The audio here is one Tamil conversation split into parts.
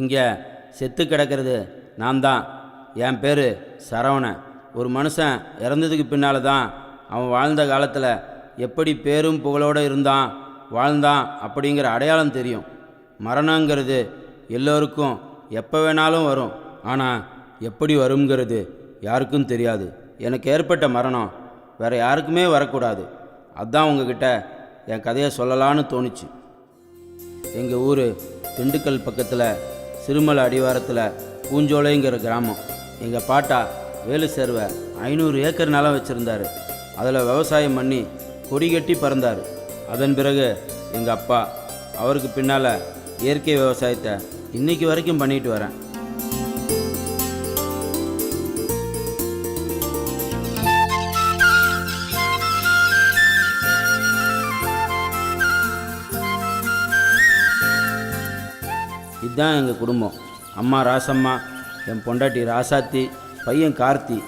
இங்கே செத்து கிடக்கிறது நான் தான். என் பேர் சரவணன். ஒரு மனுஷன் இறந்ததுக்கு பின்னால் தான் அவன் வாழ்ந்த காலத்தில் எப்படி பேரும் புகழோடு வாழ்ந்தான் அப்படிங்கிற அடையாளம் தெரியும். மரணங்கிறது எல்லோருக்கும் எப்போ வேணாலும் வரும். ஆனால் எப்படி வருங்கிறது யாருக்கும் தெரியாது. எனக்கு ஏற்பட்ட மரணம் வேறு யாருக்குமே வரக்கூடாது. அதுதான் உங்ககிட்ட என் கதையை சொல்லலான்னு தோணுச்சு. எங்கள் ஊர் திண்டுக்கல் பக்கத்தில் சிறுமலை அடிவாரத்தில் பூஞ்சோலைங்கிற கிராமம். எங்கள் பாட்டா வேலு சேர்வை 500 ஏக்கர் நிலம் வச்சுருந்தார். அதில் விவசாயம் பண்ணி கொடி கட்டி பறந்தார். அதன் பிறகு எங்கள் அப்பா, அவருக்கு பின்னால் இயற்கை விவசாயத்தை இன்றைக்கி வரைக்கும் பண்ணிட்டு வரேன். இதுதான் எங்கள் குடும்பம். அம்மா ராசம்மா, என் பொண்டாட்டி ராசாத்தி, பையன் கார்த்தி.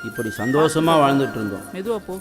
இப்படி சந்தோஷமாக வாழ்ந்துட்டு இருந்தோம். மெதுவா போ.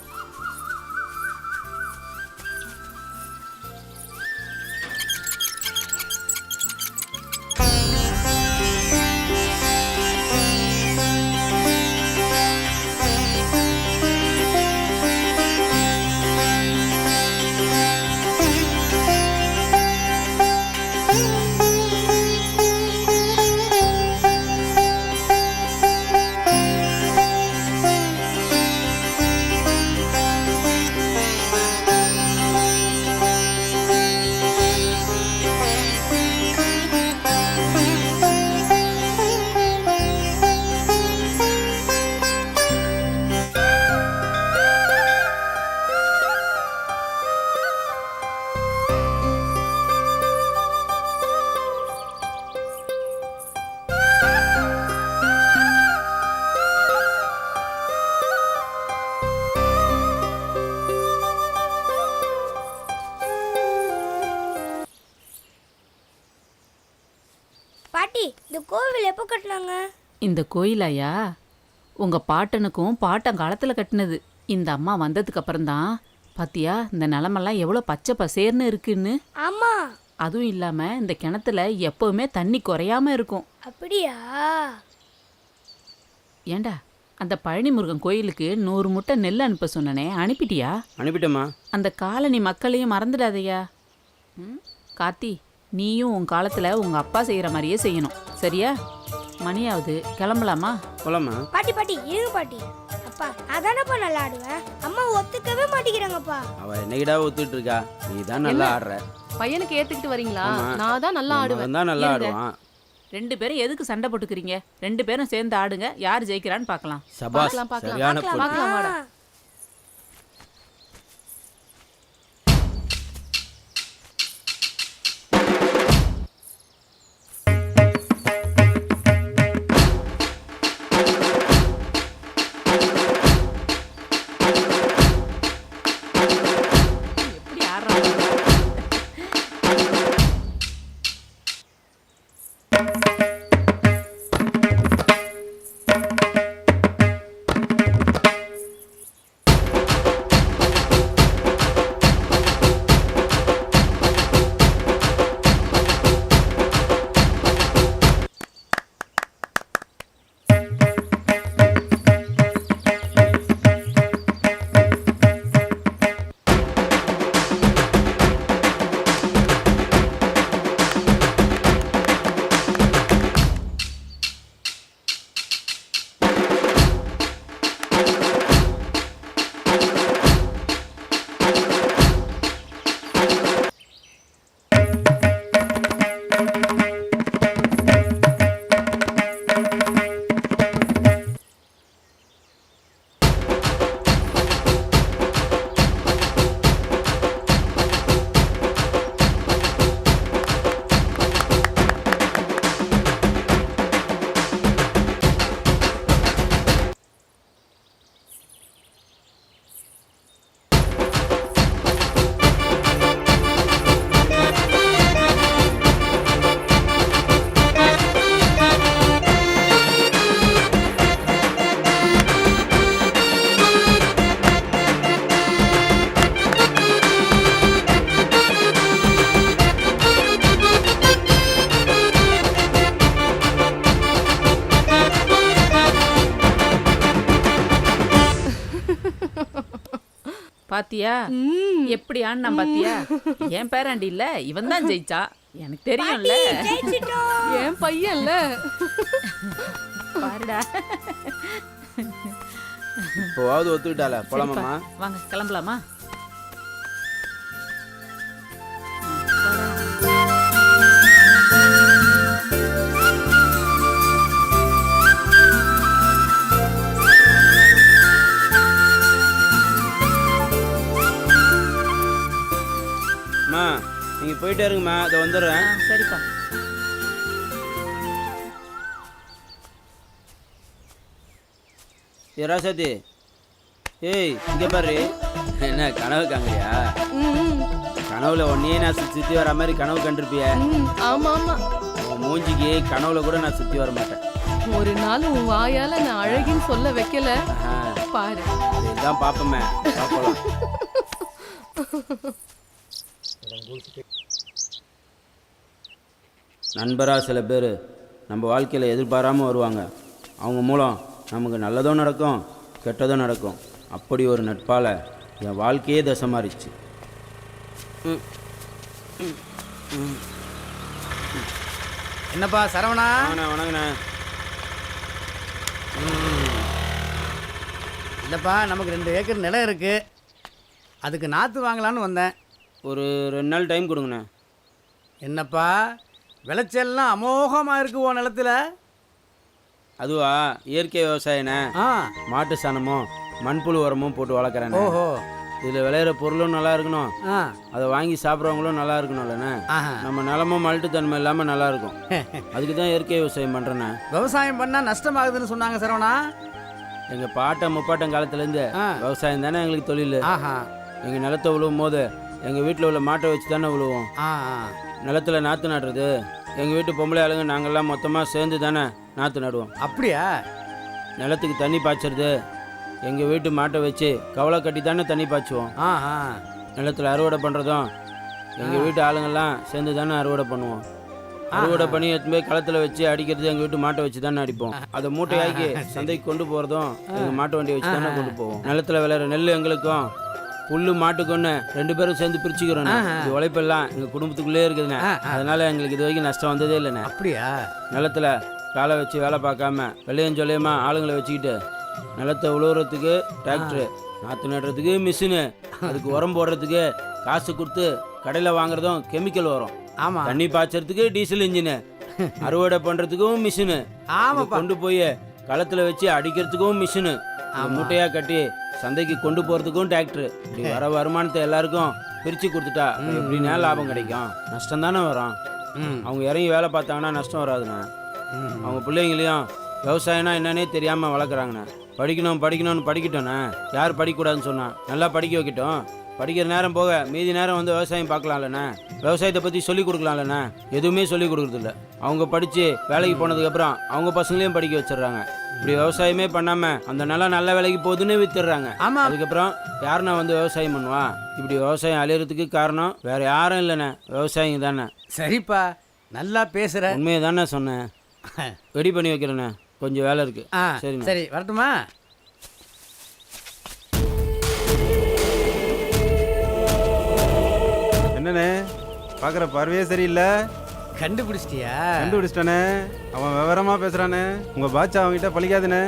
பாட்டி, இந்த கோவில் எப்போ கட்டினாங்க? இந்த கோயிலாயா உங்க பாட்டனுக்கும் பாட்டங்காலத்துல கட்டினது. இந்த அம்மா வந்ததுக்கு அப்புறம்தான் பாத்தியா இந்த நிலமெல்லாம் எவ்வளோ பச்சை பசேர்னு இருக்குன்னு. ஆமா. அதுவும் இல்லாம இந்த கிணத்துல எப்பவுமே தண்ணி குறையாம இருக்கும். அப்படியா? ஏண்டா அந்த பழனி முருகன் கோயிலுக்கு 100 முட்டை நெல் அனுப்ப சொன்னனே, அனுப்பிட்டியா? அனுப்பிட்டேம்மா. அந்த காலனி மக்களையும் மறந்துடாதையா. கார்த்தி, நீயும் உன் காலத்துல உங்க அப்பா செய்யற மாதிரியே செய்யணும், சரியா? மணியாவது, கிளம்பலாமா? போலாமா? பாட்டி பாட்டி இருங்க பாட்டி. அப்பா, அதானப்பா நல்லா ஆடுவேன். அம்மா ஒத்துக்கவே மாட்டேங்கிறாங்கப்பா. அவ என்னைக்கிடா ஒத்துட்டு இருக்கா? நீ தான் நல்லா ஆடுற. பையனுக்கு ஏத்துக்கிட்டு வரீங்களா? நான் தான் நல்லா ஆடுவேன். தான் நல்லா ஆடுவான். 2 பேரும் எதுக்கு சண்டை போட்டுக்கிறீங்க? 2 பேரும் சேர்ந்து ஆடுங்க, யார் ஜெயிக்கிறான்னு பார்க்கலாம். சபாஸ், சரியான பொண்ணு. பார்க்கலாம் வாடா. எப்படி ஆடுறாங்க? பாத்தியா ம். எப்படி ஆடினா பாத்தியா? என் பேராண்டி இல்ல, இவன் தான் ஜெயிச்சா. எனக்கு தெரியும்ல. ஜெயிச்சிட்டோம். என் பையன்ல. பாருடா. இப்போவாவது ஒத்துக்கிட்டால போலாமாம்மா? வாங்க கிளம்பலாமா? அம்மா நீங்கள் போயிட்டே இருங்கம்மா, அதை வந்துடுறேன். சரிப்பா. ஏ ராசாத்தி, ஏய் இங்கே பாரு. என்ன கனவு காங்கறியா? ம், கனவுல ஒன்னே நான் சுற்றி வர மாதிரி கனவு கண்டிருப்பிய. ம். ஆமா ஆமா. உன் மூஞ்சிக்கு கனவுல கூட நான் சுற்றி வர மாட்டேன். ஒரு நாள் உன் வாயால நான் அழகின்னு சொல்ல வைக்கல ஆஹா, பாரு. இதுதான் பார்ப்போமே, பார்க்கலாம். நண்பராக சில பேர் நம்ம வாழ்க்கையில் எதிர்பாராமல் வருவாங்க. அவங்க மூலம் நமக்கு நல்லதும் நடக்கும், கெட்டதும் நடக்கும். அப்படி ஒரு நட்பால் என் வாழ்க்கையே தசை மாறிச்சு. என்னப்பா சரவணா? வணங்கண்ணே, வணங்கண்ணே. இல்லைப்பா, நமக்கு 2 ஏக்கர் நிலம் இருக்கு. அதுக்கு நாற்று வாங்கலான்னு வந்தேன். ஒரு 2 நாள் டைம் கொடுங்கண்ணே. என்னப்பா விளைச்சல்லாம் அமோகமாக இருக்கு உன் நிலத்துல? அதுவா இயற்கை விவசாயண்ணே. ஆ. மாட்டு சாணமும் மண்புழு உரமும் போட்டு வளர்க்குறேண்ணே. ஓஹோ. இதில் விளையிற பொருளும் நல்லா இருக்கணும், ஆ. அதை வாங்கி சாப்பிட்றவங்களும் நல்லா இருக்கணும்லண்ணே. ஆஹா. நம்ம நிலமும் மல்ட்டுத்தன்மை இல்லாமல் நல்லா இருக்கும். அதுக்கு தான் இயற்கை விவசாயம் பண்ணுறேண்ணே. விவசாயம் பண்ணால் நஷ்டமாகுதுன்னு சொன்னாங்க சரவணா. எங்கள் பாட்டம் முப்பாட்டம் காலத்துலேருந்து ஆ. விவசாயம் தானே எங்களுக்கு தொழில். ஆஹா. எங்கள் நிலத்தை விழுவும் போது எங்கள் வீட்டில் உள்ள மாட்டை வச்சு தானே விழுவோம். ஆ ஆ. நிலத்தில் நாற்று நடுறது எங்கள் வீட்டு பொம்பளை ஆளுங்க நாங்கள்லாம் மொத்தமாக சேர்ந்து தானே நாற்று நடுவோம். அப்படியா? நிலத்துக்கு தண்ணி பாய்ச்சறது எங்கள் வீட்டு மாட்டை வச்சு கவலை கட்டி தானே தண்ணி பாய்ச்சுவோம். ஆஹா. நிலத்தில் அறுவடை பண்ணுறதும் எங்கள் வீட்டு ஆளுங்கள்லாம் சேர்ந்து தானே அறுவடை பண்ணுவோம். அறுவடை பண்ணி எடுத்துன்னு போய் களத்தில் வச்சு அடிக்கிறது எங்கள் வீட்டு மாட்டை வச்சு தானே அடிப்போம். அதை மூட்டையாக்கி சந்தைக்கு கொண்டு போகிறதும் எங்கள் மாட்டு வண்டியை வச்சு தானே கொண்டு போவோம். நிலத்தில் விளையிற நெல் எங்களுக்கும் புல்லு மாட்டுக்கொன்னு 2 பேரும் சேர்ந்து பிரிச்சுக்கிறோம். இது உழைப்பெல்லாம் எங்கள் குடும்பத்துக்குள்ளே இருக்குதுண்ணே. அதனால எங்களுக்கு இது வரைக்கும் நஷ்டம் வந்ததே இல்லைண்ணே. அப்படியா? நிலத்தில் காலை வச்சு வேலை பார்க்காம வெள்ளையும் சொல்லியமா ஆளுங்களை வச்சுக்கிட்டு நிலத்தை உழுவுறதுக்கு டிராக்டரு, நாற்று நடுறதுக்கு மிஷினு, அதுக்கு உரம் போடுறதுக்கு காசு கொடுத்து கடையில் வாங்குறதும் கெமிக்கல் வரும். ஆமாம். தண்ணி பாய்ச்சறதுக்கு டீசல் இன்ஜினு, அறுவடை பண்ணுறதுக்கும் மிஷினு, ஆமாப்பா. கொண்டு போய் களத்தில் வச்சு அடிக்கிறதுக்கும் மிஷினு, மூட்டையாக கட்டி சந்தைக்கு கொண்டு போகிறதுக்கும் டிராக்டரு. இப்படி வர வருமானத்தை எல்லாருக்கும் பிரித்து கொடுத்துட்டா எப்படின்னா லாபம் கிடைக்கும்? நஷ்டம் தானே வரும். அவங்க இறங்கி வேலை பார்த்தாங்கன்னா நஷ்டம் வராதுண்ணே. அவங்க பிள்ளைங்களையும் விவசாயம்னா என்னன்னே தெரியாமல் வளர்க்குறாங்கண்ணே. படிக்கணும்னு படிக்கட்டோண்ணே. யார் படிக்கக்கூடாதுன்னு சொன்னான்? நல்லா படிக்க வைக்கட்டும். படிக்கிற நேரம் போக மீதி நேரம் வந்து விவசாயம் பார்க்கலாம்லண்ணே. விவசாயத்தை பற்றி சொல்லிக் கொடுக்கலாம்லண்ணே. எதுவுமே சொல்லிக் கொடுக்குறதில்ல. அவங்க படித்து வேலைக்கு போனதுக்கப்புறம் அவங்க பசங்களையும் படிக்க வச்சிடுறாங்க. இப்படி விவசாயமே பண்ணாமல் அந்த நிலம் நல்ல வேலைக்கு போகுதுன்னு வித்துடுறாங்க. ஆமாம். அதுக்கப்புறம் யாருன்னா வந்து விவசாயம் பண்ணுவா? இப்படி விவசாயம் அழியறதுக்கு காரணம் வேறு யாரும் இல்லைண்ணே, விவசாயிங்க தானே. சரிப்பா, நல்லா பேசுகிற. உண்மையை தானே சொன்னேன். ரெடி பண்ணி வைக்கிறேண்ணே, கொஞ்சம் வேலை இருக்குது. ஆ சரிண்ணே. சரி, வரட்டுமா? என்னண்ணே பார்க்குற பார்வையே சரியில்லை. கண்டுபிடிச்சிட்டியா? கண்டுபிடிச்சிட்டானே. அவன் விவரமா பேசுறானே. உங்க பாட்சா அவன்கிட்ட பழிக்காதுண்ணே.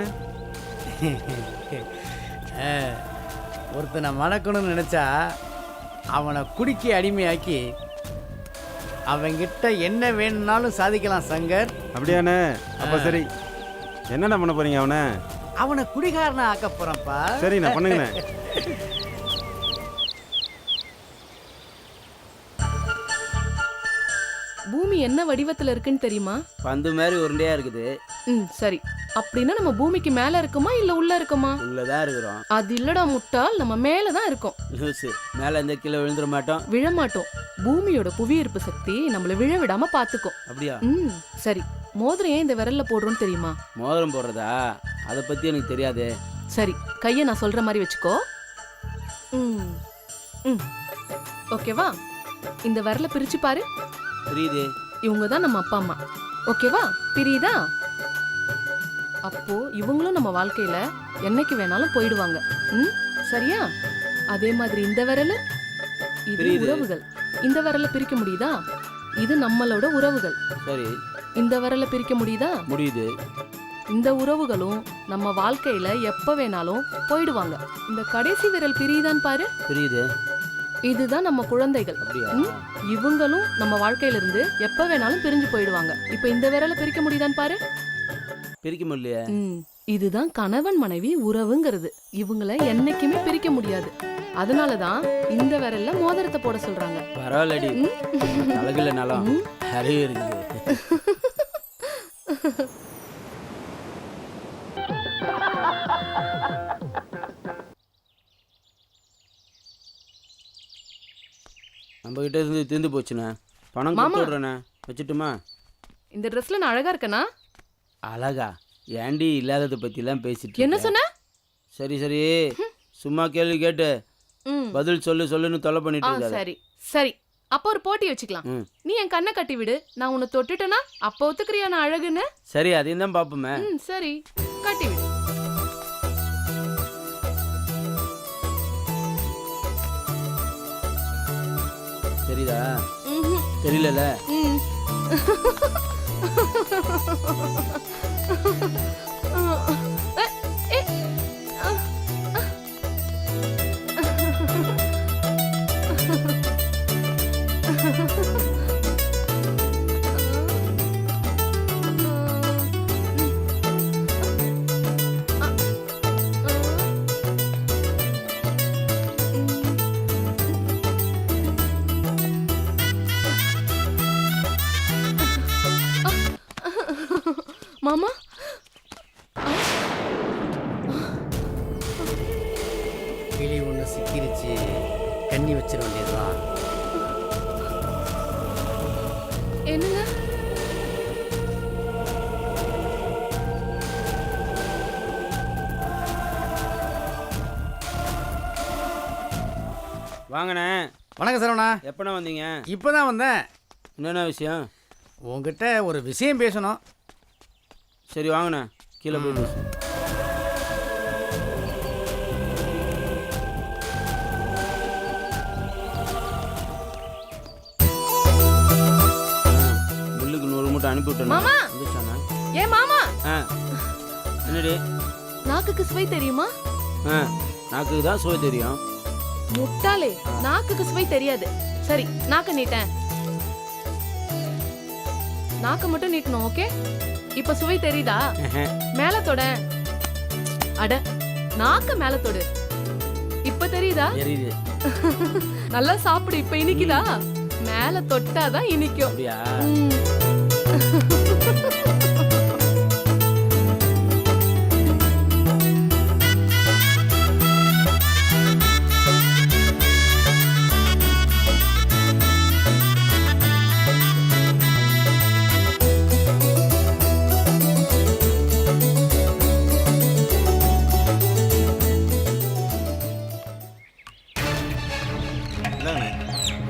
ஒருத்தனை மணக்கணும்னு நினச்சா அவனை குடிக்க அடிமையாக்கி அவங்கிட்ட என்ன வேணும்னாலும் சாதிக்கலாம் சங்கர். அப்படியாண்ணே? அப்போ சரி, என்னண்ணா பண்ண போறீங்க அவனை? அவனை குடிகாரனை ஆக்க போறப்பா. சரிண்ணா, பண்ணுங்கண்ணே. பூமி என்ன வடிவத்துல இருக்குன்னு தெரியுமா? பந்து மாதிரி உருண்டையாக இருக்குது. சரி. அப்படின்னா நம்ம பூமிக்கு மேல இருக்குமா இல்ல உள்ள இருக்குமா? உள்ளதான் இருக்கிறோம். அது இல்லடா முட்டாள், நம்ம மேலதான் இருக்கோம். லூசு, மேலே எந்த கீழே விழுந்துட மாட்டோம். விழமாட்டோம். பூமியோட புவியீர்ப்பு சக்தி நம்மள விழ விடாம பாத்துக்கும். அப்படியா? சரி. மோதிரம் ஏன் இந்த விரல்ல போடுறோம்னு தெரியுமா? மோதிரம் போடுறதா? அதை பற்றி எனக்கு தெரியாது. சரி, கையை நான் சொல்ற மாதிரி வச்சுக்கோ. ஓகேவா? இந்த விரல பிரிச்சு பாரு. புரியுது. இவங்க தான் நம்ம அப்பா அம்மா. ஓகேவா? பிரியுதா? அப்போ இவங்களும் நம்ம வாழ்க்கையில என்னைக்கு வேணாலும் போயிடுவாங்க. சரியா? அதே மாதிரி இந்த விரல் இது புரியுது. உறவுகள். இந்த விரல பிரிக்க முடியுதா? இது நம்மளோட உறவுகள். சரி, இந்த விரல பிரிக்க முடியுதா? முடியுது. இந்த உறவுகளும் நம்ம வாழ்க்கையில எப்ப வேணாலும் போயிடுவாங்க. இந்த கடைசி விரல் பிரியுதான்னு பாரு. புரியுது. இதுதான் நம்ம குழந்தைகள். அப்படியா? இவங்களும் நம்ம வாழ்க்கையில இருந்து எப்ப வேணாலும் பிரிஞ்சு போயிடுவாங்க. இப்ப இந்த விரல பிரிக்க முடியுதான்னு பாரு. பிரிக்க முடியலையே. இதுதான் கணவன் மனைவி உறவுங்கிறது. இவங்கள என்னைக்குமே பிரிக்க முடியாது. அதனாலதான் இந்த விரல்ல மோதிரத்தை போட சொல்றாங்க. பரவாயில்லடி, அழகுல நலம் அறிவு இருக்குது. நம்ம கிட்ட இருந்து தீர்ந்து போச்சுண்ணே. பணம் மாமா. கொடுத்து விட்றேண்ணே. வச்சுட்டுமா? இந்த ட்ரெஸ்ல நான் அழகா இருக்கேனா? அழகா? ஏண்டி இல்லாததை பற்றிலாம் பேசிட்டு என்ன இருக்க? சொன்ன? சரி சரி, சும்மா கேள்வி கேட்டு ம். பதில் சொல்லுன்னு தொலை பண்ணிட்டு இருக்காத. சரி சரி, அப்ப ஒரு போட்டி வச்சுக்கலாம். ம். நீ என் கண்ணை கட்டி விடு, நான் உன்னை தொட்டுட்டேனா அப்ப ஒத்துக்கிறியா நான் அழகுன்னு? சரி, அதையும் தான் பார்ப்போமே. சரி, கட்டி விடு. சரிதா? ம்ஹும். தெரியல. ம். எ, எ, அ, அ. மாமா, கிளி ஒன்று சிக்கிருச்சு, கண்ணி வச்சிட வேண்டியதுதான். என்னங்க? வாங்கண்ணே. வணக்கம் சரவணா. எப்பண்ணா வந்தீங்க? இப்போதான் வந்தேன். என்னென்ன விஷயம்? உங்ககிட்ட ஒரு விஷயம் பேசணும். சரி வாங்கண்ணே, கீழே போய் பேசு. மில்லுக்கு 100 மூட்டை அனுப்பி விட்டேன். மாமா. வந்துச்சாண்ணா? ஏ மாமா, என்னடி? நாக்குக்கு சுவை தெரியுமா? நாக்கு தான் சுவை தெரியும். முட்டாளே, நாக்குக்கு சுவை தெரியாது. சரி, நாக்க நீட்டேன். நாக்க மட்டும் நீட்டணும், ஓகே? இப்ப சுவை தெரியுதா? மேல தொட. அட, நாக்க மேல தொடு. இப்ப தெரியுதா? தெரியுது. நல்லா சாப்பிடு. இப்ப இனிக்குதா? மேல தொட்டாதான் இனிக்கும். அப்படியா? ம்.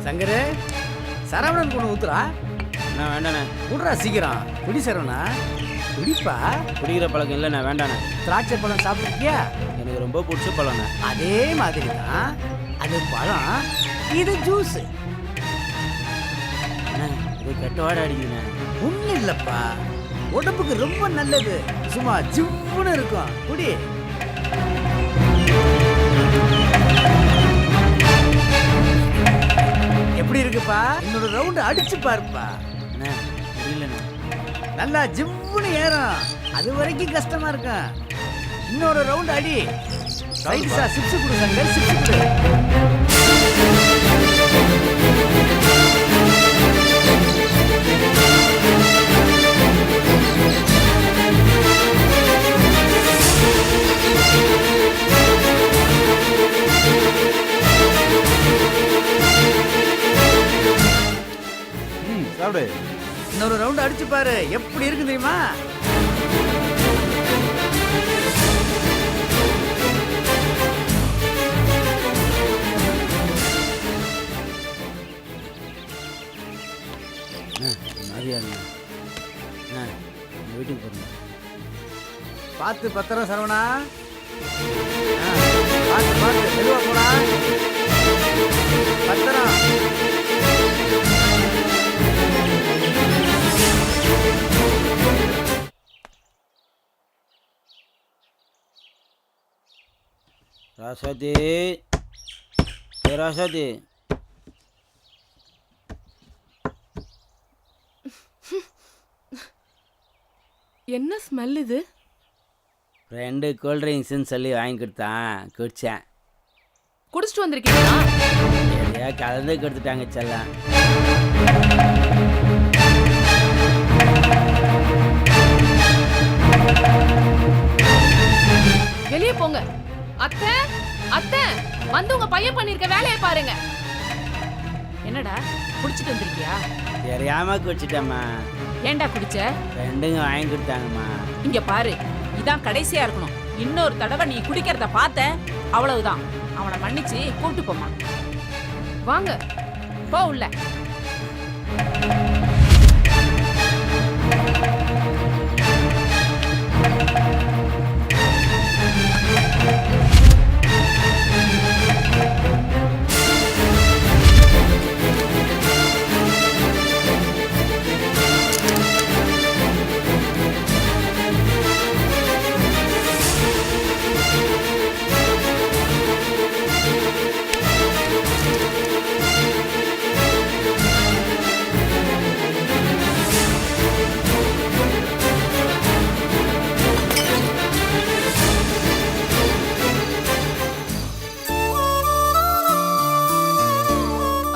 சங்கரு, சரவணன் கொண்டு ஊத்துறா. நான் வேண்டாண்ணே. விடுறா சீக்கிரம். குடி சரவணா, குடிப்பா. குடிக்கிற பழக்கம் இல்லைண்ணே, வேண்டாண்ணே. திராட்சை பழம் சாப்பிட்டுருக்கியா? எனக்கு ரொம்ப பிடிச்ச பழம்ண்ணே. அதே மாதிரி தான். அது பழம், இது ஜூஸ். அண்ணே, இது கெட்ட வாடை அடிக்குதுண்ணே. ஒன்றும் இல்லைப்பா, உடம்புக்கு ரொம்ப நல்லது. சும்மா ஜிவ்வுன்னு இருக்கும். குடி. எப்படி இருக்குப்பா? இன்னொரு ரவுண்டு அடிச்சு பாருப்பா. அண்ணே, முடியலண்ணே. நல்லா ஜிவ்வுன்னு ஏறும். அது வரைக்கும் கஷ்டமா இருக்கும். இன்னொரு ரவுண்ட் அடி. சைடுஸா சிப்ஸ் கொடு சங்கர், சிப்ஸ் கொடு. சாப்பிடு. இன்னொரு ரவுண்ட் அடிச்சு பாரு, எப்படி இருக்கு தெரியுமா? மாதிரியா இருங்க. அண்ணே, நம்ம வீட்டுக்கு போகிறோம். பார்த்து பத்திரம் சரவணா. பார்த்து மெதுவா போடா. ராசாத்தி ராசாத்தி என்ன ஸ்மெல் இது? ரெண்டு கூல்ட்ரிங்க்ஸ்ன்னு சொல்லி வாங்கி கொடுத்தான், குடித்தேன். குடிச்சிட்டு வந்திருக்கீங்களா? எதையா கலந்து கொடுத்துட்டாங்க செல்லம். வெளியே போங்க. அத்தை, அத்தை, வந்து உங்க பையன் பண்ணிருக்க வேலையை பாருங்க. என்னடா குடிச்சிட்டு வந்திருக்கியா? தெரியாம குடிச்சிட்டேம்மா. ஏன்டா குடிச்ச? ரெண்டுங்க வாங்கி கொடுத்தாங்கம்மா. இங்க பாரு, இதான் கடைசியா இருக்கணும். இன்னொரு தடவை நீ குடிக்கிறத பார்த்தேன், அவ்வளவுதான். அவனை மன்னிச்சு கூப்பிட்டு போமா. வாங்க. போ உள்ள.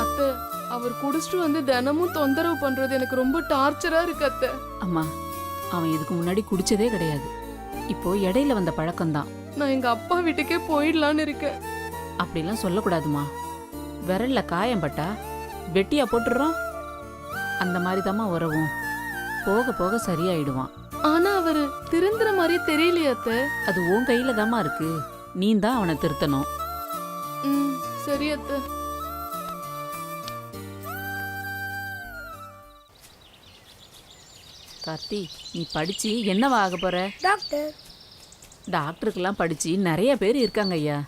அத்தை, அவர் குடிச்சிட்டு வந்து தினமும் தொந்தரவு பண்றது எனக்கு ரொம்ப டார்ச்சரா இருக்கு அத்தை. அம்மா, அவன் இதுக்கு முன்னாடி குடிச்சதே கிடையாது. இப்போ இடையில வந்த பழக்கம்தான். நான் எங்க அப்பா வீட்டுக்கே போயிடலான்னு இருக்கேன். அப்படிலாம் சொல்லக்கூடாதுமா. விரல்ல காயம் பட்டா வெட்டியா போட்டுடுறோம். அந்த மாதிரி தாம்மா உறவும். போக போக சரியாயிடுவான். ஆனா அவரு திருந்துற மாதிரி தெரியலையே அத்தை. அது உன் கையில தாம்மா இருக்கு. நீ தான் அவனை திருத்தணும். சரி அத்தை. கார்த்தி, நீ படிச்சு என்னவா ஆக போற? டாக்டர். டாக்டருக்கெல்லாம் படிச்சு நிறைய பேர் இருக்காங்க ஐயா.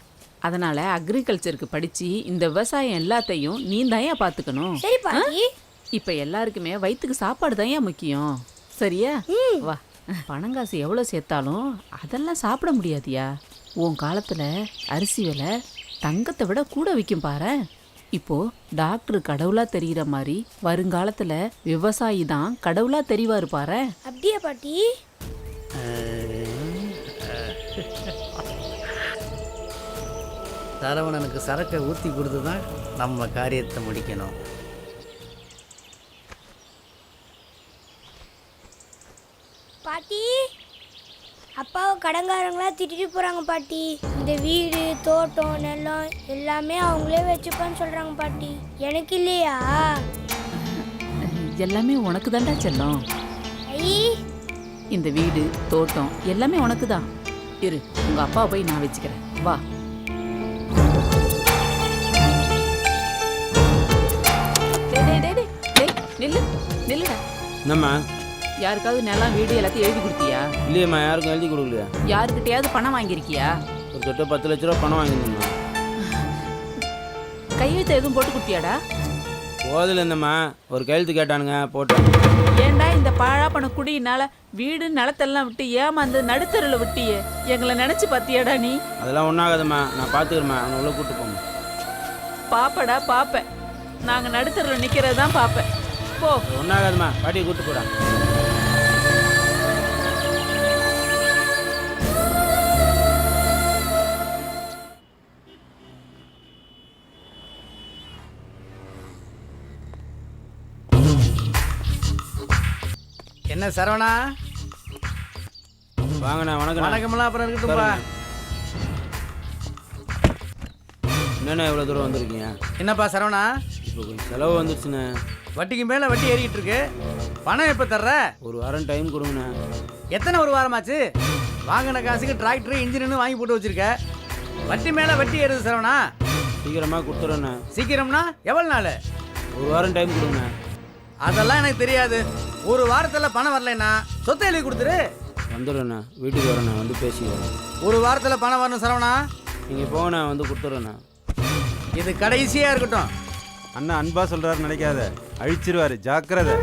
அதனால அக்ரிகல்ச்சருக்கு படிச்சு இந்த விவசாயம் எல்லாத்தையும் நீ தாயா பாத்துக்கணும். சரி பாட்டி. இப்ப எல்லாருக்குமே வயிற்றுக்கு சாப்பாடு தாயா முக்கியம். சரியா? வா. பணங்காசு எவ்வளவு சேர்த்தாலும் அதெல்லாம் சாப்பிட முடியாதியா. உன் காலத்துல அரிசி விலை தங்கத்தை விட கூட விற்கும் பாரு. இப்போ டாக்டர் கடவுளா தெரிகிற மாதிரி வருங்காலத்துல விவசாயி தான் கடவுளா தெரிவாரு பாரு. அப்படியே பாட்டி. சரவணனுக்கு சரக்கை ஊற்றி கொடுத்து தான் நம்ம காரியத்தை முடிக்கணும். பாட்டி, அப்பாவை கடங்காரங்களா திட்டிட்டு போறாங்க பாட்டி. இந்த வீடு, தோட்டம், நிலம் எல்லாமே அவங்களே வச்சுப்பான்னு சொல்றாங்க பாட்டி. எனக்கு இல்லையா? எல்லாமே உனக்கு தான்டா செல்லம். ஐ, இந்த வீடு தோட்டம் எல்லாமே உனக்கு தான். இரு, உங்க அப்பா போய் நான் வச்சுக்கிறேன். வா. நில்லு நில்லுடா. என்னம்மா? யாருக்காவது நிலம் வீடு எல்லாத்தையும் எழுதி கொடுத்தியா? இல்லையம்மா, யாருக்கும் எழுதி கொடுக்கலையா. யாருக்கிட்டையாவது பணம் வாங்கியிருக்கியா? ஒரு தொட்ட 10 லட்ச ரூபா பணம் வாங்கியிருந்தோம்மா. கையெழுத்து எதுவும் போட்டு கொடுத்தியாடா? போதில் இருந்தம்மா, ஒரு கையெழுத்து கேட்டானுங்க, போட்டேன். ஏண்டா இந்த பாழா பண குடியினால வீடு நிலத்தெல்லாம் விட்டு ஏமாந்து நடுத்தருல விட்டியே. எங்களை நினைச்சு பாத்தியாடா நீ? அதெல்லாம் ஒன்றாகாதம்மா, நான் பார்த்துக்கிறேம்மா. அவனை உள்ள கூப்பிட்டு போங்க. பாப்படா பாப்பேன். நாங்க நடுத்தருல நிக்கிறது தான் பாப்பேன். போ. ஒன்றாகாதம்மா, பாட்டியை கூப்பிட்டு போடா. என்ன சரவணா? வாங்கண்ணா. வணக்கம். வணக்கம்லாம் அப்புறம் இருக்கட்டும்பா. என்னண்ணா இவ்வளோ தூரம் வந்திருக்கீங்க? என்னப்பா சரவணா? இப்போ கொஞ்சம் செலவு வந்துருச்சுண்ணே. வட்டிக்கு மேலே வட்டி ஏறிக்கிட்டு இருக்கு. பணம் எப்போ தர்ற? ஒரு வாரம் டைம் கொடுங்கண்ணே. எத்தனை ஒரு வாரமாச்சு? வாங்கின காசுக்கு டிராக்டர் இன்ஜின்னு வாங்கி போட்டு வச்சிருக்க. வட்டி மேலே வட்டி ஏறுது சரவணா. சீக்கிரமாக கொடுத்துட்றேண்ணே. சீக்கிரம்னா எவ்வளோ நாள்? ஒரு வாரம் டைம் கொடுங்கண்ணே. அதெல்லாம் எனக்கு தெரியாது. ஒரு வாரத்தில் பணம் வரலைன்னா சொத்தை எழுதி கொடுத்துரு. வந்துடுறேண்ணே, வீட்டுக்கு வரேண்ணே, வந்து பேசிக்கிறேன். ஒரு வாரத்தில் பணம் வரணும் சரவணா. நீங்கள் போங்கண்ணே, வந்து கொடுத்துட்றேண்ணே. இது கடைசியாக இருக்கட்டும். அண்ணா அன்பா சொல்றாரு நினைக்காத, அழிச்சிருவாரு, ஜாக்கிரதை.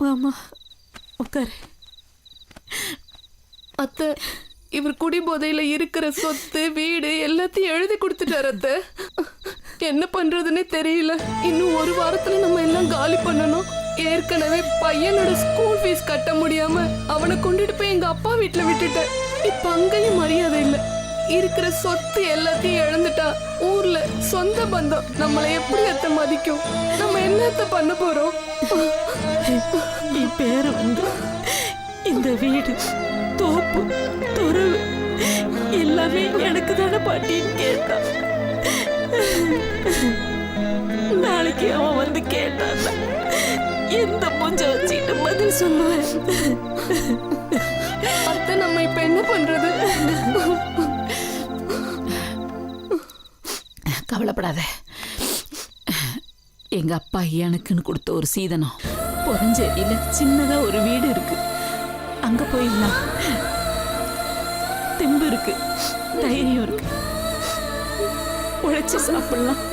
வாமா உட்காரு. அத்தை, இவர் குடி போதையில இருக்கிற சொத்து வீடு எல்லாத்தையும் எழுதி கொடுத்துட்டாரு அத்தை. என்ன பண்றதுன்னே தெரியல. இன்னும் ஒரு வாரத்துல நம்ம எல்லாம் காலி பண்ணணும். ஏற்கனவே பையனோட ஸ்கூல் ஃபீஸ் கட்ட முடியாம அவனை கொண்டுட்டு போய் எங்க அப்பா வீட்டுல விட்டுட்டேன். இப்ப அங்கேயும் மரியாதை இல்ல. இருக்கிற சொத்து எல்லாத்தையும் இழந்துட்டா ஊர்ல சொந்த பந்தம் நம்மளை எப்படி அத்தை மதிக்கும்? நம்ம என்னத்த பண்ண போறோம்? என் பேரு இந்த வீடு தோப்பு துறவு எல்லாமே எனக்கு தானே பாட்டின்னு கேட்டான். நாளைக்கு அவன் கேட்டான், எந்த மூஞ்ச வச்சுட்டு பதில் சொல்லுவேன்? அத்தை, நம்ம இப்ப என்ன பண்றது? கவலைப்படாத. எங்க அப்பா எனக்குன்னு கொடுத்த ஒரு சீதனம் பொறஞ்சேரியில சின்னதா ஒரு வீடு இருக்கு. அங்க போயிடலாம். தெம்பு இருக்கு, தைரியம் இருக்கு, உழைச்சு சாப்பிடலாம்.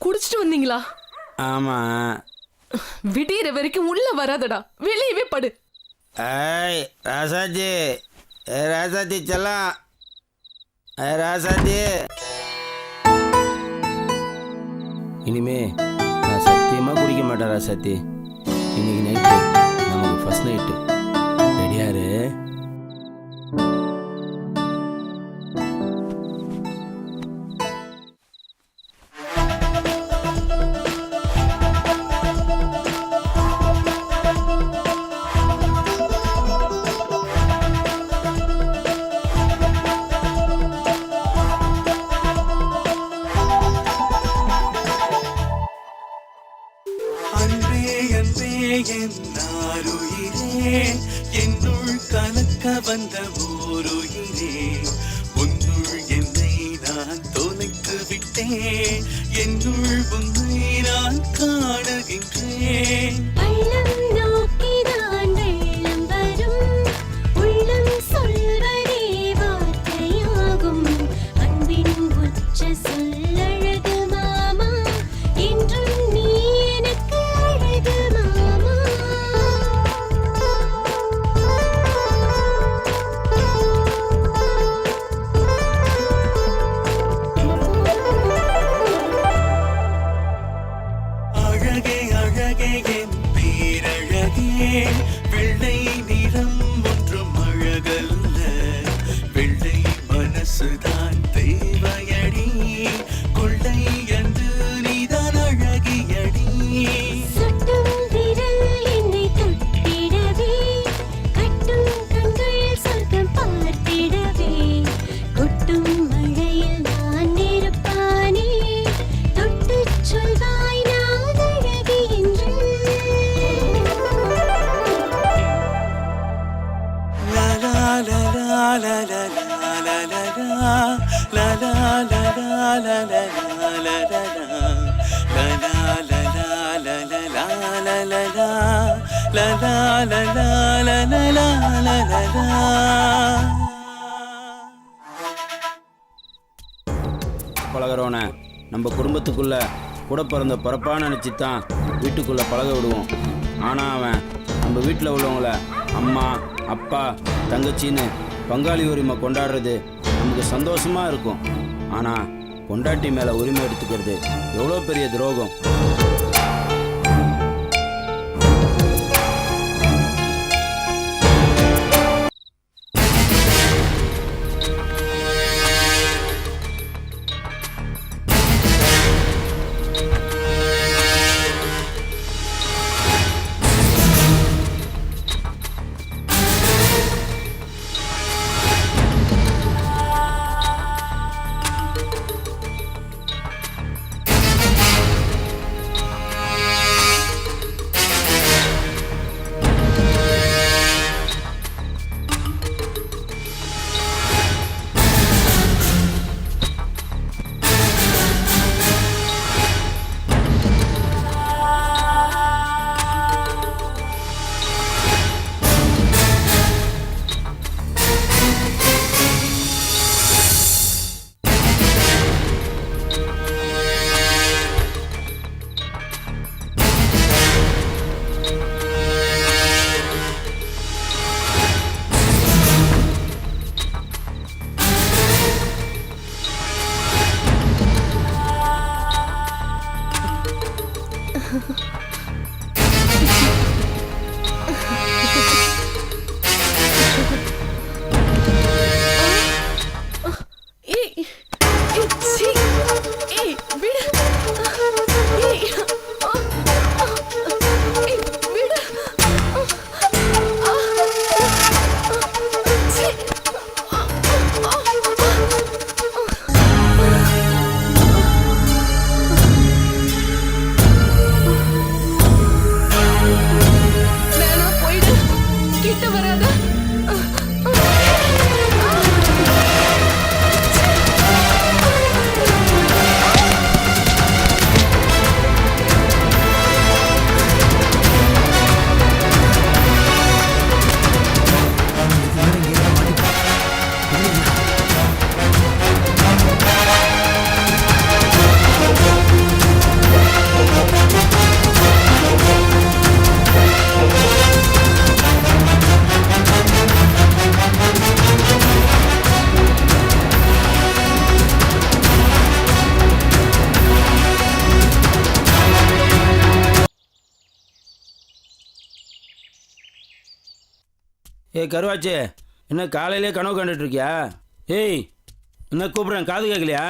குடிச்சிட்டு வந்தீங்களா? ஆமாம். விடியற வரைக்கும் உள்ள வராதடா, வெளியவே படு. ஏய் ராசாஜி, ராசாஜி செல்லாம், ராசாஜி. இனிமே நான் சத்தியமாக குடிக்க மாட்டேன் ராசாத்தி. இன்னைக்கு நைட்டு நமக்கு ஃபர்ஸ்ட் நைட்டு. ரெடியாரு? என்னுள் கலக்க வந்த ஓருயிரே, உன்னுள் என்னை நான் தொலைத்து விட்டேன். என்னுள் உன்னை நான் காணுகின்றேன். வெள்ளை நிறம் ஒன்றும் அழகல்ல, வெள்ளை மனசுதான் தேவையடி. கொள்ளை என்று நீதான் அழகியடி. பழகிறவனை நம்ம குடும்பத்துக்குள்ள கூட பிறந்த பிறப்பான நினச்சித்தான் வீட்டுக்குள்ளே பழக விடுவோம். ஆனால் அவன் நம்ம வீட்டில் உள்ளவங்கள அம்மா அப்பா தங்கச்சின்னு பங்காளி உரிமை கொண்டாடுறது நமக்கு சந்தோஷமாக இருக்கும். ஆனால் பொண்டாட்டி மேலே உரிமை எடுத்துக்கிறது எவ்வளோ பெரிய துரோகம். ஏய் ஏய், சீ. ஏய் விடு. ஏய் ஏய், விடு. சீ. வேணா போயிடு. கிட்ட வராத. ஏய் கருவாச்சி, என்ன காலையிலே கனவு கண்டுட்டு இருக்கியா? ஏய் என்ன கூப்பிட்றேன், காது கேட்கலையா?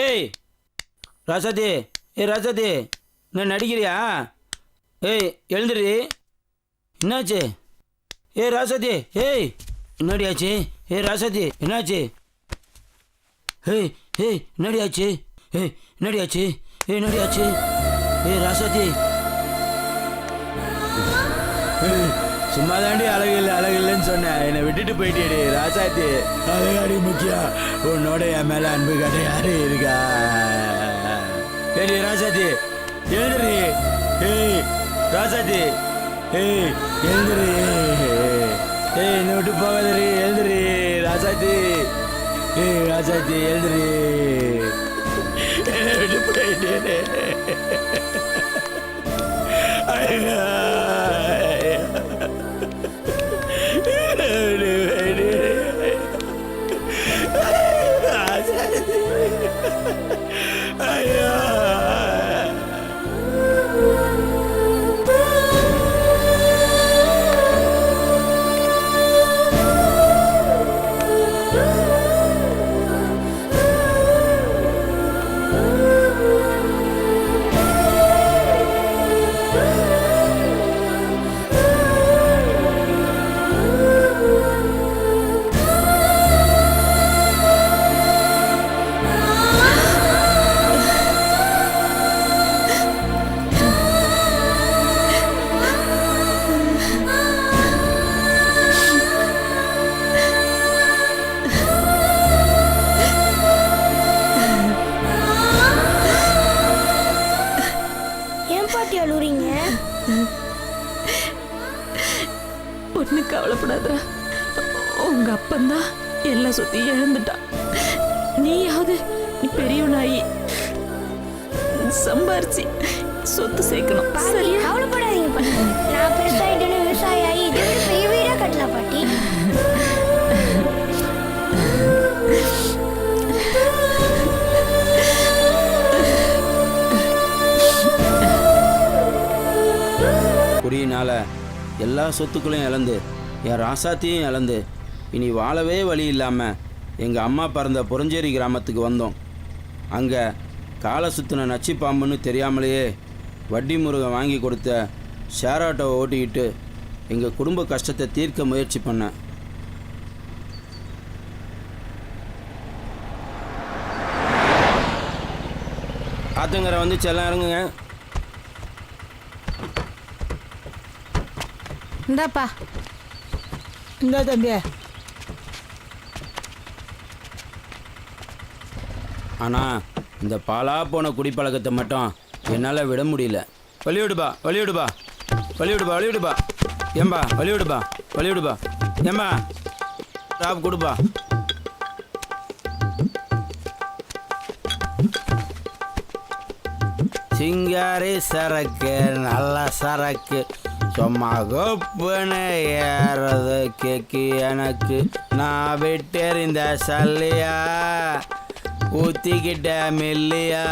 ஏய் ராசாத்தி, ஏய் ராசாத்தி, என்ன நடிக்கிறியா? ஏய் எழுந்துரு. என்னாச்சு? ஏய் ராசாத்தி, ஏய் என்னடி ஆச்சு? ஏய் ராசாத்தி என்னாச்சு? ஏய் ஏய் என்னடி ஆச்சு? ஏய் என்னடி ஆச்சு? ஏய் என்னடி ஆச்சு? ஏய் ராசாத்தி, சும்மா தாண்டி அழகில்லைன்னு சொன்னேன், என்னை விட்டுட்டு போயிட்டேடி ராசாத்தி. அழகாடி முக்கியம், உன்னோட என் மேல அன்பு காட்ட யாரு இருக்கா? ஏடி ராசாத்தி எழுந்துரு. ஏய் ராசாத்தி, ஏய் எழுந்துரு. ஏய் என்னை விட்டு போகாதரி, எழுந்துரு ராசாத்தி. ஏய் ராசாத்தி எழுந்துரு, என்னை விட்டு போயிட்டேனே. ஐயா ஒண்ணு கவலைப்படாதா, உங்க அப்பந்தான் எல்லா சொத்தையும் இழந்துட்டான். நீயாவது பெரியவனாயி சம்பாரிச்சு சொத்து சேர்க்கணும். பாட்டி கவலைப்படாதீங்க பாட்டி, நான் பெருசாயிட்டேன்னு விவசாயி ஆகி இதை விட பெரிய வீடா கட்டலாம் பாட்டி. குறியினால் எல்லா சொத்துக்களையும் இழந்து என் ராசாத்தையும் இழந்து இனி வாழவே வழி இல்லாமல் எங்கள் அம்மா பிறந்த புறஞ்சேரி கிராமத்துக்கு வந்தோம். அங்கே காலை சுற்றின நச்சு பாம்புன்னு தெரியாமலேயே வட்டி முருகன் வாங்கி கொடுத்த ஷேர் ஆட்டோவை ஓட்டிக்கிட்டு எங்கள் குடும்ப கஷ்டத்தை தீர்க்க முயற்சி பண்ணேன். ஆத்தங்கரை வந்து செல்லம் இறங்குங்க. இந்தாப்பா. இந்த தம்பி. ஆனால் இந்த பாலா போன குடிப்பழக்கத்தை மட்டும் என்னால் விட முடியல. வழிவிடுபா வழிவிடுபா வழிவிடுபா வழிவிடுபா ஏம்பா வழிவிடுபா வழிவிடுபா ஏம்பா டாப் கொடுப்பா. சிங்காரி சரக்கு நல்ல சரக்கு சும்மா கொப்புன்னு ஏறது கேக்கு எனக்கு. நான் விட்டெறிந்த சல்லியா ஊத்திக்கிட்ட மில்லியா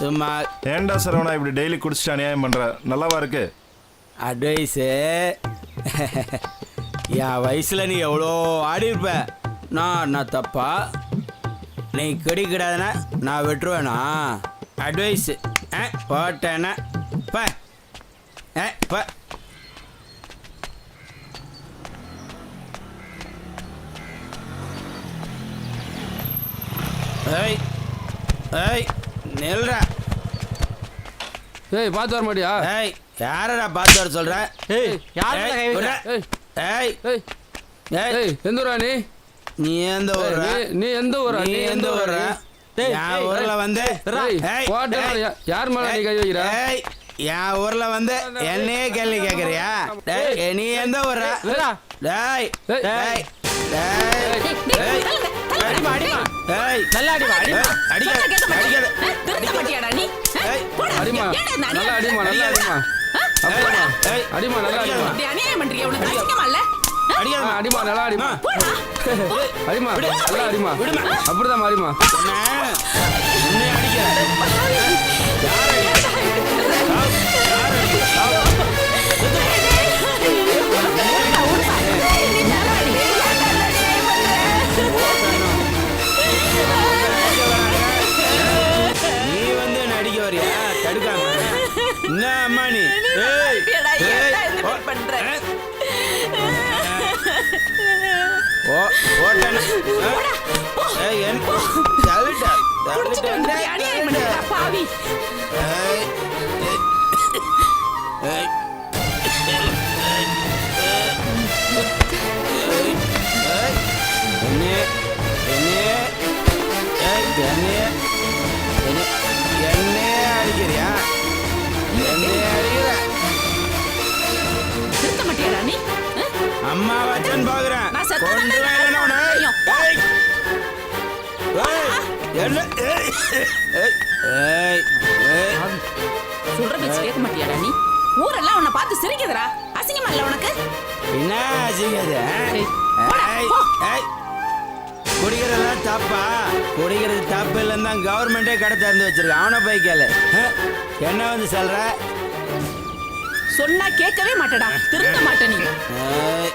சும்மா ஏன்டா சரவணா இப்படி டெய்லி குடிச்சிட்டு அநியாயம் பண்ற? நல்லாவா இருக்கு? அட்வைஸு என் வயசில் நீ எவ்வளோ ஆடி இருப்ப. நான் தப்பா? நீ கிடைக்கூடாதுன்னா நான் விட்டுருவேனா? அட்வைஸு போட்டேன்னா ப ஏய் ஏய் நில்றா. ஏய் பார்த்து வர மாட்டியா? ஏய் யாரடா பார்த்து வர சொல்ற? ஏய் யார் கை வைக்கிற? ஏய் ஏய் ஏய் எந்த ஊரா நீ? நீ எந்த ஊரா? நீ எந்த ஊரா? நீ எந்த ஊரா? என் ஊர்ல வந்து யார் மேல நீ கை வைக்கிற? ஏய் என் ஊர்ல வந்து என்னையே கேள்வி கேக்குறியா? டேய் நீ எந்த ஊரா? டேய் டேய் டேய் அடிமா அடிமா. ஏய் நல்லா அடிமா அடிமா. அடிக்காத அடிக்காத. திருந்த மாட்டியாடா நீ? அடிமா நல்லா அடிமா நல்லா அடிமா. ஏய் அடிமா நல்லா அடிமா. இப்படி அநியாயம் பண்றியா? உனக்கு அசிங்கமா இல்ல? அடிக்காத. அடிமா நல்லா அடிமா. அடிமா நல்லா அடிமா. அப்படிதான் அடிமா. உன்னை அடிக்க நீ வந்து நடிக்க வரியா? தடுக்காம என்ன அம்மா நீ? ஏய் பண்ற ஓ ஓட்டன ஏய் என் தள்ளிட்ட தள்ளிட்ட அநியாயம் பண்றா பாவி. ஏய் ஏய் என்ன என்ன ஏய் என்ன அடிக்கிறியா? என்ன அடிக்கிற? திருத்த மாட்டியாடா நீ? அம்மா வச்சன் பாக்குறேன். நான் செத்தா கொண்டு தானே வரணும் உன்னை. தெரியும். ஏய் ஏய் என்ன ஏய் ஏய் ஏய் ஏய் சொல்ற பேச்சு கேட்க மாட்டியாடா நீ? ஊரெல்லாம் உன்னை பார்த்து சிரிக்குதுடா. அசிங்கமா இல்ல உனக்கு? என்ன செய்யாது? ஏய் குடிக்கிறதெல்லாம் தப்பா? குடிக்கிறது தப்பு இல்லைன்னு தான் கவர்மெண்டே கடை திறந்து வச்சிருக்கு. அவனை போய் கேளு. என்ன வந்து சொல்ற? சொன்னா கேட்கவே மாட்டடா. திருந்த மாட்ட நீ. ஏய்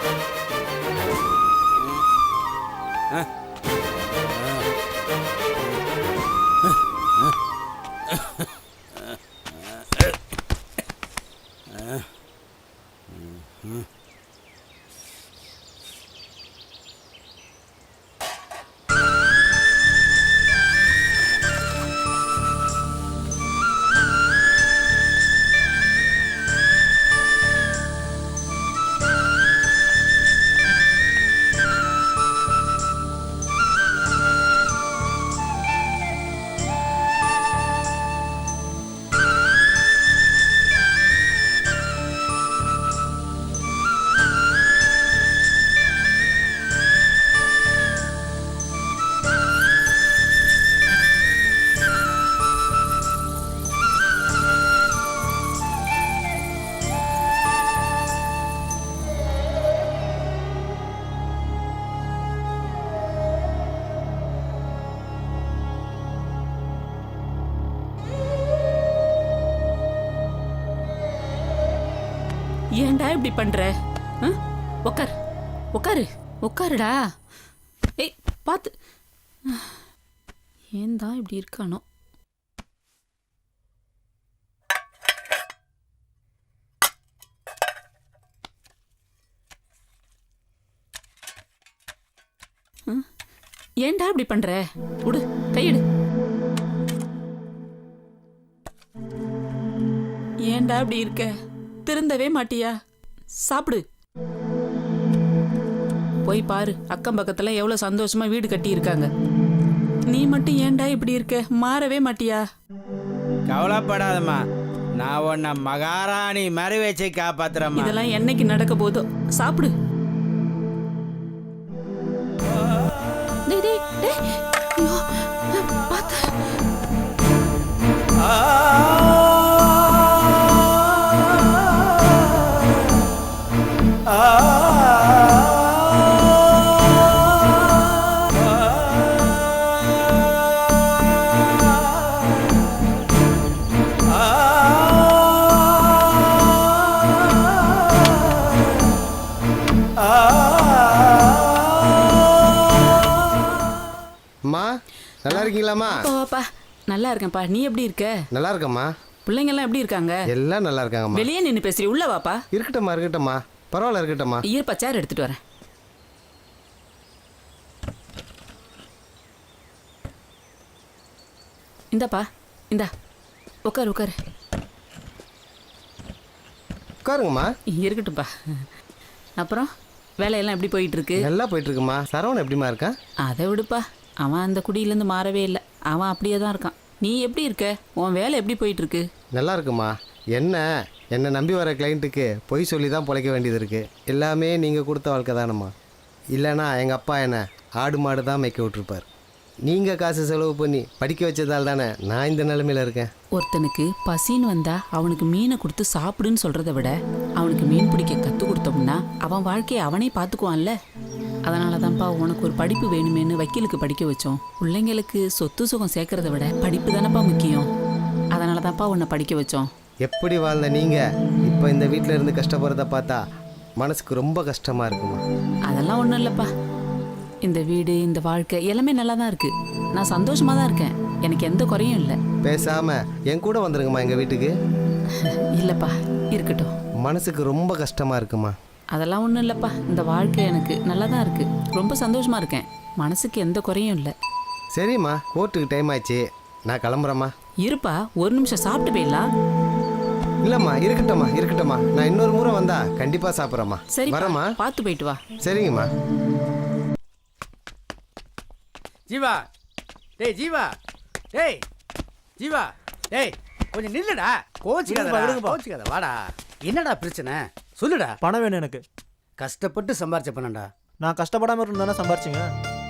ஏன்டா இப்படி பண்ற? உட்கார் உட்காரு உட்காருடா. ஏய் பார்த்து. ஏன் தான் இப்படி இருக்கானோ? ஏன்டா இப்படி பண்ற? விடு கையிடு. ஏன்டா இப்படி இருக்க? திருந்தவே மாட்டியா? சாப்பிடு. போய் பாரு, அக்கம் பக்கத்துல எவ்வளவு சந்தோஷமா வீடு கட்டி இருக்காங்க. நீ மட்டும் ஏன்டா இப்படி இருக்க? மாறவே மாட்டியா? கவலைப்படாதம்மா, நான் உன்னை மகாராணி மாதிரி வச்சு காப்பாத்துறேம்மா. இதெல்லாம் என்னைக்கு நடக்க போதோ. சாப்பிடு. டேய் டேய் டேய். ஐயோ பாத்து. நல்லா இருக்கீங்களாம்மா? வாப்பா நல்லா இருக்கேன்ப்பா. நீ எப்படி இருக்க? நல்லா இருக்கம்மா. பிள்ளைங்கெல்லாம் எப்படி இருக்காங்க? எல்லாம் நல்லா இருக்காங்கம்மா. வெளியே நின்று பேசுறீ, உள்ள வாப்பா. இருக்கட்டம்மா இருக்கட்டம்மா, பரவாயில்ல இருக்கட்டம்மா. இருப்பா, சேர் எடுத்துட்டு வரேன். இந்தாப்பா, இந்தா உட்காரு உட்காரு. உட்காருங்கம்மா. இருக்கட்டும்ப்பா. அப்புறம் வேலையெல்லாம் எப்படி போயிட்டு இருக்கு? நல்லா போயிட்டு இருக்குமா. சரவணன் எப்படிமா இருக்கான்? அதை விடுப்பா, அவன் அந்த குடியிலேருந்து மாறவே இல்லை. அவன் அப்படியே தான் இருக்கான். நீ எப்படி இருக்க? உன் வேலை எப்படி போயிட்டு இருக்கு? நல்லா இருக்குமா. என்னை நம்பி வர கிளைண்ட்டுக்கு பொய் சொல்லி தான் பிழைக்க வேண்டியது இருக்குது. எல்லாமே நீங்கள் கொடுத்த வாழ்க்கை தானம்மா. இல்லைனா எங்கள் அப்பா என்னை ஆடு மாடு தான் மேய்க்க விட்டுருப்பார். நீங்கள் காசு செலவு பண்ணி படிக்க வச்சதால் தானே நான் இந்த நிலைமையில் இருக்கேன். ஒருத்தனுக்கு பசின்னு வந்தா அவனுக்கு மீனை கொடுத்து சாப்பிடுன்னு சொல்கிறத விட அவனுக்கு மீன் பிடிக்க கற்றுக் கொடுத்தோம்னா அவன் வாழ்க்கையை அவனே பார்த்துக்குவான்ல. அதனால தான்ப்பா உனக்கு ஒரு படிப்பு வேணுமேனு வக்கீலுக்கு படிக்க வச்சோம். பிள்ளைங்களுக்கு சொத்து சுகம் சேர்க்கறத விட படிப்பு தானப்பா முக்கியம். அதனால தான்ப்பா உன்னை படிக்க வச்சோம். எப்படி வாழ்ந்த நீங்கள் இப்போ இந்த வீட்டில் இருந்து கஷ்டப்படுறத பார்த்தா மனசுக்கு ரொம்ப கஷ்டமாக இருக்குமா. அதெல்லாம் ஒன்றும் இல்லைப்பா. இந்த வீடு, இந்த வாழ்க்கை எல்லாமே நல்லா தான் இருக்கு. நான் சந்தோஷமாக தான் இருக்கேன். எனக்கு எந்த குறையும் இல்லை. பேசாமல் என் கூட வந்துருங்கம்மா எங்கள் வீட்டுக்கு. இல்லைப்பா, இருக்கட்டும். மனசுக்கு ரொம்ப கஷ்டமாக இருக்குமா. அதெல்லாம் ஒன்றும் இல்லைப்பா. இந்த வாழ்க்கை எனக்கு நல்லா தான் இருக்கு. ரொம்ப சந்தோஷமாக இருக்கேன். மனசுக்கு எந்த குறையும் இல்லை. சரிம்மா, கோர்ட்டுக்கு டைம் ஆயிடுச்சு, நான் கிளம்புறேம்மா. இருப்பா, ஒரு நிமிஷம் சாப்பிட்டு போயிடலாம். இல்லைம்மா இருக்கட்டம்மா, நான் இன்னொரு முறை வந்தா கண்டிப்பாக சாப்பிட்றேம்மா. சரி, வரேம்மா. பார்த்து போயிட்டு வா. சரிங்கம்மா. ஜீவா, டேய் ஜீவா, டேய் ஜீவா, டேய் கொஞ்சம் நில்லுடா. கோச்சிக்காத வாடா. என்னடா பிரச்சனை சொல்லுடா. பணம் வேணும் எனக்கு. கஷ்டப்பட்டு சம்பாரிச்ச பணம்டா. நான் கஷ்டப்படாம இருந்தானே சம்பாரிச்சிங்க.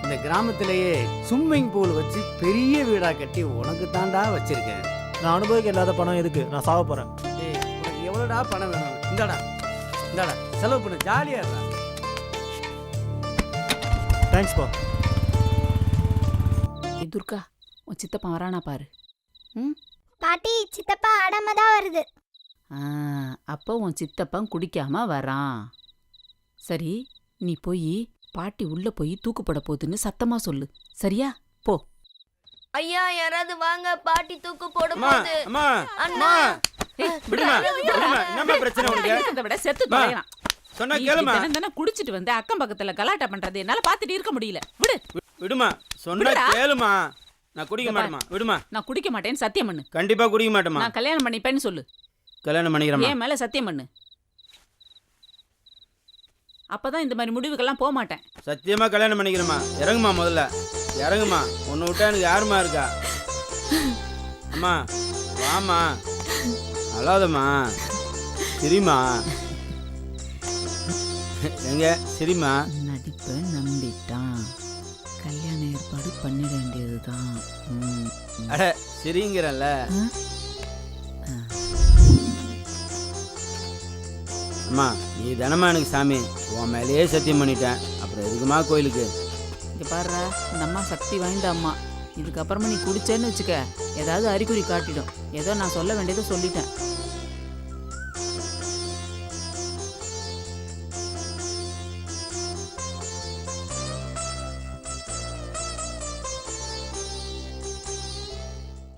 இந்த கிராமத்திலேயே ஸ்விம்மிங் பூல் வச்சு பெரிய வீடா கட்டி உனக்கு தாண்டா வச்சிருக்கேன். நான் அனுபவிக்க இல்லாத பணம் எதுக்கு? நான் சாவ போறேன். டேய் உனக்கு எவ்வளோடா பணம் வேணும்? இந்தாடா செலவு பண்ணு, ஜாலியா இருக்கா. தேங்க்ஸ் பா. துர்கா, உன் சித்தப்பா வரானா பாரு. ம், பாட்டி சித்தப்பா ஆடாம தான் வருது. அப்போ உன் சித்தப்பன் குடிக்காம வரான். சரி, நீ போய் பாட்டி உள்ள போய் தூக்கு போட போகுதுன்னு சத்தமா சொல்லு. சரியா? போ. ஐயா யாராவது வாங்க, பாட்டி தூக்கு போடும் அம்மா போது. அம்மா அண்ணா விடுமா என்னம்மா பிரச்சனை உனக்கு? இருக்கிறத விட செத்து தொலைறான். சொன்னா கேளுமா. தினம் குடிச்சிட்டு வந்து அக்கம் பக்கத்துல கலாட்டா பண்றது என்னால பாத்துட்டு இருக்க முடியல. விடு விடுமா, சொன்னா கேளுமா. நான் குடிக்க மாட்டேமா. விடுமா. நான் குடிக்க மாட்டேன்னு சத்தியம் பண்ணு. கண்டிப்பா குடிக்க மாட்டேமா. நான் கல்யாணம் பண்ணிப்பேன்னு சொல்லு. கல்யாணம் பண்ணிக்கிறேமா. என் மேல சத்தியம் பண்ணு. அப்பதான் இந்த மாதிரி முடிவுக்கெல்லாம் போக மாட்டேன். சத்தியமா கல்யாணம் பண்ணிக்கிறேமா. இறங்குமா, முதல்ல இறங்குமா. உன்னை விட்டா எனக்கு யாருமா இருக்கா? அம்மா வாமா, அழாதம்மா. சரிம்மா, எங்க சரிம்மா. நடிப்பை நம்பிட்டான். கல்யாண ஏற்பாடு பண்ண வேண்டியதுதான். அட சரிங்கிறல்ல. அம்மா நீ தானம்மா எனக்கு சாமி. உன் மேலேயே சத்தியம் பண்ணிட்டேன். அப்புறம் எதுக்குமா கோயிலுக்கு? இங்க பாருடா, இந்த அம்மா சக்தி வாய்ந்த அம்மா. இதுக்கப்புறமா நீ குடிச்சேன்னு வச்சுக்க, ஏதாவது அறிகுறி காட்டிடும். ஏதோ நான் சொல்ல வேண்டியதை சொல்லிட்டேன்.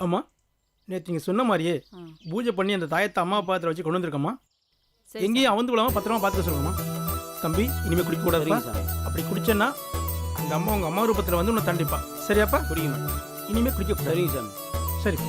அம்மா, நேற்று நீங்கள் சொன்ன மாதிரியே பூஜை பண்ணி அந்த தாயத்தை அம்மா பாத்திரம் வச்சு கொண்டு வந்திருக்கம்மா. சரி, எங்கேயும் அவந்து விடாம பத்திரமா பார்த்துக்க சொல்லுங்கம்மா. தம்பி, இனிமேல் குடிக்க கூடாதுப்பா. சரிங்க சாமி. அப்படி குடிச்சேன்னா அந்த அம்மா உங்கள் அம்மா ரூபத்தில் வந்து உன்னை தண்டிப்பா. சரியாப்பா? குடிக்க மாட்டேன். இனிமேல் குடிக்க கூடாது. சரிங்க சாமி. சரி.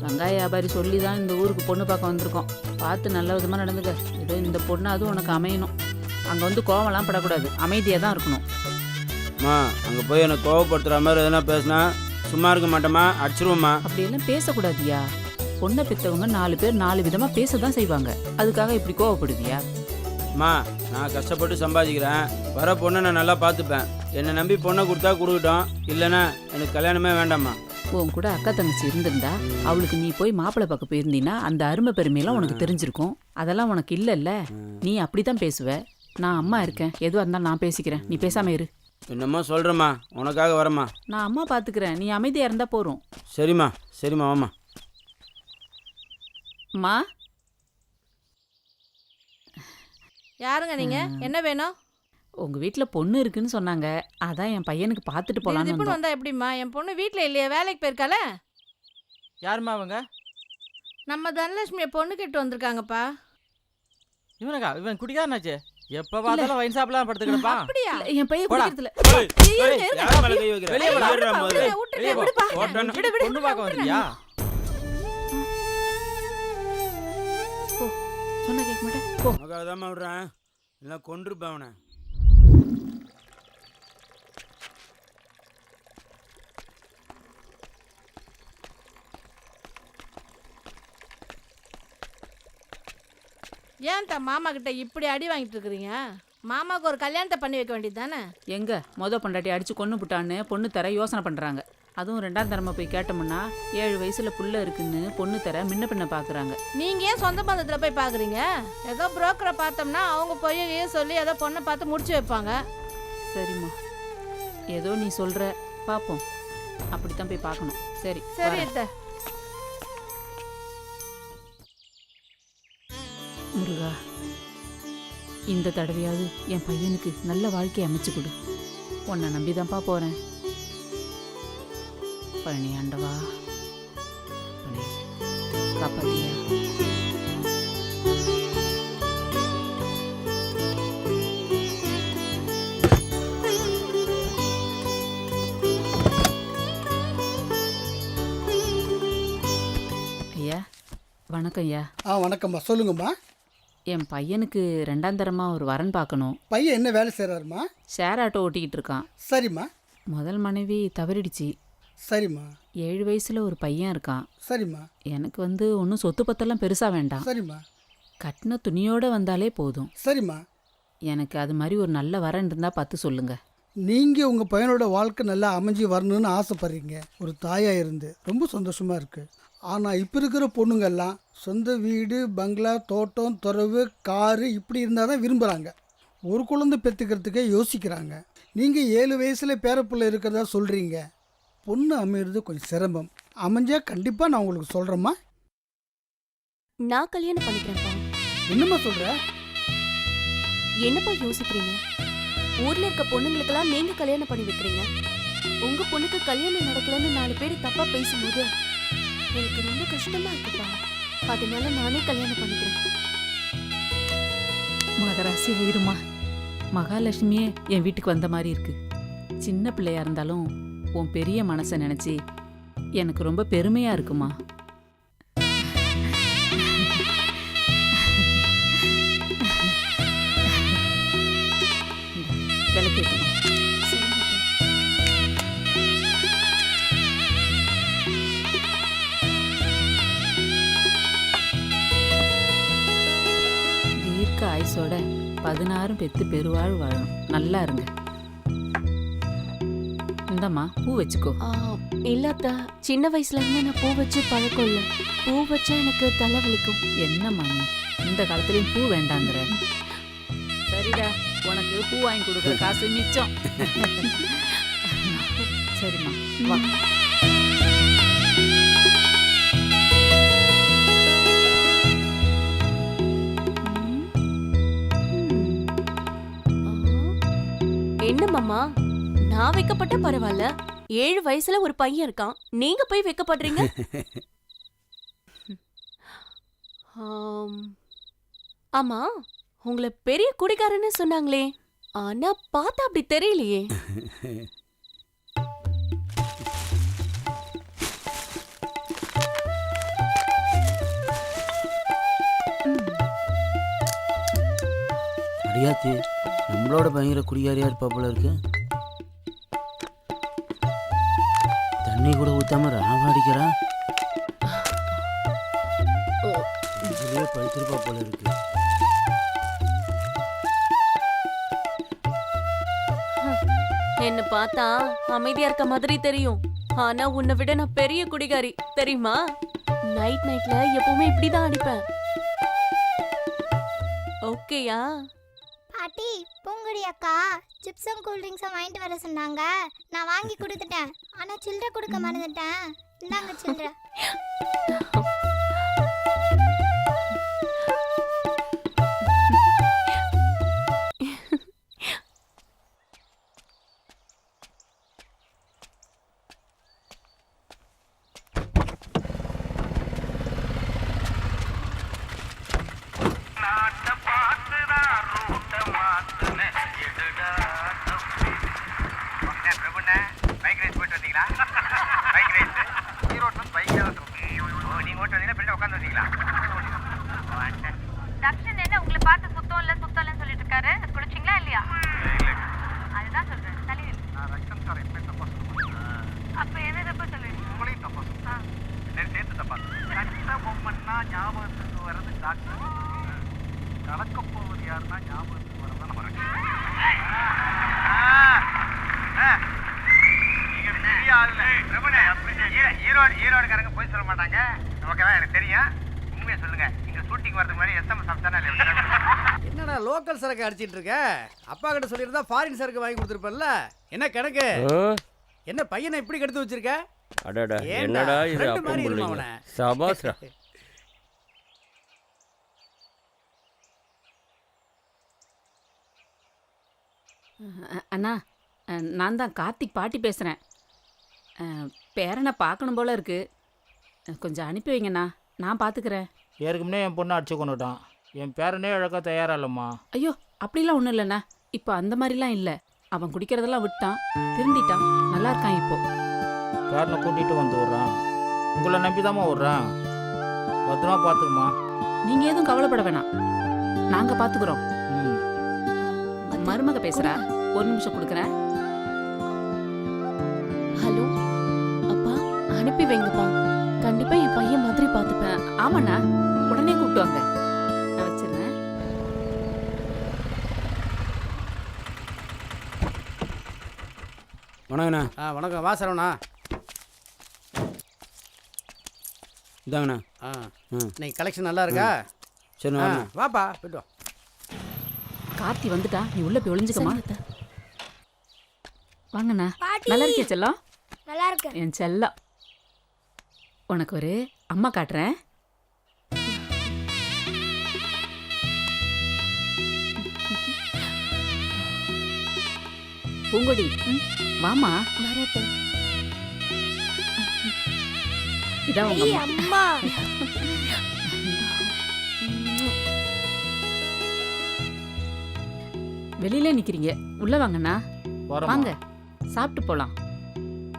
வெங்காய வியாபாரி சொல்லி தான் இந்த ஊருக்கு பொண்ணு பார்க்க வந்திருக்கோம். பார்த்து நல்ல விதமாக நடந்துக்க. ஏதோ இந்த பொண்ணு அதுவும் உனக்கு அமையணும். அங்கே வந்து கோவம்லாம் படக்கூடாது, அமைதியாக தான் இருக்கணும். அம்மா அங்கே போய் என்னை கோவப்படுத்துகிற மாதிரி எதனா பேசினா சும்மா இருக்க மாட்டேம்மா, அடிச்சிருவோம்மா. அப்படியெல்லாம் பேசக்கூடாதியா. பொண்ணை பெற்றவங்க 4 பேர் 4 விதமாக பேச தான் செய்வாங்க. அதுக்காக இப்படி கோவப்படுவியா? அம்மா நான் கஷ்டப்பட்டு சம்பாதிக்கிறேன். வர பொண்ணை நான் நல்லா பார்த்துப்பேன். என்னை நம்பி பொண்ணை கொடுத்தா கொடுக்கட்டும், இல்லைன்னா எனக்கு கல்யாணமே வேண்டாம்மா. உன் கூட அக்கா தங்கச்சி இருந்திருந்தா அவளுக்கு நீ போய் மாப்பிள்ளை பார்க்க போயிருந்தீன்னா அந்த அருமை பெருமையெல்லாம் உனக்கு தெரிஞ்சிருக்கும். அதெல்லாம் உனக்கு இல்லைல்ல. நீ அப்படித்தான் பேசுவ. நான் அம்மா இருக்கேன், எதுவாக இருந்தாலும் நான் பேசிக்கிறேன், நீ பேசாம இரு. என்னம்மா சொல்கிறேம்மா, உனக்காக வரம்மா. நான் அம்மா பார்த்துக்கிறேன், நீ அமைதியாக இருந்தா போறோம். சரிம்மா சரிம்மா வாம்மா. அம்மா யாருங்க நீங்க? என்ன வேணும்? உங்க வீட்ல பொண்ணு இருக்குன்னு சொன்னாங்க, அதான் என் பையனுக்கு பார்த்துட்டு போலான்னு திடுதிப்புன்னு வந்தோம். வந்தா எப்படிம்மா? என் பொண்ணு வீட்ல இல்லையே, வேலைக்கு போயிருக்கால. யாருமா அவங்க? நம்ம தனலட்சுமியை பொண்ணு கேட்டு வந்திருக்காங்கப்பா. இவனுக்கா? இவன் குடிக்காரனாச்சே, எப்ப பார்த்தாலும் வைன் சாப்பிடலாம் படுத்துக்கிடப்பா. அப்படியா? இல்ல, என் பையன் போடா. குடிக்கிறதுல. யார் மேலே கை வைக்கிற? வெளியே போடா. வெளியே போடா முதல்ல. வெளியே போ. விடுப்பா. ஓட்டணும். விடு, விடு, பொண்ணு பார்க்க வந்தியா? சொன்னா கேட்க மாட்டேன். போ. உனக்காக தான் விடுறேன், இல்லை கொண்டிருப்பேன் அவனை. ஏன் மாமா கிட்ட இப்படி அடி வாங்கிட்டு இருக்கிறீங்க? மாமாவுக்கு ஒரு கல்யாணத்தை பண்ணி வைக்க வேண்டியது தானே? எங்க பொண்டாட்டி அடிச்சு கொன்னு புட்டான்னு பொண்ணு தர யோசனை பண்றாங்க. அதுவும் 2ஆம் தரமா போய் கேட்டோம்னா 7 வயசுல புள்ள இருக்குன்னு பொண்ணு தர முன்ன பின்ன பாக்குறாங்க. நீங்க ஏன் சொந்த பந்தத்துல போய் பாக்குறீங்க? ஏதோ புரோக்கரை பார்த்தோம்னா அவங்க போய் சொல்லி ஏதோ பொண்ணை பார்த்து முடிச்சு வைப்பாங்க. சரிம்மா, ஏதோ நீ சொல்ற, பாப்போம். அப்படித்தான் போய் பார்க்கணும். சரி சரி வரேன். அத்தை. முருகா, இந்த தடவையாவது என் பையனுக்கு நல்ல வாழ்க்கையை அமைச்சு கொடு. உன்னை நம்பிதான்ப்பா போறேன். பழனி ஆண்டவா, பழனி காப்பாத்தியா. ஐயா வணக்கம் ஐயா. வணக்கம்மா, சொல்லுங்கம்மா. என் பையனுக்கு 2ஆம் தரமா ஒரு வரன் பார்க்கணும். பையன் என்ன வேலை செய்கிறாருமா? ஷேர் ஆட்டோ ஓட்டிக்கிட்டு இருக்கான். சரிம்மா. முதல் மனைவி தவறிடுச்சு. சரிம்மா. 7 வயசுல ஒரு பையன் இருக்கான். சரிம்மா. எனக்கு ஒன்றும் சொத்து பத்தெல்லாம் பெருசாக வேண்டாம். சரிம்மா. கட்டின துணியோடு வந்தாலே போதும். சரிம்மா. எனக்கு அது மாதிரி ஒரு நல்ல வரன் இருந்தால் பார்த்து சொல்லுங்க. நீங்கள் உங்கள் பையனோட வாழ்க்கை நல்லா அமைஞ்சி வரணும்னு ஆசைப்படுறீங்க. ஒரு தாயாக இருந்து ரொம்ப சந்தோஷமாக இருக்குது. ஆனால் இப்போ இருக்கிற பொண்ணுங்கெல்லாம் சொந்த வீடு, பங்களா, தோட்டம், துறவு, காரு இப்படி இருந்தால் தான் விரும்புகிறாங்க. ஒரு குழந்தை பெற்றுக்கிறதுக்கே யோசிக்கிறாங்க. நீங்கள் 7 வயசில் பேரப்பிள்ளை இருக்கிறதா சொல்கிறீங்க. பொண்ணு அமையிறது கொஞ்சம் சிரமம். அமைஞ்சால் கண்டிப்பாக நான் உங்களுக்கு சொல்கிறேம்மா. நான் கல்யாணம் பண்ணிக்கிறேன்ப்பா. என்னம்மா சொல்கிற? என்னப்பா யோசிக்கிறீங்க? ஊர்ல இருக்க பொண்ணுங்களுக்கெல்லாம் நீங்க கல்யாணம் பண்ணி வைக்கிறீங்க. உங்க பொண்ணுக்கு கல்யாணம் நடக்கலன்னு 4 பேர் தப்பா பேசும்போது எனக்கு ரொம்ப கஷ்டமா இருக்குப்பா. அதனால நானே கல்யாணம் பண்ணிக்கிறேன். மகராசி இருமா. மகாலட்சுமியே என் வீட்டுக்கு வந்த மாதிரி இருக்கு. சின்ன பிள்ளையா இருந்தாலும் உன் பெரிய மனசை நினைச்சு எனக்கு ரொம்ப பெருமையா இருக்குமா. விளக்கேற்றுமா. தீர்க்க ஆயுசோட 16 பெத்து பெருவாழ் வாழணும். நல்லா இருங்க. இந்தம்மா பூ வச்சுக்கோ. இல்லாத்தா, சின்ன வயசுல இருந்து நான் பூ வச்சு பழக்கம் இல்லை. பூ வச்சா எனக்கு தலை வலிக்கும். என்னம்மா நீ இந்த காலத்துலயும் பூ வேண்டாங்கிற? சரிடா, உனக்கு பூ வாங்கி கொடுக்குற காசு மிச்சம். சரிம்மா வா. என்ன மாமா, நான் வைக்கப்பட்ட பரவாயில்ல. 7 வயசுல ஒரு பையன் இருக்கான், நீங்க போய் வைக்கப்படுறீங்க. ஆமா, உங்களை பெரிய குடிகாரன்னு சொன்னாங்களே, ஆனா பார்த்தா அப்படி தெரியலையே. அடியாத்தி, நம்மளோட பயங்கர குடியாரியா இருப்பா போல இருக்கு. தண்ணி கூட ஊத்தாம ராவாடிக்கிறான். இதுலயே படுத்திருப்பா போல இருக்கு. என்ன பார்த்தா அமைதியா இருக்க மாதிரி தெரியும். ஆனா உன்னை விட நான் பெரிய குடிகாரி தெரியுமா? நைட்ல எப்பவுமே இப்படிதான் அடிப்பேன். ஓகேயா? பாட்டி, பூங்குடி அக்கா சிப்ஸும் கூல் ட்ரிங்க்ஸும் வாங்கிட்டு வர சொன்னாங்க. நான் வாங்கி கொடுத்துட்டேன். ஆனா சில்லறை கொடுக்க மறந்துட்டேன். இந்தாங்க சில்லறை. ஈரோடுக்காரங்க போய் சொல்ல மாட்டாங்க. ஓகேவா? எனக்கு தெரியும். உண்மையை சொல்லுங்க. இங்க ஷூட்டிங் வரதுக்கு முன்னாடி எஸ்எம்எஸ் சாப்பிட்டானே இல்லையா? என்னடா லோக்கல் சரக்கு அடிச்சிட்டு இருக்க? அப்பா கிட்ட சொல்லியிருந்தா ஃபாரின் சரக்கு வாங்கி கொடுத்துருப்பல்ல. என்ன கணக்கு? என்ன பையனை இப்படி கெடுத்து வச்சிருக்க? அடடா, என்னடா இது அப்பம் புள்ளைங்க. சபாஸ்ரா. அண்ணா, நான் தான் கார்த்திக் பாட்டி பேசுகிறேன். பேரனை பார்க்கணும் போல இருக்கு. கொஞ்சம் அனுப்பி வைங்கண்ணா, நான் பார்த்துக்கிறேன். ஏற்கனவே என் பொண்ணை அடிச்சு கொண்டுட்டான். என் பேரனே இழக்க தயாரா இல்லைம்மா. ஐயோ, அப்படிலாம் ஒன்றும் இல்லைண்ணா. இப்போ அந்த மாதிரிலாம் இல்லை. அவன் குடிக்கிறதெல்லாம் விட்டான், திருந்திட்டான், நல்லா இருக்கான் இப்போ. பேரனை கூட்டிகிட்டு வந்து விட்றான். உங்களை நம்பிதாம்மா விட்றான். பத்திரமா பார்த்துக்குமா. நீங்கள் எதுவும் கவலைப்பட வேணாம், நாங்கள் பார்த்துக்குறோம். மருமக பேசுகிறா, ஒரு நிமிஷம் கொடுக்குறேன். ஹலோ அப்பா, அனுப்பி வைங்கப்பா. கண்டிப்பா என் பையன் மாதிரி பார்த்துப்பேன். ஆமாண்ணா, உடனே கூப்பிட்டு வாங்க. நான் வச்சிடுறேன். வணக்கண்ணா. வணக்கம். வா சரவணா. இதாங்கண்ணா. இன்னைக்கு கலெக்ஷன் நல்லா இருக்கா? சரி, வாப்பா போய்ட்டு வா. கார்த்தி வந்துட்டா, நீ உள்ள போய் ஒளிஞ்சுக்கமா. வாங்கண்ணா. நல்லா இருக்கே செல்லம்? நல்லா இருக்கு என் செல்லம். உனக்கு ஒரு அம்மா காட்டுறேன். பூங்கொடி, வாமா. இதான் உங்க அம்மா. வெளியில நிக்கிறீங்க, உள்ள வாங்கண்ணா. வாங்க, சாப்பிட்டு போலாம்.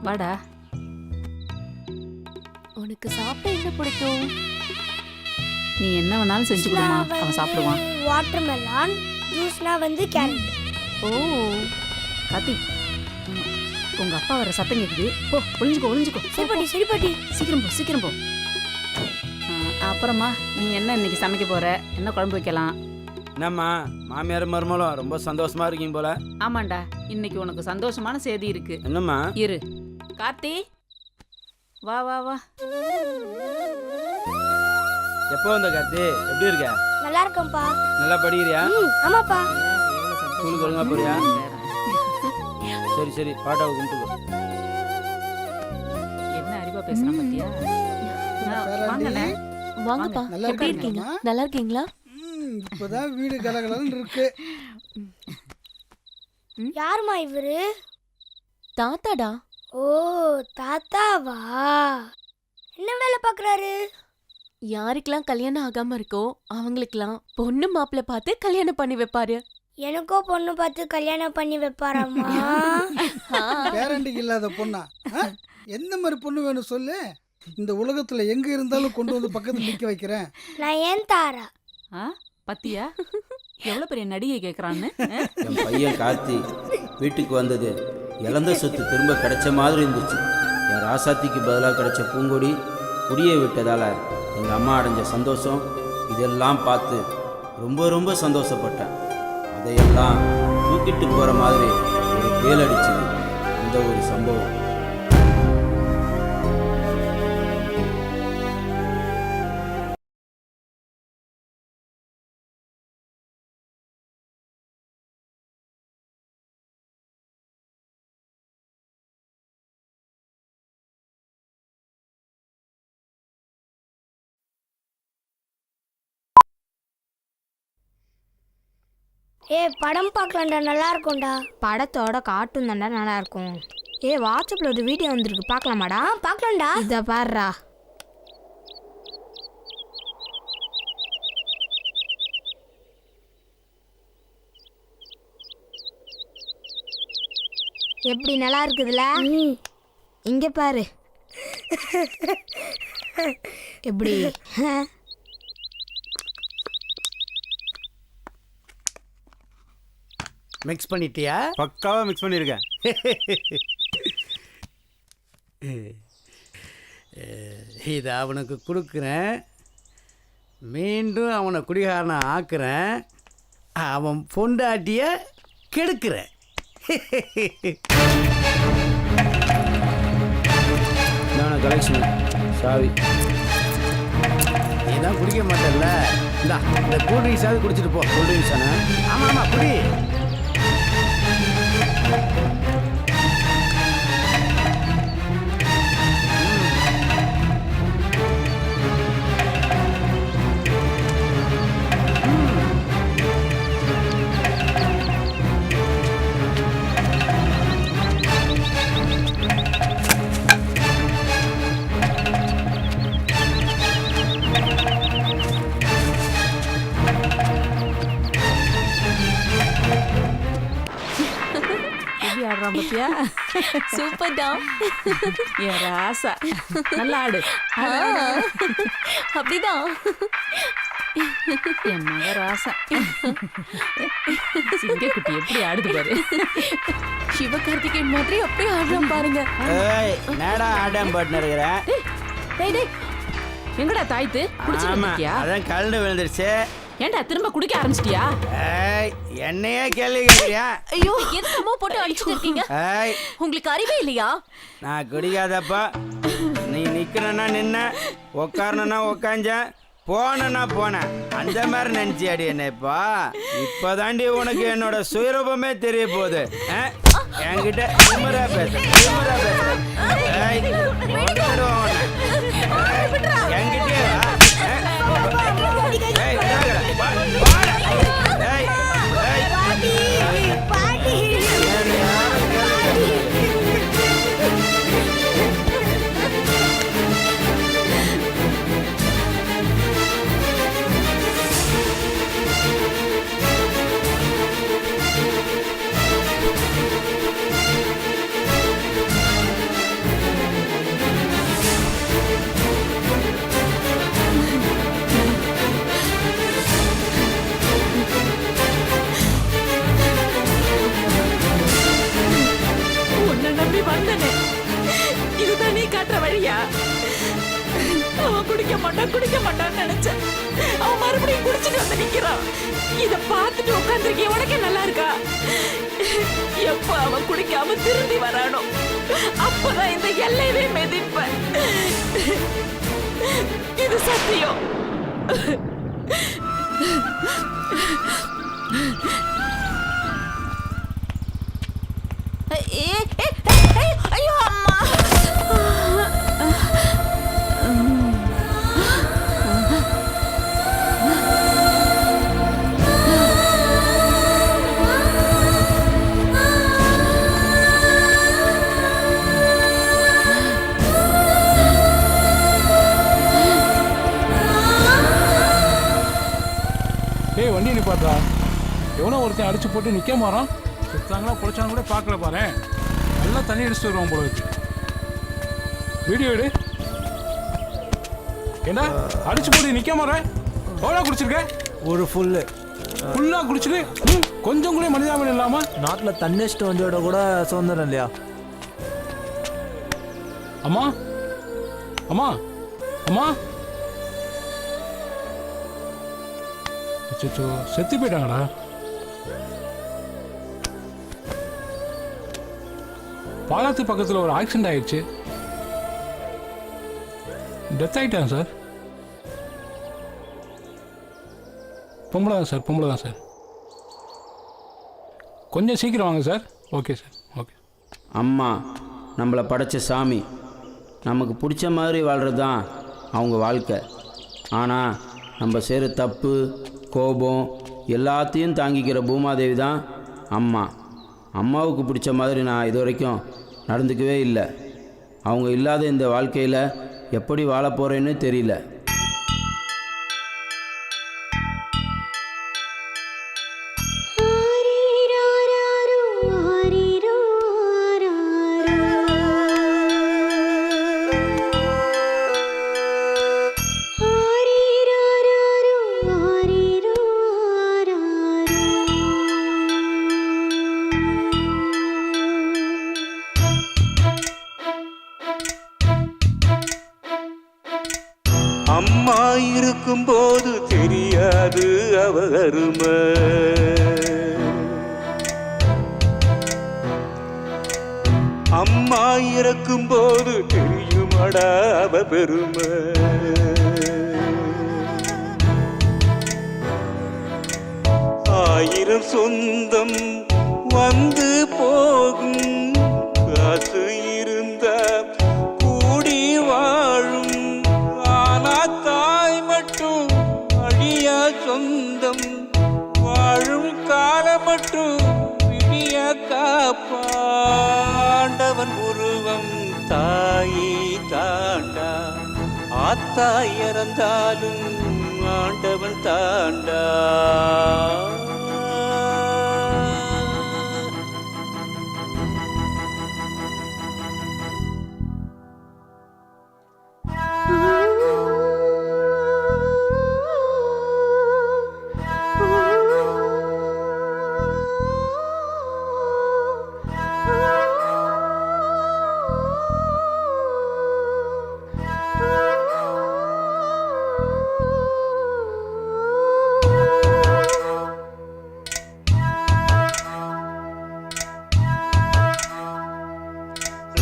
வாடா. உனக்கு சாப்பிட என்ன பிடிக்கும்? நீ என்ன வேணாலும் செஞ்சு கொடுமா, அவன் சாப்பிடுவான். வாட்டர் மெலான் ஜூஸ்னா வந்து கேரட். ஓ கார்த்தி, உங்க அப்பா வர சத்தம் கேக்குது. போ, ஒளிஞ்சுக்கோ. சரி பாட்டி, சரி பாட்டி. சீக்கிரம் போ. அப்புறமா நீ என்ன இன்னைக்கு சமைக்க போற? என்ன குழம்பு வைக்கலாம்? என்னம்மா, மாமியார் மருமகளும் ரொம்ப சந்தோஷமா இருக்கீங்க போல. ஆமாண்டா, இன்னைக்கு உனக்கு சந்தோஷமான செய்தி இருக்கு. என்னம்மா? இரு கார்த்தி, வா. எப்போ வந்த கார்த்தி? எப்படி இருக்க? நல்லா இருக்கேன்ப்பா. நல்லா படிக்கிறியா? ஆமாப்பா. ஸ்கூலுக்கு ஒழுங்கா போறியா? சரி, பாட்டாவை கும்பிட்டுக்கோ. என்ன அறிவா பேசுறான் பாத்தியா? வாங்கண்ணே. வாங்கப்பா. எப்படி இருக்கீங்க? நல்லா இருக்கீங்களா? இப்பதான் வீடு கலகலன்னு இருக்கு. யாருமா இவரு? தாத்தாடா. ஓ, தாத்தாவா? என்ன வேலை பார்க்கறாரு? யாருக்கெல்லாம் கல்யாணம் ஆகாம இருக்கோ அவங்களுக்கெல்லாம் பொண்ணு மாப்பிள்ளை பார்த்து கல்யாணம் பண்ணி வைப்பாரு. எனக்கோ பொண்ணு பார்த்து கல்யாணம் பண்ணி வைப்பாராமா? பேரண்டிக்கு இல்லாத பொண்ணா? எந்த மாதிரி பொண்ணு வேணும் சொல்லு. இந்த உலகத்துல எங்க இருந்தாலும் கொண்டு வந்து பக்கத்துல நிக்க வைக்கிறேன். நான் ஏன் தாரா? பத்தியா எவ்வளவு பெரிய நடிகை கேட்கறான்னு. என் பையன் கார்த்தி வீட்டுக்கு வந்தது இழந்த சொத்து திரும்ப கிடைச்ச மாதிரி இருந்துச்சு. என் ராசாத்திக்கு பதிலாக கிடைச்ச பூங்கொடி குடியை விட்டதால் எங்கள் அம்மா அடைஞ்ச சந்தோஷம் இதெல்லாம் பார்த்து ரொம்ப சந்தோஷப்பட்டேன். அதையெல்லாம் தூக்கிட்டு போகிற மாதிரி ஒரு பேல் அடிச்சுது அந்த ஒரு சம்பவம். படம் பார்க்கலாம்டா, நல்லா இருக்கும்டா. படத்தோட கார்ட்டூன் தான்டா நல்லா இருக்கும். வாட்ஸ்அப்ல ஒரு வீடியோ வந்திருக்கு, பார்க்கலாமாடா? பார்க்கலாம்டா. இதை பாருடா. எப்படி நல்லா இருக்குதுல? இங்க பாரு எப்படி. மிக்ஸ் பண்ணிட்டியா? பக்காவாக மிக்ஸ் பண்ணியிருக்கேன். இதை அவனுக்கு கொடுக்குறேன், மீண்டும் அவனை குடிகாரனை ஆக்குறேன், அவன் பொண்டாட்டிய கெடுக்கிறேன். கலெக்ஷன் சாவி. நீ தான் குடிக்க மாட்டேல்ல, இந்த கூல் ட்ரிங்க்ஸாவது குடிச்சிட்டு போ. கூல் ட்ரிங்க்ஸ் தானே? ஆமாம் ஆமாம், குடி. ஆடுறான் பத்தியா? சூப்பர் டா. என் ராசா நல்லா ஆடு. அப்படிதான் என் மக ராசா. சிங்கக்குட்டி எப்படி ஆடுது பாரு. சிவகார்த்திகேயன் மாதிரி அப்படியே ஆடுறான் பாருங்க. நேடா ஆடம் பாட்டு இருக்கிறேன். எங்கடா தாய்த்து குடிச்சிருக்கியா? அதான் கலந்து விழுந்துருச்சு. ஏண்டா திரும்ப குடிக்க ஆரம்பிச்சிட்டியா? என்னையே கேள்வி கேட்கிறியா? ஐயோ, எதுக்குமோ போட்டு அடிச்சுட்டு இருக்கீங்க? உங்களுக்கு அறிவே இல்லையா? நான் குடிக்காதப்பா. நீ நிக்கிறனா நின்ன, உக்காரனா உக்காஞ்சேன், போனா போனேன். அந்த மாதிரி நினைச்சியாடி என்னப்பா? இப்பதாண்டி உனக்கு என்னோட சுயரூபமே தெரிய போகுது. என்கிட்ட திமிரா பேச என்கிட்டயே இதுதான் நீ காட்டுற வழியா? அவன் குடிக்க மாட்டான்னு நினைச்சேன். அவன் மறுபடியும் குடிச்சிட்டு வந்து நிக்கிறான். இத பார்த்துட்டு உட்காந்துருக்கே, உனக்கே நல்லா இருக்கா? எப்ப அவன் குடிக்காம திரும்பி வரானோ அப்பதான் இந்த எல்லையவே மிதிப்பேன். இது சத்தியம். ஐயோ அம்மா. வண்டி நிப்பாட்டா. எவனோ ஒருத்தன் அடிச்சு போட்டு நிக்க மாறான். சுத்தாங்களா பொழைச்சாங்க கூட பார்க்கல பாரு. நல்லா தண்ணி அடிச்சுட்டு வருவான் போல இருக்கு. வீடியோ எடு. ஏண்டா அடிச்சு போட்டு நிக்க மாறேன். எவ்வளோ குடிச்சிருக்க? ஒரு ஃபுல்லாக குடிச்சிட்டு கொஞ்சம் கூட மனிதாபம் இல்லாமல் நாட்டில் தண்ணி அடிச்சுட்டு வந்தோட கூட சுதந்திரம் இல்லையா? அம்மா அம்மா அம்மா, அச்சோ செத்து போயிட்டாங்கடா. பாலத்து பக்கத்தில் ஒரு ஆக்சிடென்ட் ஆயிடுச்சு. டெத் ஆகிட்டாங்க சார். பொம்பளை தான் சார். கொஞ்சம் சீக்கிரம் வாங்க சார். Okay sir, okay. அம்மா நம்மளை படைச்ச சாமி. நமக்கு பிடிச்ச மாதிரி வாழ்கிறது தான் அவங்க வாழ்க்கை. ஆனால் நம்ம செய்கிற தப்பு, கோபம் எல்லாத்தையும் தாங்கிக்கிற பூமாதேவி தான் அம்மா. அம்மாவுக்கு பிடிச்ச மாதிரி நான் இது வரைக்கும் நடந்துக்கவே இல்லை. அவங்க இல்லாத இந்த வாழ்க்கையில் எப்படி வாழ போகிறேன்னு தெரியல. அம்மா இருக்கும் போது தெரியாது அவ அருமை. அம்மா இருக்கும் போது தெரியுமடா அவ பெருமை. ஆயிரம் சொந்தம் வந்து போகும், காசு இருந்த கூடி வாழும். தாய் மட்டும் அழியா சொந்தம், வாழும் காலம் மட்டும் விடிய காப்பாண்டவன் உருவம் தாயை தாண்டா. ஆத்தா இறந்தாலும் ஆண்டவன் தாண்டா.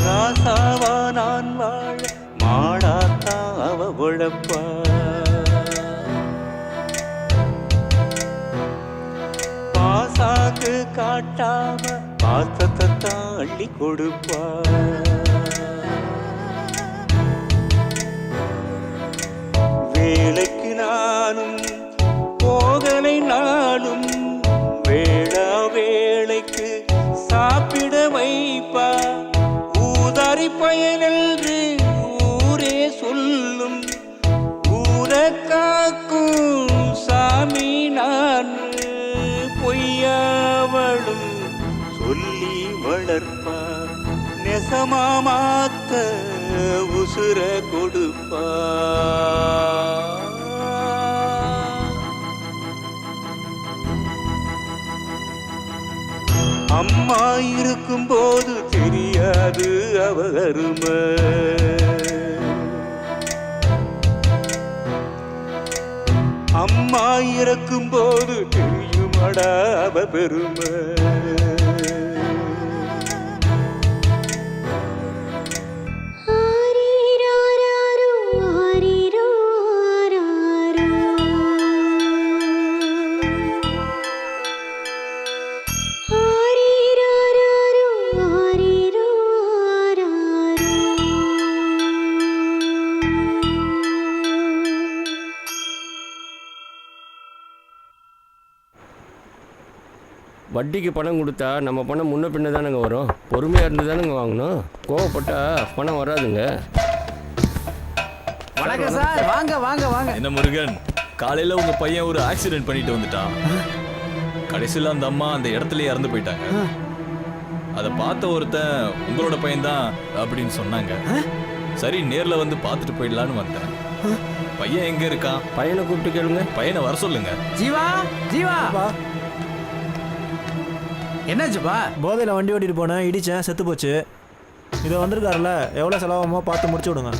ராசாவா நான் வாழ மாடாத்தா அவ உழப்பா. பாசாக்கு காட்டாம பாசத்தை அள்ளி கொடுப்பா. வேலைக்கு நானும் போகலை நாளும், வேளா வேளைக்கு சாப்பிட வைப்பா. ஊதாரி பயனென்று ஊரே சொல்லும், ஊரை காக்கும் சாமி நான். பொய்யாவளும் சொல்லி வளர்ப்பா, நெசமா மாத்த உசுர கொடுப்பா. அம்மா இருக்கும் போது தெரியாது அவ அருமை. அம்மா இறக்கும் போது தெரியுமடா அவ பெருமை. வட்டிக்கு பணம் கொடுத்தா நம்ம பணம் முன்ன பின்ன தானுங்க வரும். பொறுமையாக இருந்து தானுங்க வாங்கணும். கோவப்பட்டா பணம் வராதுங்க. வணக்கம் சார். வாங்க வாங்க வாங்க. என்ன முருகன், காலையில் உங்கள் பையன் ஒரு ஆக்சிடென்ட் பண்ணிட்டு வந்துட்டான். கடைசியில் அந்த அம்மா அந்த இடத்துலயே இறந்து போயிட்டாங்க. அதை பார்த்த ஒருத்தன் உங்களோட பையன்தான் அப்படின்னு சொன்னாங்க. சரி, நேரில் வந்து பார்த்துட்டு போயிடலான்னு வந்தேன். பையன் எங்கே இருக்கான்? பையனை கூப்பிட்டு கேளுங்க. பையனை வர சொல்லுங்க. ஜீவா, ஜீவா, என்னாச்சுப்பா? போதையில் வண்டி ஓட்டிட்டு போனேன், இடிச்சேன், செத்து போச்சு. இதை வந்திருக்காருல்ல, எவ்வளோ செலவாகுமோ பார்த்து முடிச்சு விடுங்க.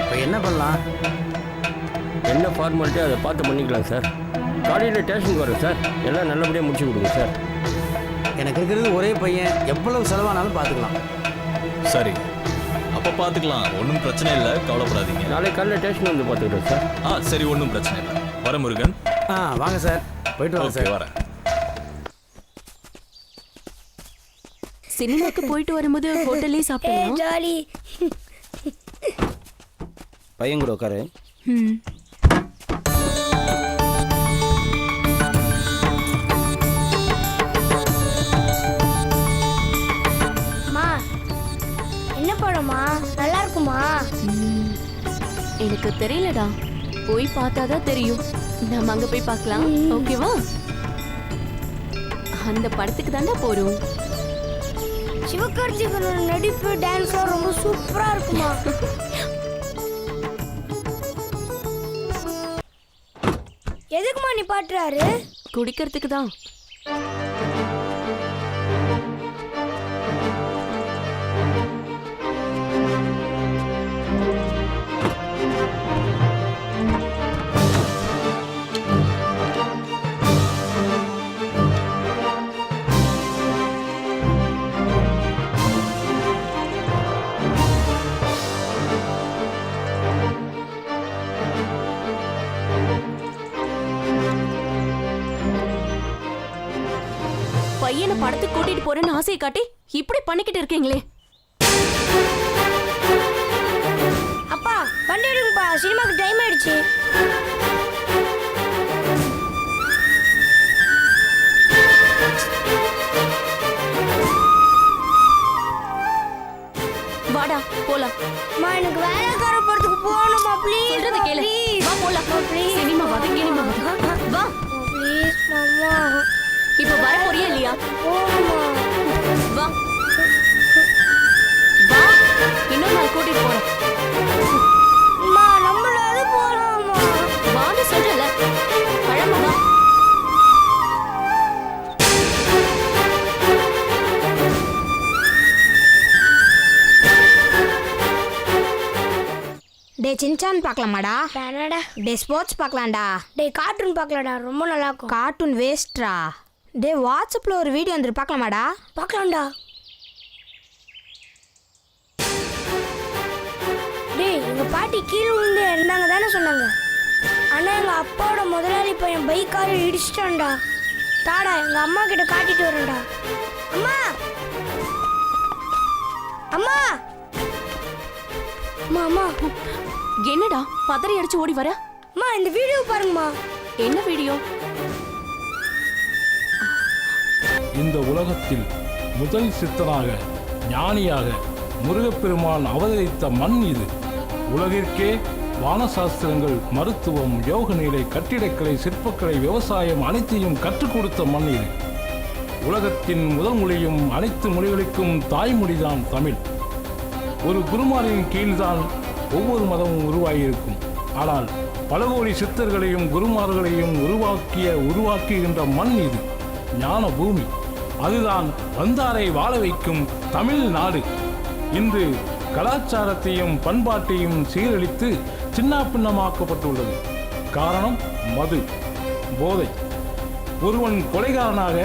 இப்போ என்ன பண்ணலாம்? என்ன ஃபார்மாலிட்டி அதை பார்த்து பண்ணிக்கலாம் சார். காலையில் ஸ்டேஷனுக்கு வரேன் சார். எல்லாம் நல்லபடியாக முடிச்சு கொடுங்க சார். எனக்கு இருக்கிறது ஒரே பையன், எவ்வளவு செலவானாலும் பார்த்துக்கலாம். சரி, அப்போ பார்த்துக்கலாம். ஒன்றும் பிரச்சனை இல்லை, கவலைப்படாதீங்க. நாளைக்கு காலையில் ஸ்டேஷன் வந்து பார்த்துக்கிறேன் சார். சரி, ஒன்றும் பிரச்சனை இல்லை. வர முருகன். வாங்க சார், போயிட்டு வாங்க சார். வரேன். சினிமாக்கு போயிட்டு வரும்போது ஹோட்டல்லே சாப்பிட்டோம். ஜாலி. பையன் கூட உட்காரு. எனக்கு தெரியலடா, போய் பார்த்தாதான் தெரியும். நம்ம அங்க போய் பார்க்கலாம், ஓகேவா? அந்த படத்துக்கு தாண்டா போறோம். சிவகார்த்திகனோட நடிப்பு டான்ஸ்லாம் ரொம்ப சூப்பரா இருக்குமா? எதுக்குமா நீ பாட்டுறாரு? குடிக்கிறதுக்கு தான். பையனை படத்துக்கு கூட்டிட்டு போறேன்னு ஆசையை காட்டி இப்படி பண்ணிக்கிட்டு இருக்கீங்களே. அப்பா வண்டி எடுங்கப்பா, சினிமாக்கு டைம் ஆயிடுச்சு. வாடா போலாம். எனக்கு வேலைக்கார படத்துக்கு போகணுமா ப்ளீஸ். சொல்றத கேளு, வா போலாம். ப்ளீஸ் சினிமா வா, சினிமா வா. ப்ளீஸ் மாமா. இப்போ வர போறியா இல்லையா? போமா. வா வா, இன்னொரு நாள் கூட்டிட்டு போறேன். அம்மா நம்மளால போலாமா? வான்னு சொல்றல, பழமா வா. டே சின்சான் பார்க்கலாமாடா? வேணாடா. டே ஸ்போர்ட்ஸ் பார்க்கலாம்டா. டே கார்ட்டூன் பார்க்கலாம்டா, ரொம்ப நல்லா இருக்கும். கார்ட்டூன் வேஸ்ட்ரா. டே வாட்ஸ்அப்பில் ஒரு வீடியோ வந்துட்டு பார்க்கலாமாடா? பார்க்கலாம்டா. டேய் எங்க பாட்டி கீழே விழுந்து இருந்தாங்க தானே சொன்னாங்க. ஆனா எங்க அப்பாவோட முதலாளி பையன் பைக்கார இடிச்சிட்டான்டா. தாடா எங்க அம்மா கிட்ட காட்டிட்டு வரேன்டா. அம்மா அம்மா அம்மா அம்மா. என்னடா பதறி அடிச்சு ஓடி வர? அம்மா இந்த வீடியோ பாருங்கம்மா. என்ன வீடியோ? இந்த உலகத்தில் முதல் சித்தனாக ஞானியாக முருகப்பெருமான் அவதரித்த மண் இது. உலகிற்கே வானசாஸ்திரங்கள், மருத்துவம், யோக நிலை, கட்டிடக்கலை, சிற்பக்கலை, விவசாயம் அனைத்தையும் கற்றுக் கொடுத்த மண் இது. உலகத்தின் முதல் மொழியும் அனைத்து மொழிகளுக்கும் தாய்மொழிதான் தமிழ். ஒரு குருமாரின் கீழ்தான் ஒவ்வொரு மதமும் உருவாகியிருக்கும். ஆனால் பல கோடி சித்தர்களையும் குருமார்களையும் உருவாக்குகின்ற மண் இது, ஞான பூமி. அதுதான் வந்தாரை வாழ வைக்கும் தமிழ்நாடு. இன்று கலாச்சாரத்தையும் பண்பாட்டையும் சீரழித்து சின்னாபின்னமாக்கப்பட்டுள்ளது. காரணம் மது, போதை. ஒருவன் கொலைகாரனாக,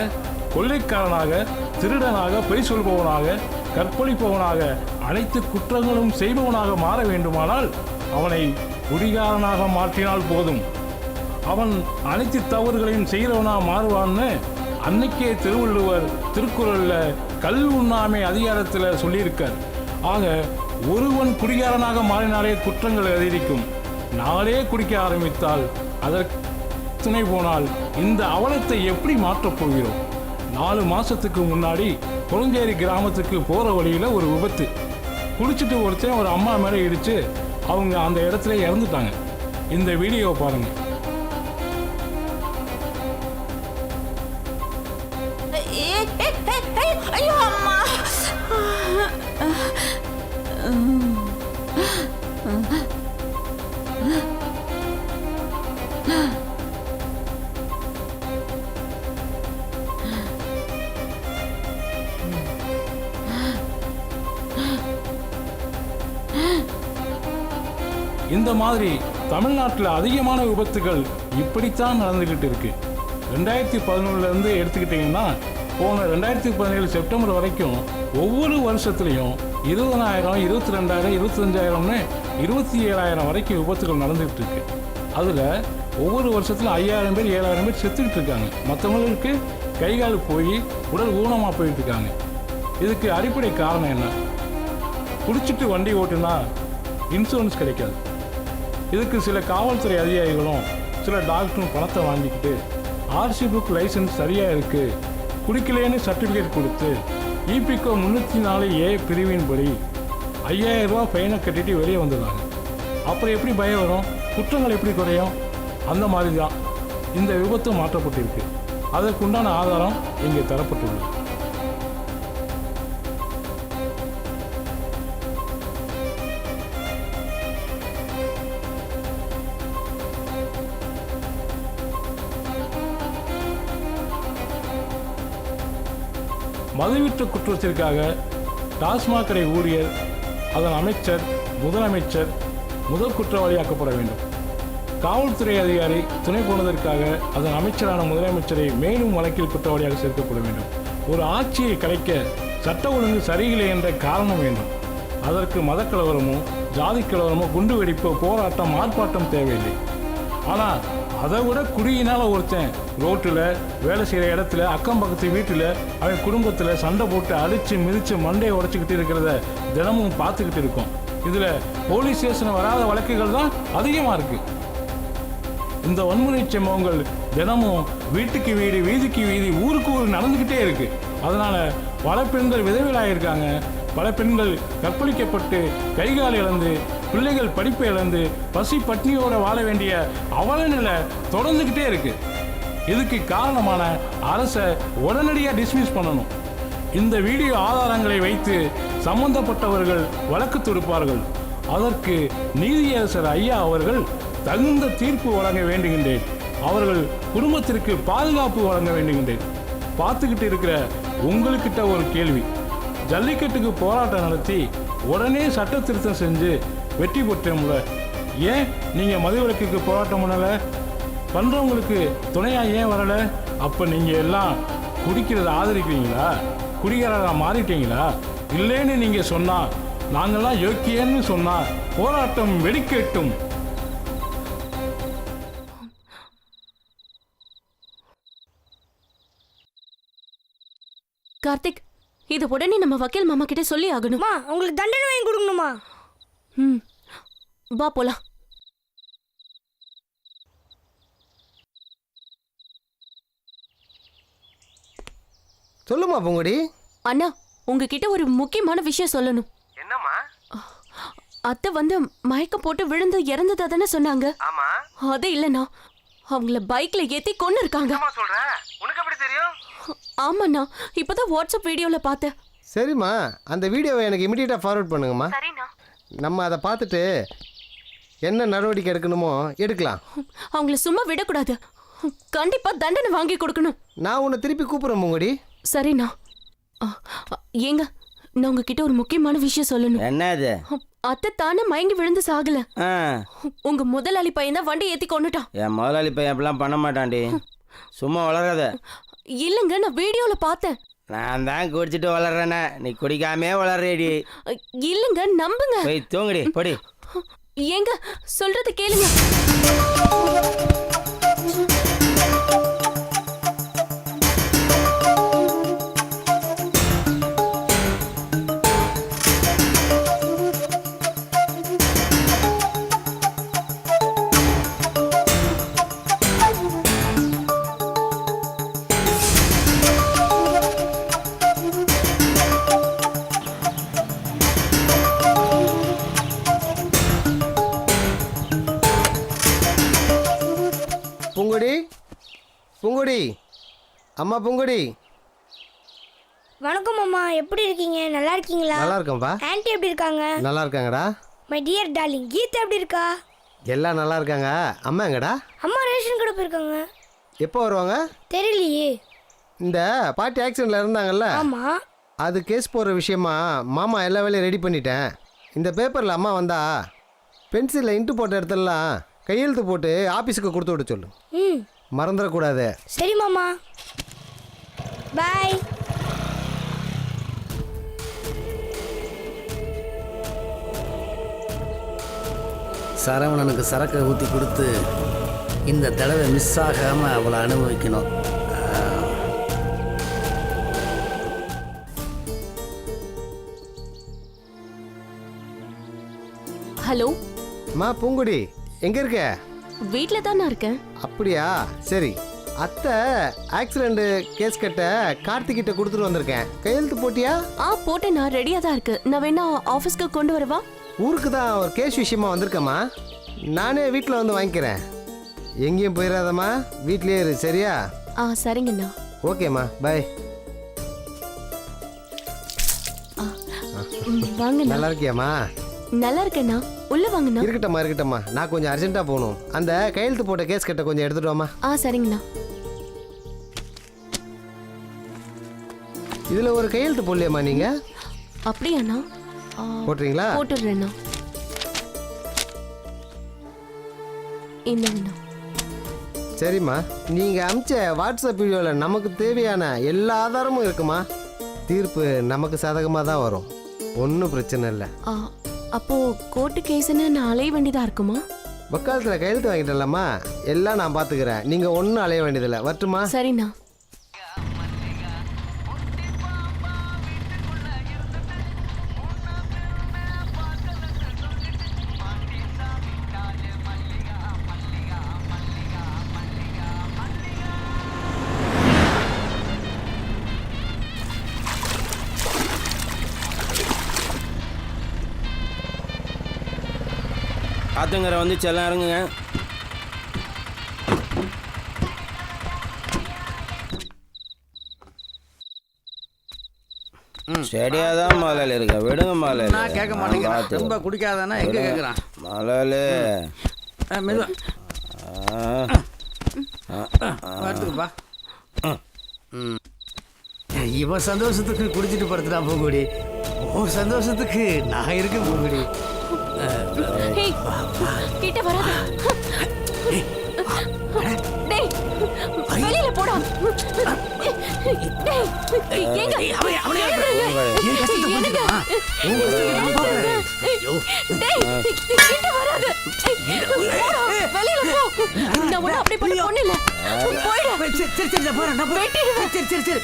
கொள்ளைக்காரனாக, திருடனாக, பொய் சொல்பவனாக, கற்பழிப்பவனாக, அனைத்து குற்றங்களும் செய்பவனாக மாற வேண்டுமானால் அவனை குடிகாரனாக மாற்றினால் போதும். அவன் அனைத்து தவறுகளையும் செய்கிறவனாக மாறுவான்னு அன்னைக்கே திருவள்ளுவர் திருக்குறள்ல கல் உண்ணாமை அதிகாரத்தில் சொல்லியிருக்கார். ஆக ஒருவன் குடிகாரனாக மாறினாலே குற்றங்கள் அதிகரிக்கும். நாளே குடிக்க ஆரம்பித்தால் அதற்கு துணை போனால் இந்த அவலத்தை எப்படி மாற்றப் போகிறோம்? 4 மாசத்துக்கு முன்னாடி கொளஞ்சேரி கிராமத்துக்கு போகிற வழியில் ஒரு விபத்து. குடிச்சிட்டு ஒருத்தன் ஒரு அம்மா மேலே இடித்து அவங்க அந்த இடத்துல இறந்துட்டாங்க. இந்த வீடியோவை பாருங்கள். ஐயோ அம்மா. இந்த மாதிரி தமிழ்நாட்டில் அதிகமான விபத்துகள் இப்படித்தான் நடந்துக்கிட்டு இருக்கு. 2011 எடுத்துக்கிட்டிங்கன்னா போன 2017 செப்டம்பர் வரைக்கும் ஒவ்வொரு வருஷத்துலையும் 20,000, 22,000, 25,000ன்னு 27,000 வரைக்கும் விபத்துகள் நடந்துகிட்டு இருக்கு. அதில் ஒவ்வொரு வருஷத்தில் 5,000 பேர் 7,000 பேர் செத்துக்கிட்டு இருக்காங்க. மற்றவங்களுக்கு கைகால் போய் உடல் ஊனமாக போயிட்டு இருக்காங்க. இதுக்கு அடிப்படை காரணம் என்ன? குடிச்சிட்டு வண்டி ஓட்டுனா இன்சூரன்ஸ் கிடைக்காது. இதுக்கு சில காவல்துறை அதிகாரிகளும் சில டாக்டரும் பணத்தை வாங்கிக்கிட்டு ஆர்சி புக் லைசன்ஸ் சரியாக இருக்குது, குடிக்கலேன்னு சர்டிஃபிகேட் கொடுத்து EPCO 304A பிரிவின்படி 5,000 ரூபா ஃபைனை கட்டிட்டு வெளியே வந்துடுறாங்க. அப்புறம் எப்படி பயம் வரும்? குற்றங்கள் எப்படி குறையும்? அந்த மாதிரி தான் இந்த விபத்து மாற்றப்பட்டிருக்கு. அதற்குண்டான ஆதாரம் இங்கே தரப்பட்டுள்ளது. மதுவிற்ற குற்றத்திற்காக டாஸ்மாக் கடை ஊழியர், அதன் அமைச்சர், முதலமைச்சர் முதல் குற்றவாளியாக்கப்பட வேண்டும். காவல்துறை அதிகாரி துணை போனதற்காக அதன் அமைச்சரான முதலமைச்சரை மேலும் வழக்கில் குற்றவாளியாக சேர்க்கப்பட வேண்டும். ஒரு ஆட்சியை கலைக்க சட்ட ஒழுங்கு சரியில்லை என்ற காரணம் வேண்டும். அதற்கு மதக்கலவரமோ ஜாதி கலவரமோ குண்டு வெடிப்போ போராட்டம் ஆர்ப்பாட்டம் தேவையில்லை. ஆனால் அதை விட குடியினால் ஒருத்தன் ரோட்டில் வேலை செய்கிற இடத்துல அக்கம் பக்கத்து வீட்டில் அவன் குடும்பத்தில் சண்டை போட்டு அடித்து மிதித்து மண்டையை உடச்சிக்கிட்டு இருக்கிறத தினமும் பார்த்துக்கிட்டு இருக்கோம். இதில் போலீஸ் ஸ்டேஷன் வராத வழக்குகள் தான் அதிகமாக இருக்குது. இந்த வன்முறை சம்பவங்கள் தினமும் வீட்டுக்கு வீடு, வீதிக்கு வீதி, ஊருக்கு ஊர் நடந்துக்கிட்டே இருக்கு. அதனால பல பெண்கள் விதவிலாயிருக்காங்க. பல பெண்கள் கற்பழிக்கப்பட்டு கைகால் இழந்து, பிள்ளைகள் படிப்பை இழந்து, பசி பட்னியோட வாழ வேண்டிய அவல நிலை தொடர்ந்துக்கிட்டே இருக்கு. இதுக்கு காரணமான அரசை உடனடியாக டிஸ்மிஸ் பண்ணணும். இந்த வீடியோ ஆதாரங்களை வைத்து சம்பந்தப்பட்டவர்கள் வழக்கு தொடுப்பார்கள். அதற்கு நீதியரசர் ஐயா அவர்கள் தகுந்த தீர்ப்பு வழங்க வேண்டுகின்றேன். அவர்கள் குடும்பத்திற்கு பாதுகாப்பு வழங்க வேண்டுகின்றேன். பார்த்துக்கிட்டு இருக்கிற உங்களுக்கிட்ட ஒரு கேள்வி. ஜல்லிக்கட்டுக்கு போராட்டம் நடத்தி உடனே சட்ட திருத்தம் செஞ்சு வெற்றி பெற்றோம்ல, ஏன் நீங்கள் மதுவிலக்குக்கு போராட்டம் பண்ணலை? பண்ணுறவங்களுக்கு துணையாக ஏன் வரலை? அப்போ நீங்கள் எல்லாம் குடிக்கிறத ஆதரிக்கிறீங்களா? குடிகாரராக மாறிட்டீங்களா? இல்லைன்னு நீங்கள் சொன்னால், நாங்கள்லாம் யோக்கியன்னு சொன்னால் போராட்டம் வெடிக்கட்டும். கார்த்திக், இது உடனே நம்ம வக்கீல் மாமா கிட்ட சொல்லி ஆகணுமா? உங்களுக்கு தண்டனை வாங்கி கொடுக்கணுமா? வா போலாம். சொல்லுமா பூங்குடி. அண்ணா, உங்ககிட்ட ஒரு முக்கியமான விஷயம் சொல்லணும். என்னம்மா? அத்தை வந்து மயக்கம் போட்டு விழுந்து இறந்ததா தானே சொன்னாங்க? ஆமா. அது இல்லைண்ணா, அவங்கள பைக்ல ஏத்தி கொண்டு இருக்காங்க. சொல்ற, உனக்கு எப்படி தெரியும்? ஆமாண்ணா, இப்பதான் வாட்ஸ்அப் வீடியோல பார்த்தேன். சரிம்மா, அந்த வீடியோவை எனக்கு இமிடியேட்டாக ஃபார்வர்ட் பண்ணுங்கம்மா. நம்ம அதை பார்த்துட்டு என்ன நடவடிக்கை எடுக்கணுமோ எடுக்கலாம். அவங்கள சும்மா விடக்கூடாது. கண்டிப்பா தண்டனை வாங்கி கொடுக்கணும். நான் உன்னை திருப்பி கூப்பிட்றேன் பூங்குடி. சரிண்ணா. ஏங்க, நான் உங்ககிட்ட ஒரு முக்கியமான விஷயம் சொல்லணும். என்ன அது? அத்தை தானே மயங்கி விழுந்து சாகல. உங்க முதலாளி பையன் தான் வண்டி ஏத்தி கொண்டுட்டான். என் முதலாளி பையன் அப்படிலாம் பண்ண மாட்டான்டி. சும்மா வளராத. இல்லைங்க, நான் வீடியோல பார்த்தேன். நான் தான் குடிச்சிட்டு வளர்றேனே, நீ குடிக்காமே வளர்றேடி. இல்லைங்க, நம்புங்க. போய் தூங்குடி, போடி. ஏங்க, சொல்றது கேளுங்க. பூங்குடி, பூங்குடி, அம்மா பூங்குடி. வணக்கம் அம்மா, எப்படி இருக்கீங்க? நல்லா இருக்கீங்களா? நல்லா இருக்கேன்ப்பா. ஆன்ட்டி எப்படி இருக்காங்க? நல்லா இருக்காங்கடா. மை டியர் டார்லிங், கீதா எப்படி இருக்கா? எல்லாம் நல்லா இருக்காங்க. அம்மா எங்கடா? அம்மா ரேஷன் கடை போயிருக்காங்க. எப்போ வருவாங்க தெரியலையே. இந்த பாட்டி ஆக்சிடென்ட்ல இருந்தாங்கல்ல, ஆமா, அது கேஸ் போடுற விஷயமா மாமா எல்லா வேலையும் ரெடி பண்ணிட்டேன். இந்த பேப்பரில் அம்மா வந்தா பென்சிலில் இன்ட்டு போட்ட இடத்துலலாம் கையெழுத்து போட்டு ஆஃபீஸுக்கு கொடுத்து விட சொல்லு. மறந்துடக்கூடாது. சரி மாமா, பாய். சரவணனுக்கு சரக்கை ஊற்றி கொடுத்து இந்த தடவை மிஸ் ஆகாமல் அவளை அனுபவிக்கணும். ஹலோ மா பூங்குடி, எங்கே இருக்க? வீட்ல தானே இருக்கேன். அப்படியா, சரி. அத்தை ஆக்சிடென்ட் கேஸ் கட்ட கார்த்திகிட்ட கொடுத்துட்டு வந்திருக்கேன். கையெழுத்து போட்டியா? போட்டேன், நான் ரெடியாக தான் இருக்கு. நான் வேணா ஆஃபீஸ்க்கு கொண்டு வரவா? ஊருக்கு தான் ஒரு கேஷ் விஷயமா வந்திருக்கேம்மா. நானே வீட்டில் வந்து வாங்கிக்கிறேன். எங்கேயும் போயிடாதம்மா, வீட்லேயே இரு, சரியா? சரிங்கண்ணா. ஓகேம்மா, பாய். வாங்கண்ணா. நல்லா இருக்கியாம்மா? நல்லா இருக்கேண்ணா. உள்ள வாங்கண்ணா. இருக்கட்டம்மா. நான் கொஞ்சம் அர்ஜென்ட்டாக போகணும். அந்த கையெழுத்து போட்ட கேஸ் கட்ட கொஞ்சம் எடுத்துட்டு வாமா. சரிங்கண்ணா. இதில் ஒரு கையெழுத்து போடலையாம்மா நீங்கள்? அப்படியாண்ணா? போட்டுறீங்களா? போட்டுடுறேண்ணா. என்னங்கண்ணா? சரிம்மா, நீங்கள் அமிச்ச வாட்ஸ்அப் வீடியோவில் நமக்கு தேவையான எல்லா ஆதாரமும் இருக்குமா. தீர்ப்பு நமக்கு சாதகமாக தான் வரும், ஒன்றும் பிரச்சனை இல்லை. அப்போ கோர்ட்டு கேஸ்ன்னு நான் அலைய வேண்டியதாக இருக்குமா? வக்காலத்தில் கையெழுத்து வாங்கிட்டலாமா, எல்லாம் நான் பார்த்துக்கிறேன். நீங்கள் ஒன்றும் அலைய வேண்டியதில்லை. வரட்டுமா? சரிண்ணா. ஆத்தங்கரை வந்து செல்லம் இறங்குங்க. செடியாதான் முதலாளி இருக்க, விடுங்க முதலாளி. நான் கேட்க மாட்டேங்கிறேன், ரொம்ப குடிக்காதானே எங்க கேட்குறான் முதலாளி. மெதுவா பார்த்துக்குப்பா. இவன் சந்தோஷத்துக்கு குடிச்சிட்டு படுத்துட்டா பூங்குடி, உன் சந்தோஷத்துக்கு நான் இருக்கேன் பூங்குடி. கிட்ட வராத. டேய், வெளியில போடா. டேய், எங்க அவனே ஏன் கஷ்டத்தை புரிஞ்சுக்கமா? உன் கஷ்டத்தை நான் பாக்குறேன். டேய், கிட்ட வராத. வெளியில போ. நான் உன்னை அப்படி பண்ண பொண்ணு இல்ல. போய்டா. சரி நான் போறேன். நான் வெட்டிடுவேன். சரி.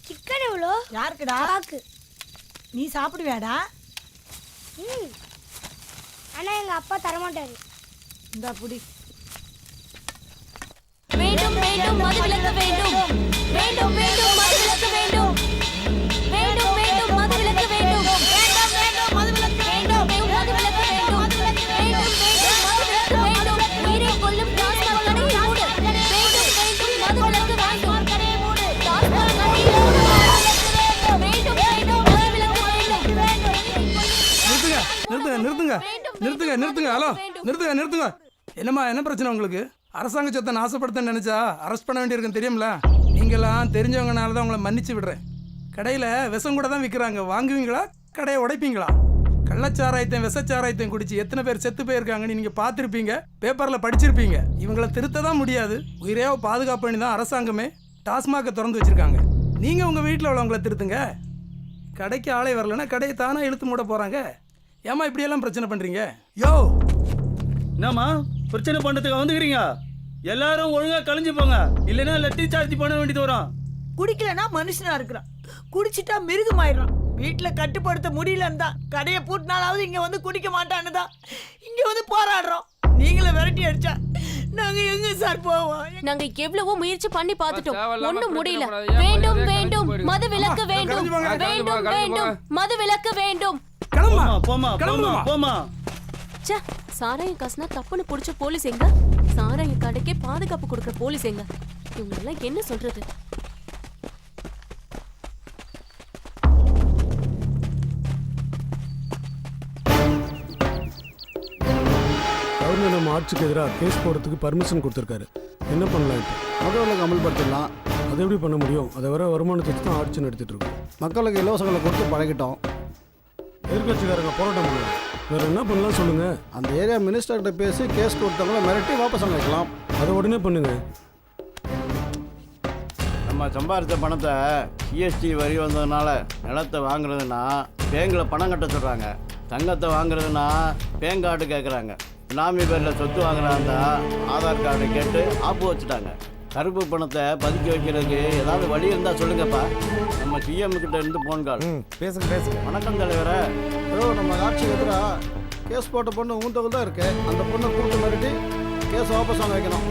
சிக்கன் எவ்வளோ? யாருக்குடா? பாக்கு. நீ சாப்பிடுவியாடா? ஆனா எங்க அப்பா தரமாட்டாரு. இந்த புடி. வேண்டும் வேண்டும் மதுவிலக்கு வேண்டும். வேண்டும் வேண்டும் மதுவிலக்கு வேண்டும். வேண்டும் வேண்டும் மதுவிலக்கு வேண்டும். வேண்டும் வேண்டும் மதுவிலக்கு வேண்டும். மதுவிலக்கு வேண்டும். வேண்டும் வேண்டும் மதுவிலக்கு வேண்டும். உயிரை கொல்லும் டாஸ்மாக் கடையை மூடு. வேண்டும் வேண்டும் மதுவிலக்கு வேண்டும். கடையை மூடு. டாஸ்மாக் கடையை மூடு. வேண்டும் வேண்டும் மதுவிலக்கு வேண்டும். நிறுத்துங்க. ஹலோ, நிறுத்துங்க. என்னம்மா, என்ன பிரச்சனை உங்களுக்கு? அரசாங்க சொத்தை நாசப்படுத்த நினைச்சா அரெஸ்ட் பண்ண வேண்டியிருக்குன்னு தெரியும்ல. நீங்களாம் தெரிஞ்சவங்கனால தான் உங்களை மன்னிச்சு விடுறேன். கடையில் விஷம் கூட தான் விற்கிறாங்க, வாங்குவீங்களா கடையை உடைப்பீங்களா? கள்ளச்சாராயத்தையும் விஷச்சாராயத்தையும் குடிச்சு எத்தனை பேர் செத்து போயிருக்காங்கன்னு நீங்கள் பார்த்துருப்பீங்க, பேப்பரில் படிச்சிருப்பீங்க. இவங்களை திருத்த தான் முடியாது, உயிரே பாதுகாப்பு பண்ணி தான் அரசாங்கமே டாஸ்மாகை திறந்து வச்சுருக்காங்க. நீங்கள் உங்கள் வீட்டில் உள்ளவங்களை திருத்துங்க. கடைக்கு ஆளே வரலன்னா கடையை தானே இழுத்து மூட போகிறாங்க. ஏமா இப்படியெல்லாம் பிரச்சனை பண்ணுறீங்க? யோ, என்னம்மா பிரச்சனை பண்ணுறதுக்கு வந்துக்கிறீங்க? எல்லாரும் ஒழுங்காக கழிஞ்சு போங்க, இல்லைன்னா லட்டி சார்ஜ் பண்ண வேண்டியது வரும். குடிக்கலன்னா மனுஷனா இருக்கிறான், குடிச்சிட்டா மிருகமாயிடுறான். வீட்டில் கட்டுப்படுத்த முடியலன்னு தான் கடையை பூட்டினாலாவது இங்கே வந்து குடிக்க மாட்டான்னு தான் இங்கே வந்து போராடுறோம். நீங்களே விரட்டி அடிச்சா நாங்க எங்க சார் போவோம்? நாங்க எவ்வளவோ முயற்சி பண்ணி பார்த்துட்டோம், ஒண்ணும் முடியல. வேண்டும் வேண்டும் மதுவிலக்கு வேண்டும். வேண்டும் வேண்டும் மதுவிலக்கு வேண்டும். போமா. சாராய காசுனா தப்புன்னு புடிச்ச போலீஸ் எங்க? சாராய கடைக்கே பாதுகாப்பு கொடுக்குற போலீஸ் எங்க? இவங்க எல்லாம் என்ன சொல்றது? நம்ம ஆட்சிக்கு எதிராக கேஸ் போடுறதுக்கு பர்மிஷன் கொடுத்துருக்காரு. என்ன பண்ணலாம் இப்போ? மக்களுக்கு அமல்படுத்திடலாம். அதை எப்படி பண்ண முடியும்? அதை வர வருமானத்தை வச்சு தான் ஆட்சி நடத்திட்டு இருக்கோம். மக்களுக்கு இலவசங்களை கொடுத்து பழகிட்டோம். எதிர்கட்சிக்காரங்க போராட்டம் பண்ணலாம். வேற என்ன பண்ணலாம் சொல்லுங்க. அந்த ஏரியா மினிஸ்டர்கிட்ட பேசி கேஸ் கொடுத்தவங்கள மிரட்டி வாபஸ் வாங்கிக்கலாம். அதை உடனே பண்ணுங்க. நம்ம சம்பாதிச்ச பணத்தை ஜிஎஸ்டி வரி வந்ததுனால நிலத்தை வாங்குறதுன்னா பேங்கில் பணம் கட்ட சொல்கிறாங்க. தங்கத்தை வாங்குறதுன்னா பேங்க் கார்டு கேட்குறாங்க. நாமி பேரில் சொத்து வாங்குறாங்க, ஆதார் கார்டு கேட்டு ஆப்பு வச்சுட்டாங்க. கருப்பு பணத்தை பதுக்கி வைக்கிறதுக்கு ஏதாவது வழி இருந்தால் சொல்லுங்கப்பா. நம்ம சிஎம் கிட்ட இருந்து போன் கால். பேசுங்க. வணக்கம் தலைவரே. நம்ம ஆட்சிக்கு எதிராக கேஸ் போட்ட பொண்ணு ஊந்தவங்க தான் இருக்கு. அந்த பொண்ணை கூப்பிட்டு மிரட்டி கேஸ் வாபஸ் வாங்க வைக்கணும்.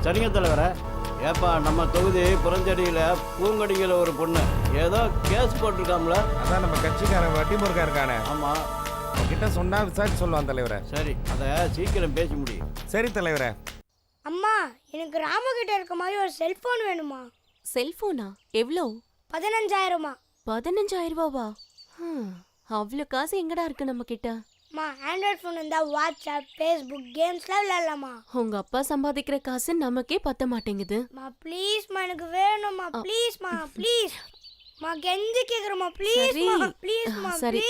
சரிங்க தலைவரே. ஏப்பா நம்ம தொகுதி புறஞ்சடியில் பூங்கடிங்கிற ஒரு பொண்ணு ஏதோ கேஸ் போட்டிருக்காம்ல. அதான் நம்ம கட்சிக்காரன் வட்டி முருகா இருக்கானே. ஆமாம், அவன்கிட்ட சொன்னா விசாரிச்சு சொல்லுவான் தலைவரே. சரி, அதை சீக்கிரம் பேசி முடியும். சரி தலைவரே. அம்மா, எனக்கு ராமகிட்ட இருக்க மாதிரி ஒரு செல்போன் வேணுமா? செல்போனா? எவ்வளோ? 15,000. 15,000 ரூபாவா? அவ்வளோ காசு எங்கடா இருக்கு நம்ம கிட்ட? மா, ஆண்ட்ராய்ட் ஃபோன் இருந்தா வாட்ஸ்அப், ஃபேஸ்புக், கேம்ஸ்லாம் விளையாடலாமா? உங்க அப்பா சம்பாதிக்கிற காசு நமக்கே பத்த மாட்டேங்குது. மா ப்ளீஸ் மா, எனக்கு வேணும்மா. ப்ளீஸ் மா, ப்ளீஸ் மா, கெஞ்சி கேக்குறேம்மா. ப்ளீஸ் மா, ப்ளீஸ் மா. சரி,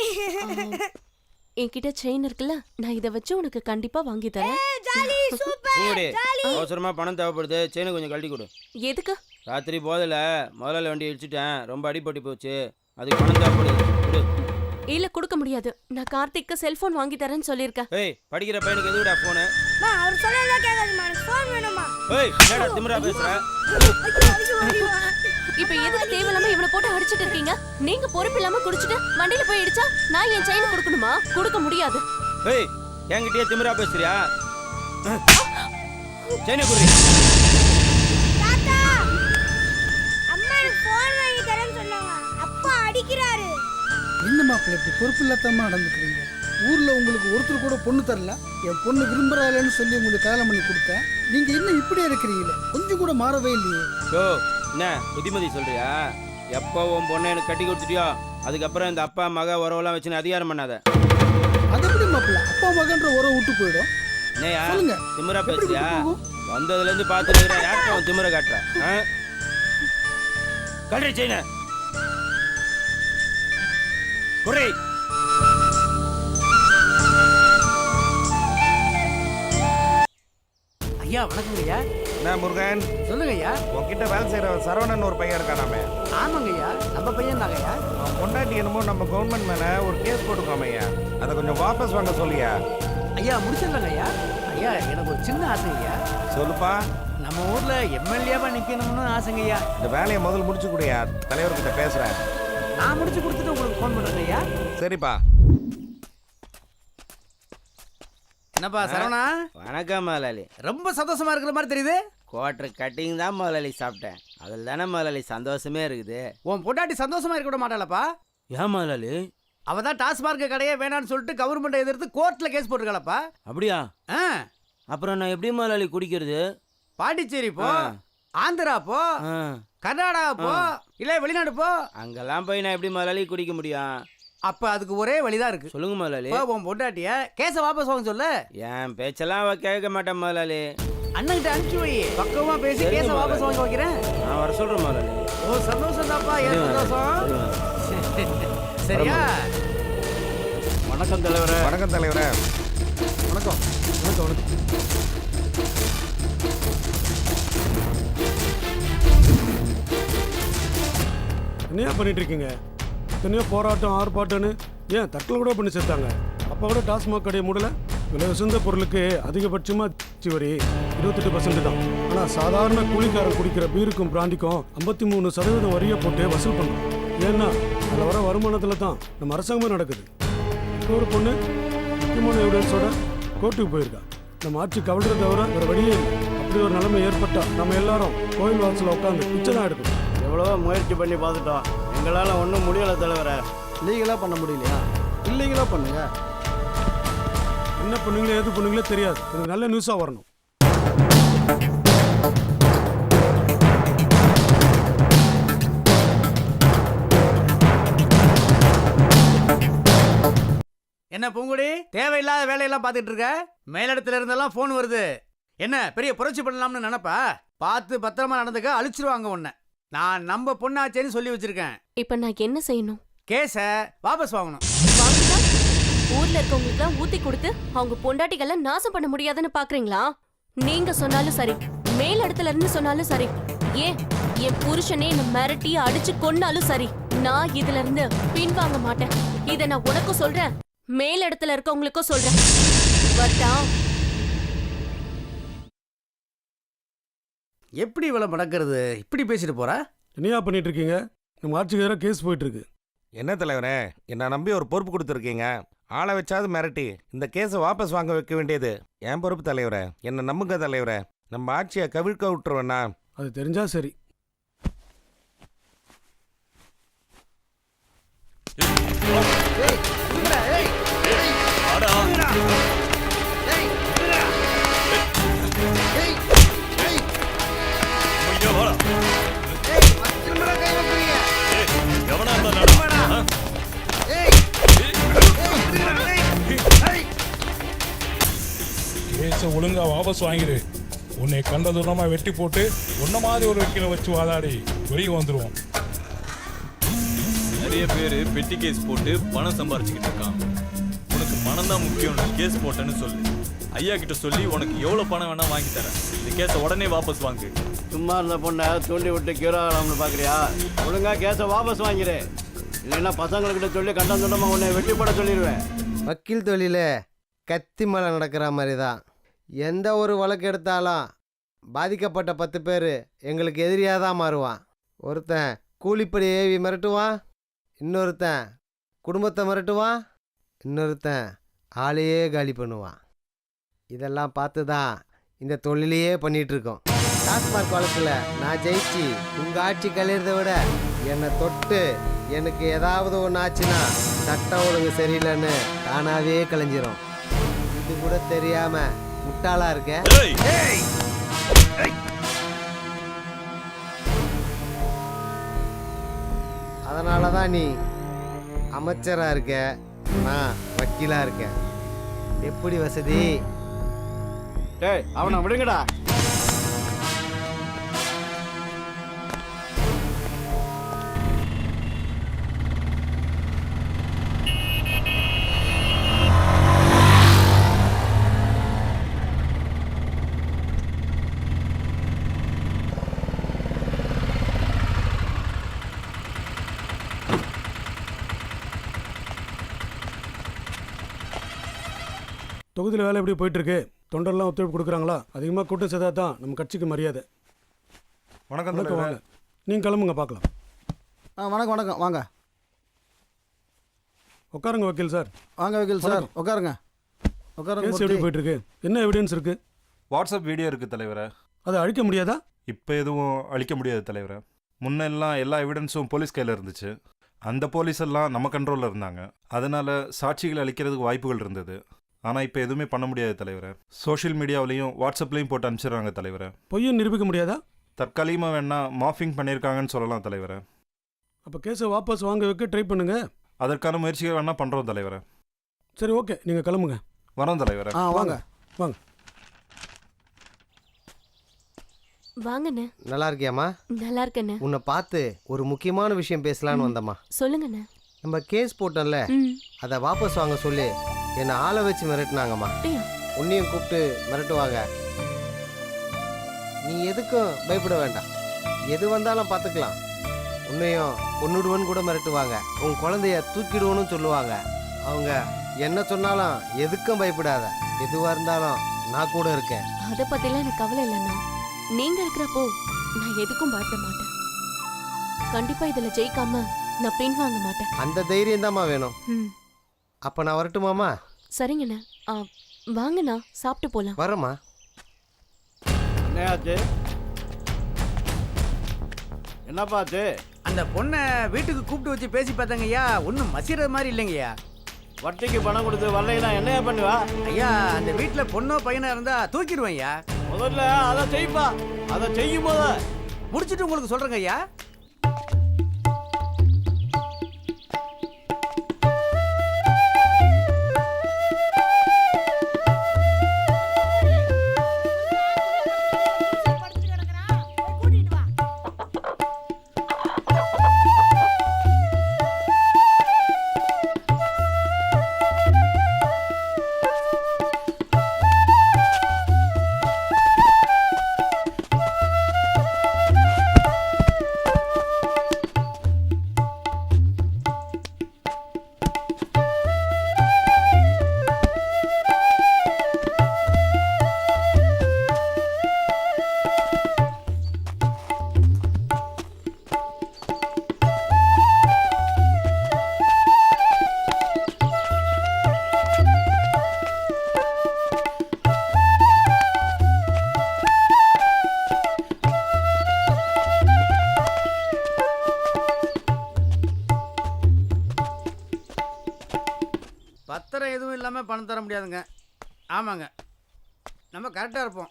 என்கிட்ட செயின் இருக்குல்ல, நான் இதை வச்சு உனக்கு கண்டிப்பா வாங்கி தரேன். Jolly, super, jolly. அவசரமா பணம் தேவைப்படுது, செயினை கொஞ்சம் கழட்டி கொடு. எதுக்கு? ராத்திரி போதில் முதல்ல வண்டி இடிச்சிட்டேன், ரொம்ப அடிபட்டு போச்சு, அதுக்கு பணம் தேவைப்படுது. கொடு. இல்ல, கொடுக்க முடியாது. நான் கார்த்திக்கு செல்போன் வாங்கி தரேன்னு சொல்லியிருக்கேன். ஏய், படிக்கிற பையனுக்கு எதுடா போனு? மா, அவர் சொல்லல கேட்காதீமா, எனக்கு ஃபோன் வேணுமா? ஏய், என்னடா திமிரா பேசுற? இப்ப எதுக்கு தேவையில்லாம இவனை போட்டு அடிச்சிட்டு இருக்கீங்க? நீங்க பொறுப்பு இல்லாம குடிச்சிட்டு வண்டியில போய் இடிச்சா நான் என் செயின் கொடுக்கணுமா? கொடுக்க முடியாது. ஏய், என்கிட்டயே திமிரா பேசுறியா? செயினை குடு. தாத்தா, அம்மா எனக்கு ஃபோன் வாங்கி தரேன்னு சொன்னாங்க. அப்பா அடிக்கிறாரு. என்ன மாப்பிள்ளை இப்படி பொறுப்பு இல்லாதமா நடந்துக்கிறீங்க? ஊரில் உங்களுக்கு ஒருத்தர் கூட பொண்ணு தரல. என் பொண்ணு விரும்புகிறாளேன்னு சொல்லி உங்களுக்கு கல்யாணம் பண்ணி கொடுத்தேன். நீங்கள் இன்னும் இப்படியே இருக்கிறீங்களே, கொஞ்சம் கூட மாறவே இல்லையே. ஓ, என்ன புத்திமதி சொல்றியா? எப்போ உன் பொண்ணை எனக்கு கட்டி கொடுத்துட்டியோ அதுக்கப்புறம் இந்த அப்பா மக உறவெல்லாம் வச்சுன்னு அதிகாரம் பண்ணாத. அது எப்படி மாப்பிள்ளை அப்பா மகன்ற உறவு விட்டு போயிடும்? என்னையா சொல்லுங்க, திமிரா பேசுறியா? வந்ததுலேருந்து பார்த்துட்டு யார்கிட்ட அவன் திமிரை காட்டுற? கல்றி செயினை குறை. ஐயா வணக்கங்க ஐயா. என்ன முருகன்? சொல்லுங்க ஐயா. உன்கிட்ட வேலை செய்யற சரவணன் ஒரு பையன் இருக்கானாமே. ஆமாங்க ஐயா, நம்ம பையன் தாங்க ஐயா. அவன் பொண்டாட்டி என்னமோ நம்ம கவர்மெண்ட் மேல ஒரு கேஸ் போட்டுக்கோம் ஐயா. அதை கொஞ்சம் வாபஸ் வாங்க சொல்லியா? ஐயா முடிச்சிடலாங்க ஐயா. ஐயா, எனக்கு ஒரு சின்ன ஆசை ஐயா. சொல்லுப்பா. நம்ம ஊர்ல எம்எல்ஏவா நிக்கணும்னு ஆசைங்க ஐயா. இந்த வேலையை முதல்ல முடிச்சு கொடுயா, தலைவர்கிட்ட பேசுறேன். நான் முடிச்சு கொடுத்துட்டு உங்களுக்கு ஃபோன் பண்ணுறேங்க ஐயா. சரிப்பா. என்னப்பா சரவணா? வணக்கம் முதலாளி. ரொம்ப சந்தோஷமா இருக்கிற மாதிரி தெரியுது. குவார்டர் கட்டிங் தான் முதலாளி சாப்பிட்டேன். அதில் தானே முதலாளி சந்தோஷமே இருக்குது. உன் பொண்டாட்டி சந்தோஷமா இருக்க விட மாட்டாளப்பா? ஏன் முதலாளி? அவ தான் டாஸ்மார்க் கடையே வேணான்னு சொல்லிட்டு கவர்மெண்ட்டை எதிர்த்து கோர்ட்ல கேஸ் போட்டுருக்காளப்பா. அப்படியா? அப்புறம் நான் எப்படி முதலாளி குடிக்கிறது? பாண்டிச்சேரி போ, ஆந்திரா போ, கர்நாடகா போ, இல்ல வெளிநாடு போ. அங்கெல்லாம் போய் நான் எப்படி முதலாளி குடிக்க முடியும்? அப்ப அதுக்கு ஒரே வழிதான் இருக்கு. சொல்லுங்க முதலாளி. உன் பொண்டாட்டிய கேஸ வாபஸ் வாங்க சொல்லு. என் பேச்செல்லாம் அவ கேட்க மாட்டேன் முதலாளி. அண்ணன்கிட்ட அனுப்பிச்சு வை, பக்கமா பேசி கேஸ வாபஸ் வாங்க வைக்கிறேன். நான் வர சொல்றேன் முதலாளி. ஓ சந்தோஷம் தான்ப்பா, ஏன் சந்தோஷம்? சரியா? வணக்கம் தலைவரே. வணக்கம் தலைவரே. வணக்கம் வணக்கம் வணக்கம். என்னையா பண்ணிட்டு இருக்கீங்க? எத்தனையோ போராட்டம் ஆர்ப்பாட்டம்னு ஏன் தற்கொலை கூட பண்ணி சேர்த்தாங்க. அப்போ கூட டாஸ்மாக் கடையை மூடல. விலை உசந்த பொருளுக்கு அதிகபட்சமாக வரி 28% தான். ஆனால் சாதாரண கூலிக்காரன் குடிக்கிற பீருக்கும் பிராண்டிக்கும் 53% வரியை போட்டு வசூல் பண்ணுறோம். ஏன்னா அதில் வர வருமானத்தில் தான் நம்ம அரசாங்கமே நடக்குது. இப்போ ஒரு பொண்ணு முக்கியமான எவிடன்ஸோட கோர்ட்டுக்கு போயிருக்கா. நம்ம ஆட்சி கவலை தவிர வேறு வழியே இல்லை. அப்படி ஒரு நிலைமை ஏற்பட்டால் நம்ம எல்லாரும் கோயில் வாசலில் உட்காந்து பிச்சை தான் எடுக்கணும். எவ்வளவோ முயற்சி பண்ணி பார்த்துட்டோம், எங்களால் ஒன்றும் முடியலை தலைவரை. லீகலாக பண்ண முடியலையா? இல்லீகலாக பண்ணுங்க. என்ன பண்ணுங்களோ எது பண்ணுங்களோ தெரியாது. எனக்கு நல்ல நியூஸாக வரணும். என்ன பூங்குடி, தேவையில்லாத வேலையெல்லாம் பார்த்துட்டு இருக்க? மேலிடத்துல இருந்தெல்லாம் ஃபோன் வருது. என்ன பெரிய புரட்சி பண்ணலாம்னு நினைப்பா? பார்த்து பத்திரமா நடந்துக்க, அழிச்சிருவாங்க உன்னை. நான் நம்ம பொண்ணாச்சேன்னு சொல்லி வச்சிருக்கேன். இப்ப நான் என்ன செய்யணும்? கேஸை வாபஸ் வாங்கணும். ஊர்ல இருக்கவங்களுக்கு ஊத்தி கொடுத்து அவங்க பொண்டாட்டிகளை நாசம் பண்ண முடியாதுன்னு பாக்குறீங்களா? நீங்க சொன்னாலும் சரி, மேல் இடத்துல இருந்து சொன்னாலும் சரி, ஏன் என் புருஷனே என்ன மிரட்டி அடிச்சு கொன்னாலும் சரி, நான் இதுல இருந்து பின்வாங்க மாட்டேன். இத நான் உனக்கும் சொல்றேன், மேல் இடத்துல இருக்கவங்களுக்கும் சொல்றேன். வரட்டா? எப்படி இவ்வளவு நடக்கிறது? இப்படி பேசிட்டு போறா? என்னையா பண்ணிட்டு இருக்கீங்க? நம்ம ஆட்சிக்கு எதிராக கேஸ் போயிட்டு இருக்கு. என்ன தலைவரே, என்ன நம்பி ஒரு பொறுப்பு கொடுத்துருக்கீங்க. ஆளை வச்சாவது மிரட்டி இந்த கேஸை வாபஸ் வாங்க வைக்க வேண்டியது என் பொறுப்பு தலைவரே. என்ன நம்புங்க தலைவரே, நம்ம ஆட்சியை கவிழ்க்க விட்டுருவேண்ணா. அது தெரிஞ்சா சரி. கேஸை ஒழுங்கா வாபஸ் வாங்கிடு. உன்னை கண்ட தூரமா வெட்டி போட்டு உன்ன மாதிரி ஒரு வக்கீல வச்சு வாதாடி வெளியே வந்துருவோம். நிறைய பேர் பெட்டி கேஸ் போட்டு பணம் சம்பாரிச்சுக்கிட்டு இருக்கான். உனக்கு பணம் தான் முக்கியம், கேஸ் போட்டேன்னு சொல்லு. ஐயா கிட்ட சொல்லி உனக்கு எவ்வளவு பணம் வேணா வாங்கி தரேன். இந்த கேஸை உடனே வாபஸ் வாங்கு. சும்மா இருந்த பொண்ணை தூண்டி விட்டு கியூர் ஆகலாம்னு பாக்குறியா? ஒழுங்கா கேஸை வாபஸ் வாங்கிடு, இல்லைன்னா பசங்கள்கிட்ட சொல்லி கண்டம் துண்டமா உன்னை வெட்டி போட சொல்லிடுவேன். வக்கீல் தொழில் கத்தி மலை நடக்கிற மாதிரி தான். எந்த ஒரு வழக்கு எடுத்தாலும் பாதிக்கப்பட்ட 10 பேர் எங்களுக்கு எதிரியாக தான் மாறுவான். ஒருத்தன் கூலிப்படி ஏவி மிரட்டுவான், இன்னொருத்தன் குடும்பத்தை மிரட்டுவான், இன்னொருத்தன் ஆளையே காலி பண்ணுவான். இதெல்லாம் பார்த்து தான் இந்த தொழிலையே பண்ணிகிட்ருக்கோம். டாஸ்மார்க் வழக்கில் நான் ஜெயிச்சு உங்கள் ஆட்சி கழிறதை விட என்னை தொட்டு எனக்கு ஏதாவது ஒன்று ஆச்சுன்னா சட்டம் ஒழுங்கு சரியில்லைன்னு தானாகவே கலைஞ்சிரும். இது கூட தெரியாமல் முட்டாளாக இருக்க. அதனால தான் நீ அமைச்சராக இருக்க, நான் வக்கீலாக இருக்கேன். எப்படி வசதி? டேய் அவனை விடுங்கடா. தொகுதியில் வேலை எப்படி போயிட்டு இருக்கு? தொண்டர்லாம் ஒத்துழைப்பு கொடுக்குறாங்களா? அதிகமாக கூட்டம் சேர்த்தா தான் நம்ம கட்சிக்கு மரியாதை. வணக்கம் வணக்கம், வாங்க. நீங்கள் கிளம்புங்க, பார்க்கலாம். வணக்கம் வணக்கம், வாங்க உட்காருங்க வக்கீல் சார். வாங்க வக்கீல் சார், உட்காருங்க உட்காருங்க. கேஸ் எப்படி போயிட்டு இருக்கு? என்ன எவிடன்ஸ் இருக்கு? வாட்ஸ்அப் வீடியோ இருக்குது தலைவரை. அதை அழிக்க முடியாதா? இப்போ எதுவும் அழிக்க முடியாது தலைவரை. முன்னெல்லாம் எல்லா எவிடன்ஸும் போலீஸ் கையில் இருந்துச்சு. அந்த போலீஸ் எல்லாம் நம்ம கண்ட்ரோலில் இருந்தாங்க. அதனால் சாட்சிகளை அழிக்கிறதுக்கு வாய்ப்புகள் இருந்தது. ஆனால் இப்போ எதுவுமே பண்ண முடியாது தலைவரை. சோஷியல் மீடியாவிலையும் வாட்ஸ்அப்லேயும் போட்டு அனுப்பிச்சிடுறாங்க தலைவரை. பொய்யை நிரூபிக்க முடியாதா? தற்காலிகமாக வேணா மாஃபிங் பண்ணியிருக்காங்கன்னு சொல்லலாம் தலைவரை. அப்போ கேஸை வாபஸ் வாங்க வைக்க ட்ரை பண்ணுங்க. அதற்கான முயற்சிகள் வேணா பண்ணுறோம் தலைவரை. சரி, ஓகே, நீங்கள் கிளம்புங்க. வரோம் தலைவரை. வாங்க வாங்க. வாங்கண்ணே. நல்லா இருக்கியாம்மா? நல்லா இருக்கண்ணே. உன்னை பார்த்து ஒரு முக்கியமான விஷயம் பேசலான்னு வந்தம்மா. சொல்லுங்கண்ணே. நம்ம கேஸ் போட்டோம்ல, அதை வாபஸ் வாங்க சொல்லி என்னை ஆளை வச்சு மிரட்டினாங்கம்மா. உன்னையும் கூப்பிட்டு மிரட்டுவாங்க. நீ எதுக்கும் பயப்பட வேண்டாம், எது வந்தாலும் பார்த்துக்கலாம். உன்னையும் கொன்னுடுவன்னு கூட மிரட்டுவாங்க. உன் குழந்தைய தூக்கிடுவோன்னு சொல்லுவாங்க. அவங்க என்ன சொன்னாலும் எதுக்கும் பயப்படாத, எதுவாக இருந்தாலும் நான் கூட இருக்கேன். அதை பற்றிலாம் எனக்கு கவலை இல்லைண்ணா. நீங்கள் இருக்கிறப்போ நான் எதுக்கும் பயப்பட மாட்டேன். கண்டிப்பாக இதில் ஜெயிக்காம நான் பின்வாங்க மாட்டேன். அந்த தைரியம் தான்மா வேணும். அப்போ நான் வரட்டுமாம்மா? சரிங்கண்ணா. வாங்கண்ணா, சாப்பிட்டு போகலாம். வரேம்மா. என்னையாச்சு? என்னப்பா ஆச்சு? அந்த பொண்ணை வீட்டுக்கு கூப்பிட்டு வச்சு பேசி பார்த்தாங்க ஐயா, ஒன்றும் மசிறது மாதிரி இல்லைங்கய்யா. வட்டிக்கு பணம் கொடுத்து வரலைன்னா என்னையா பண்ணுவா? ஐயா, அந்த வீட்டில் பொண்ணோ பையனா இருந்தா தூக்கிடுவேன் ஐயா. முதல்ல அதை செய்ப்பா. அதை செய்யும் போத முடிச்சுட்டு உங்களுக்கு சொல்றேங்க ஐயா. பத்திரம் எதுவும் இல்லாமல் பணம் தர முடியாதுங்க. ஆமாங்க, நம்ம கரெக்டாக இருப்போம்.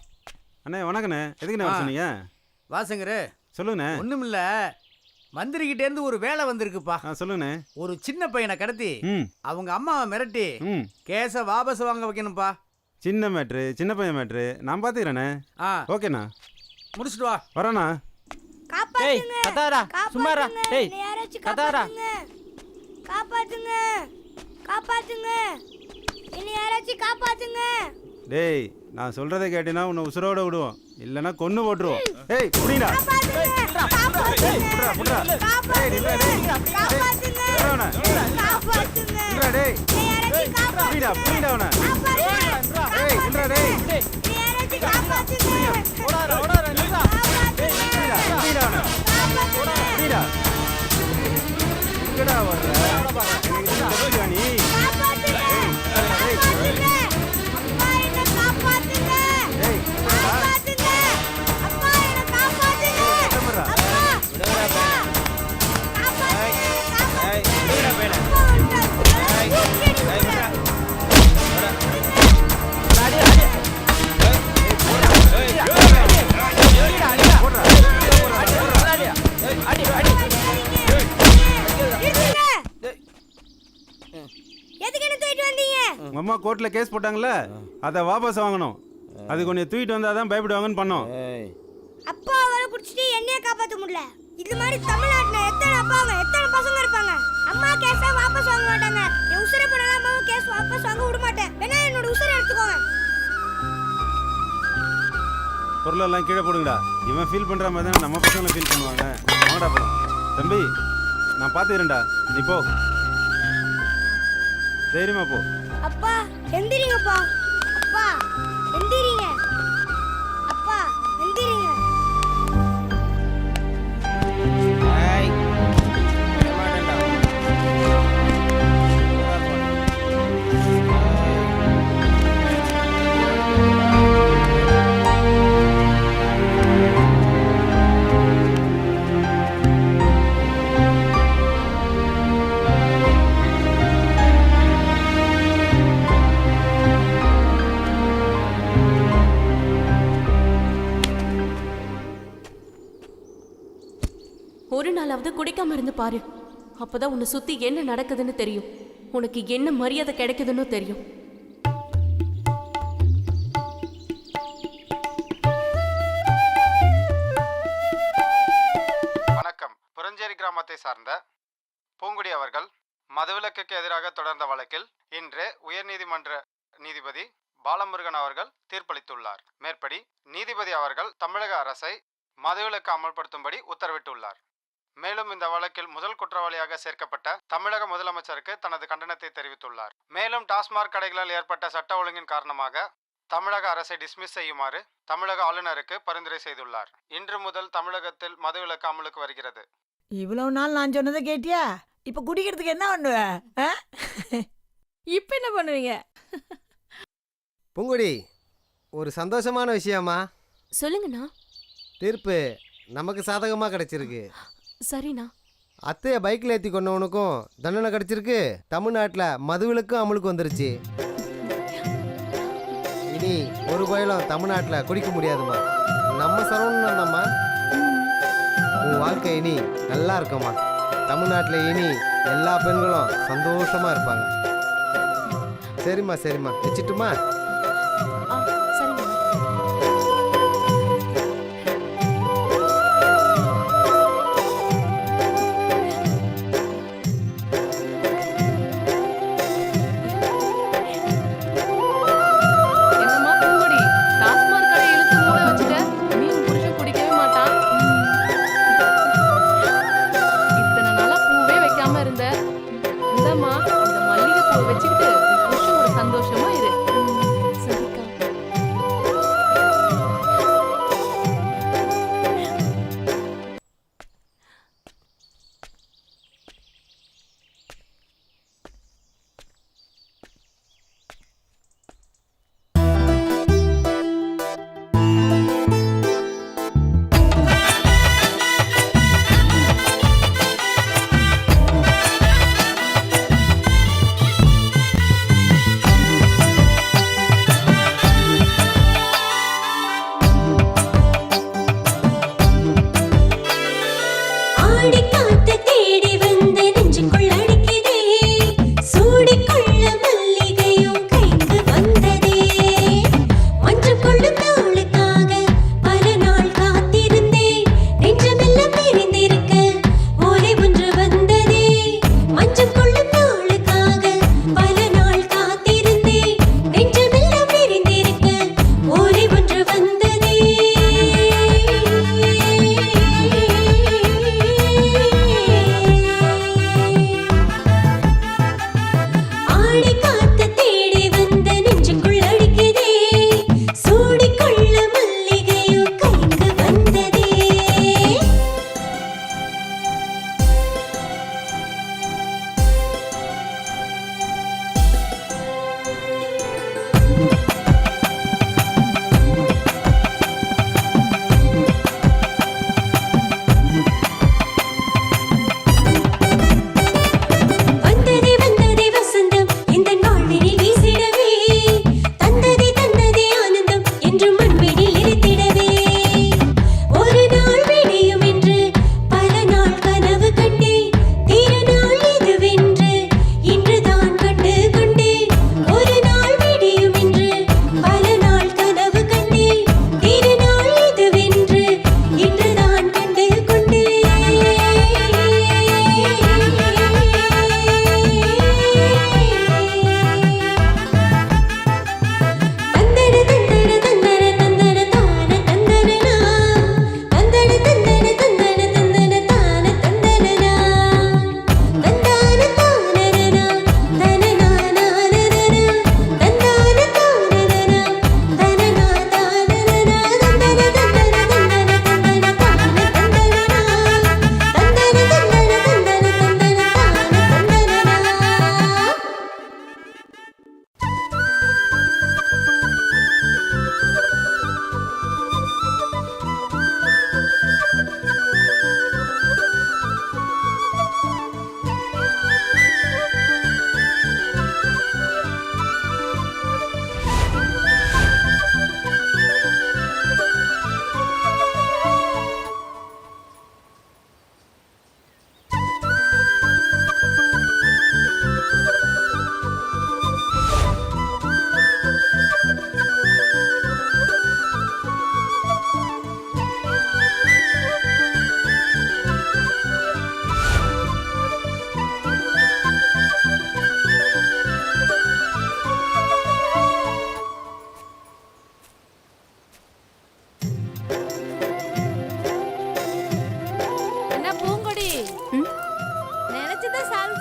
அண்ணே வணக்கண்ணே. எதுக்குண்ணே வர சொன்னீங்க? வாசங்கரு சொல்லுங்கண்ணே. ஒன்றுமில்ல, மந்திரிக்கிட்டேருந்து ஒரு வேலை வந்திருக்குப்பா. சொல்லுங்கண்ணே. ஒரு சின்ன பையனை கடத்தி அவங்க அம்மாவை மிரட்டி கேஸை வாபஸ் வாங்க வைக்கணும்ப்பா. சின்ன மேட்ரு, சின்ன பையன் மேட்ரு, நான் பார்த்துக்கிறேண்ணே. ஓகேண்ணா, முடிச்சுட்டு வா. வரேண்ணா. டேய், நான் சொல்றதை கேட்டினா உன்னை உசுரோட விடுவோம், இல்லைன்னா கொன்னு போட்டுருவோம். ஏய் புடிடா. உங்க அம்மா கோர்ட்ல கேஸ் போட்டாங்கல்ல, அதை வாபஸ் வாங்கணும். அது கொஞ்சம் தூக்கிட்டு வந்தாதான் பயப்படுவாங்கன்னு பண்ணோம். அப்பா அவரை குடிச்சிட்டு என்னைய காப்பாற்ற முடியல. இது மாதிரி தமிழ்நாட்டுல எத்தனை அப்பாங்க எத்தனை பசங்க இருப்பாங்க. அம்மா கேஸை வாபஸ் வாங்க மாட்டாங்க. என் உசுரை போனாலும் அம்மாவை கேஸ் வாபஸ் வாங்க விட மாட்டேன். வேணா என்னோட உசுரை எடுத்துக்கோங்க. பொருளெல்லாம் கீழே போடுங்கடா. இவன் ஃபீல் பண்ற மாதிரி தான் நம்ம பசங்களை ஃபீல் பண்ணுவாங்க. வாங்கடா போலாம். தம்பி, நான் பார்த்துக்கிறேன்டா, நீ போ. தைரியமா போ. அப்பா எந்திரிங்கப்பா. அப்பா எந்திரிங்க. அப்பா எந்திரிங்க. ஒரு நாளாவது குடிக்காம இருந்து பாரு. அப்பதான் உன்னை சுத்தி என்ன நடக்குதுன்னு தெரியும். உனக்கு என்ன மரியாதை கிடைக்குதுன்னு தெரியும். வணக்கம். புரஞ்சேரி கிராமத்தை சார்ந்த பூங்குடி அவர்கள் மதுவிலக்குக்கு எதிராக தொடர்ந்த வழக்கில் இன்று உயர்நீதிமன்ற நீதிபதி பாலமுருகன் அவர்கள் தீர்ப்பளித்துள்ளார். மேற்படி நீதிபதி அவர்கள் தமிழக அரசை மதுவிலக்கு அமல்படுத்தும்படி உத்தரவிட்டுள்ளார். மேலும் இந்த வழக்கில் முதல் குற்றவாளியாக சேர்க்கப்பட்ட தமிழக முதலமைச்சருக்கு தனது கண்டனத்தை தெரிவித்துள்ளார். மேலும் டாஸ்மாக் கடைகளால் ஏற்பட்ட சட்ட ஒழுங்கின் காரணமாக தமிழக அரசை டிஸ்மிஸ் செய்யுமாறு தமிழக ஆளுநருக்கு பரிந்துரை செய்துள்ளார். இன்று முதல் தமிழகத்தில் மதுவிலக்கு அமலுக்கு வருகிறது. இவ்வளவு நாள் நான் சொன்னதை கேட்டியா? இப்ப குடிக்கிறதுக்கு என்ன பண்ணுவ? இப்ப என்ன பண்ணுவீங்க? பூங்குடி, ஒரு சந்தோஷமான விஷயமா? சொல்லுங்கண்ணா. தீர்ப்பு நமக்கு சாதகமாக கிடைச்சிருக்கு. சரிண்ணா. அத்தையை பைக்கில் ஏற்றி கொண்டவனுக்கும் தண்டனை கிடைச்சிருக்கு. தமிழ்நாட்டில் மதுவிலக்கும் அமலுக்கு வந்துருச்சு. இனி ஒரு பயலும் தமிழ்நாட்டில் குடிக்க முடியாதுமா. நம்ம சரவணம்மா, உன் வாழ்க்கை இனி நல்லா இருக்குமா. தமிழ்நாட்டில் இனி எல்லா பெண்களும் சந்தோஷமாக இருப்பாங்க. சரிம்மா சரிம்மா, வச்சுட்டுமா?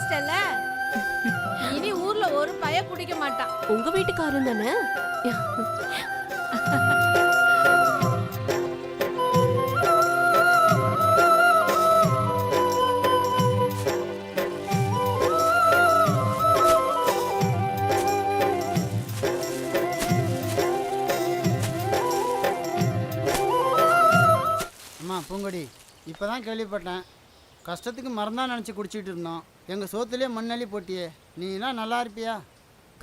வச்சிட்டல, இனி ஊர்ல ஒரு பய குடிக்க மாட்டான். உங்க வீட்டுக்காரன் தானே? அம்மா பூங்கொடி, இப்போ தான் கேள்விப்பட்டேன். கஷ்டத்துக்கு மறந்தான் நினச்சி குடிச்சிட்டு இருந்தோம். எங்கள் சோத்துலேயே மண்ணள்ளி போட்டியே. நீனா நல்லா இருப்பியா?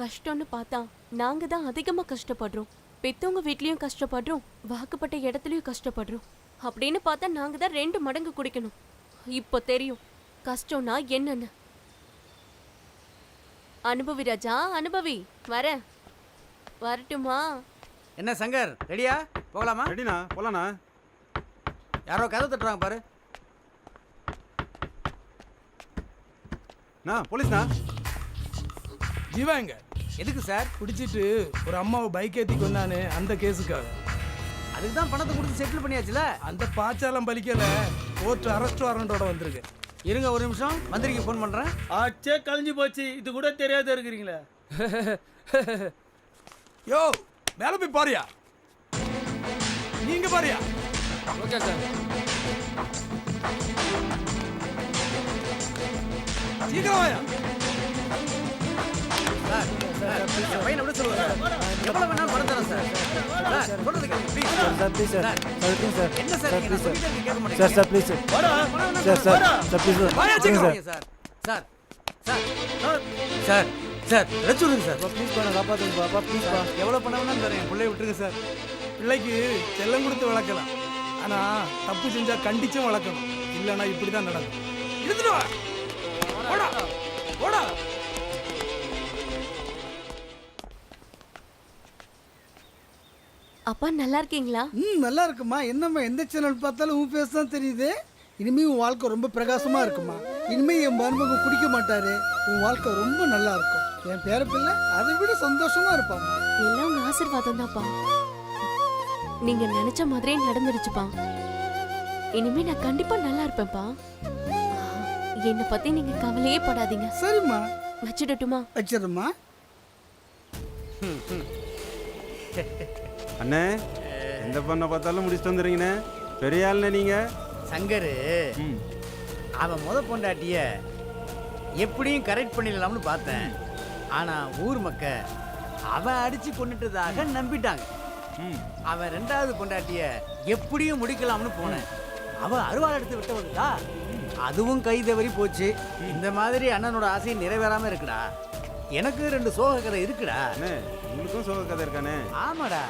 கஷ்டம்னு பார்த்தா நாங்க தான் அதிகமா கஷ்டப்படுறோம். பெத்தவங்க வீட்லயும் கஷ்டப்படுறோம், வாக்குப்பட்ட இடத்துலயும் கஷ்டப்படுறோம். அப்படின்னு பார்த்தா நாங்க தான் 2 மடங்கு குடிக்கணும். இப்போ தெரியும் கஷ்டம்னா என்னன்னு. அனுபவி ராஜா, அனுபவி. வரட்டுமா? என்ன சங்கர், ரெடியா? போகலாமா? ரெடிண்ணா, போகலாண்ணா. யாரோ கதை தட்டுறாங்க பாரு. போலீஸ்ண்ணா. ஜீவா எங்க? எதுக்கு சார்? குடிச்சிட்டு ஒரு அம்மாவை பைக் ஏற்றி கொண்டானே, அந்த கேஸுக்காக. அதுக்கு தான் பணத்தை கொடுத்து செட்டில் பண்ணியாச்சுல. அந்த பாச்சாலம் பலிக்கல, கோர்ட் அரெஸ்ட் வாரண்டோட வந்திருக்கு. இருங்க ஒரு நிமிஷம், மந்திரிக்கு ஃபோன் பண்ணுறேன். ஆச்சே கழிஞ்சு போச்சு, இது கூட தெரியாத இருக்கிறீங்களே. யோ, மேலே போய் பாரியா, நீங்க பாரியா. Okay sir. சீக்கிரம் வாயா. பையனை விட சொல்லுங்க சார். எவ்வளோ வேணாலும் பணம் தரேன் சார். சொல்றது கேளுங்க ப்ளீஸ். என்ன சார் நீங்க சொல்லிட்டே கேட்க மாட்டீங்க. Sir please sir. Sir sir sir ரச்சுடுங்க சார். ப்ளீஸ் பண்ண காப்பாத்துங்க பாப்பா, ப்ளீஸ் பா. எவ்வளோ பணம் வேணாலும் தரேன், பிள்ளைய விட்டுருங்க சார். பிள்ளைக்கு செல்லம் கொடுத்து வளர்க்கலாம், ஆனா தப்பு செஞ்சா கண்டிச்சும் வளர்க்கணும். இல்லைன்னா இப்படிதான் நடக்கும். எடுத்துட்டு வா. ஓடா ஓடா. அப்பா நல்லா இருக்கீங்களா? நல்லா இருக்குமா. என்னம்மா எந்த சேனல் பார்த்தாலும் உன் பேச தான் தெரியுது. இனிமே உன் வாழ்க்கை ரொம்ப பிரகாசமா இருக்குமா. இனிமே என் மருமகன் குடிக்க மாட்டாரு. உன் வாழ்க்கை ரொம்ப நல்லா இருக்கும். என் பேர பிள்ளை அதை விட சந்தோஷமா இருப்பாம்மா. எல்லாம் உங்க ஆசீர்வாதம் தான்ப்பா. நீங்க நினைச்ச மாதிரியே நடந்துருச்சுப்பா. இனிமே நான் கண்டிப்பா நல்லா இருப்பேன்ப்பா. என்னை பத்தி நீங்க கவலையே படாதீங்க. சரிம்மா. வச்சிடட்டுமா? வச்சிடுமா. அண்ணே, எந்த பொண்ணை பார்த்தாலும் முடிச்சுட்டு வந்துடுறீங்கண்ணே. பெரிய ஆள்ண்ணே நீங்க. சங்கரு அவன் பொண்டாட்டிய எப்படியும் கரெக்ட் பண்ணிடலாம்னு பார்த்தேன். ஆனா ஊர் மக்க அவன் அடிச்சு கொண்டுட்டதாக நம்பிட்டாங்க. அவன் 2வது பொண்டாட்டிய எப்படியும் முடிக்கலாம்னு போனேன். அவன் அருவாள் எடுத்து விட்டு வந்தா அதுவும் கை தவறி போச்சு. இந்த மாதிரி அண்ணனோட ஆசை நிறைவேறாம இருக்குடா. எனக்கு 2 சோக கதை இருக்குடா. உங்களுக்கும் சோக கதை இருக்கானே? ஆமாடா.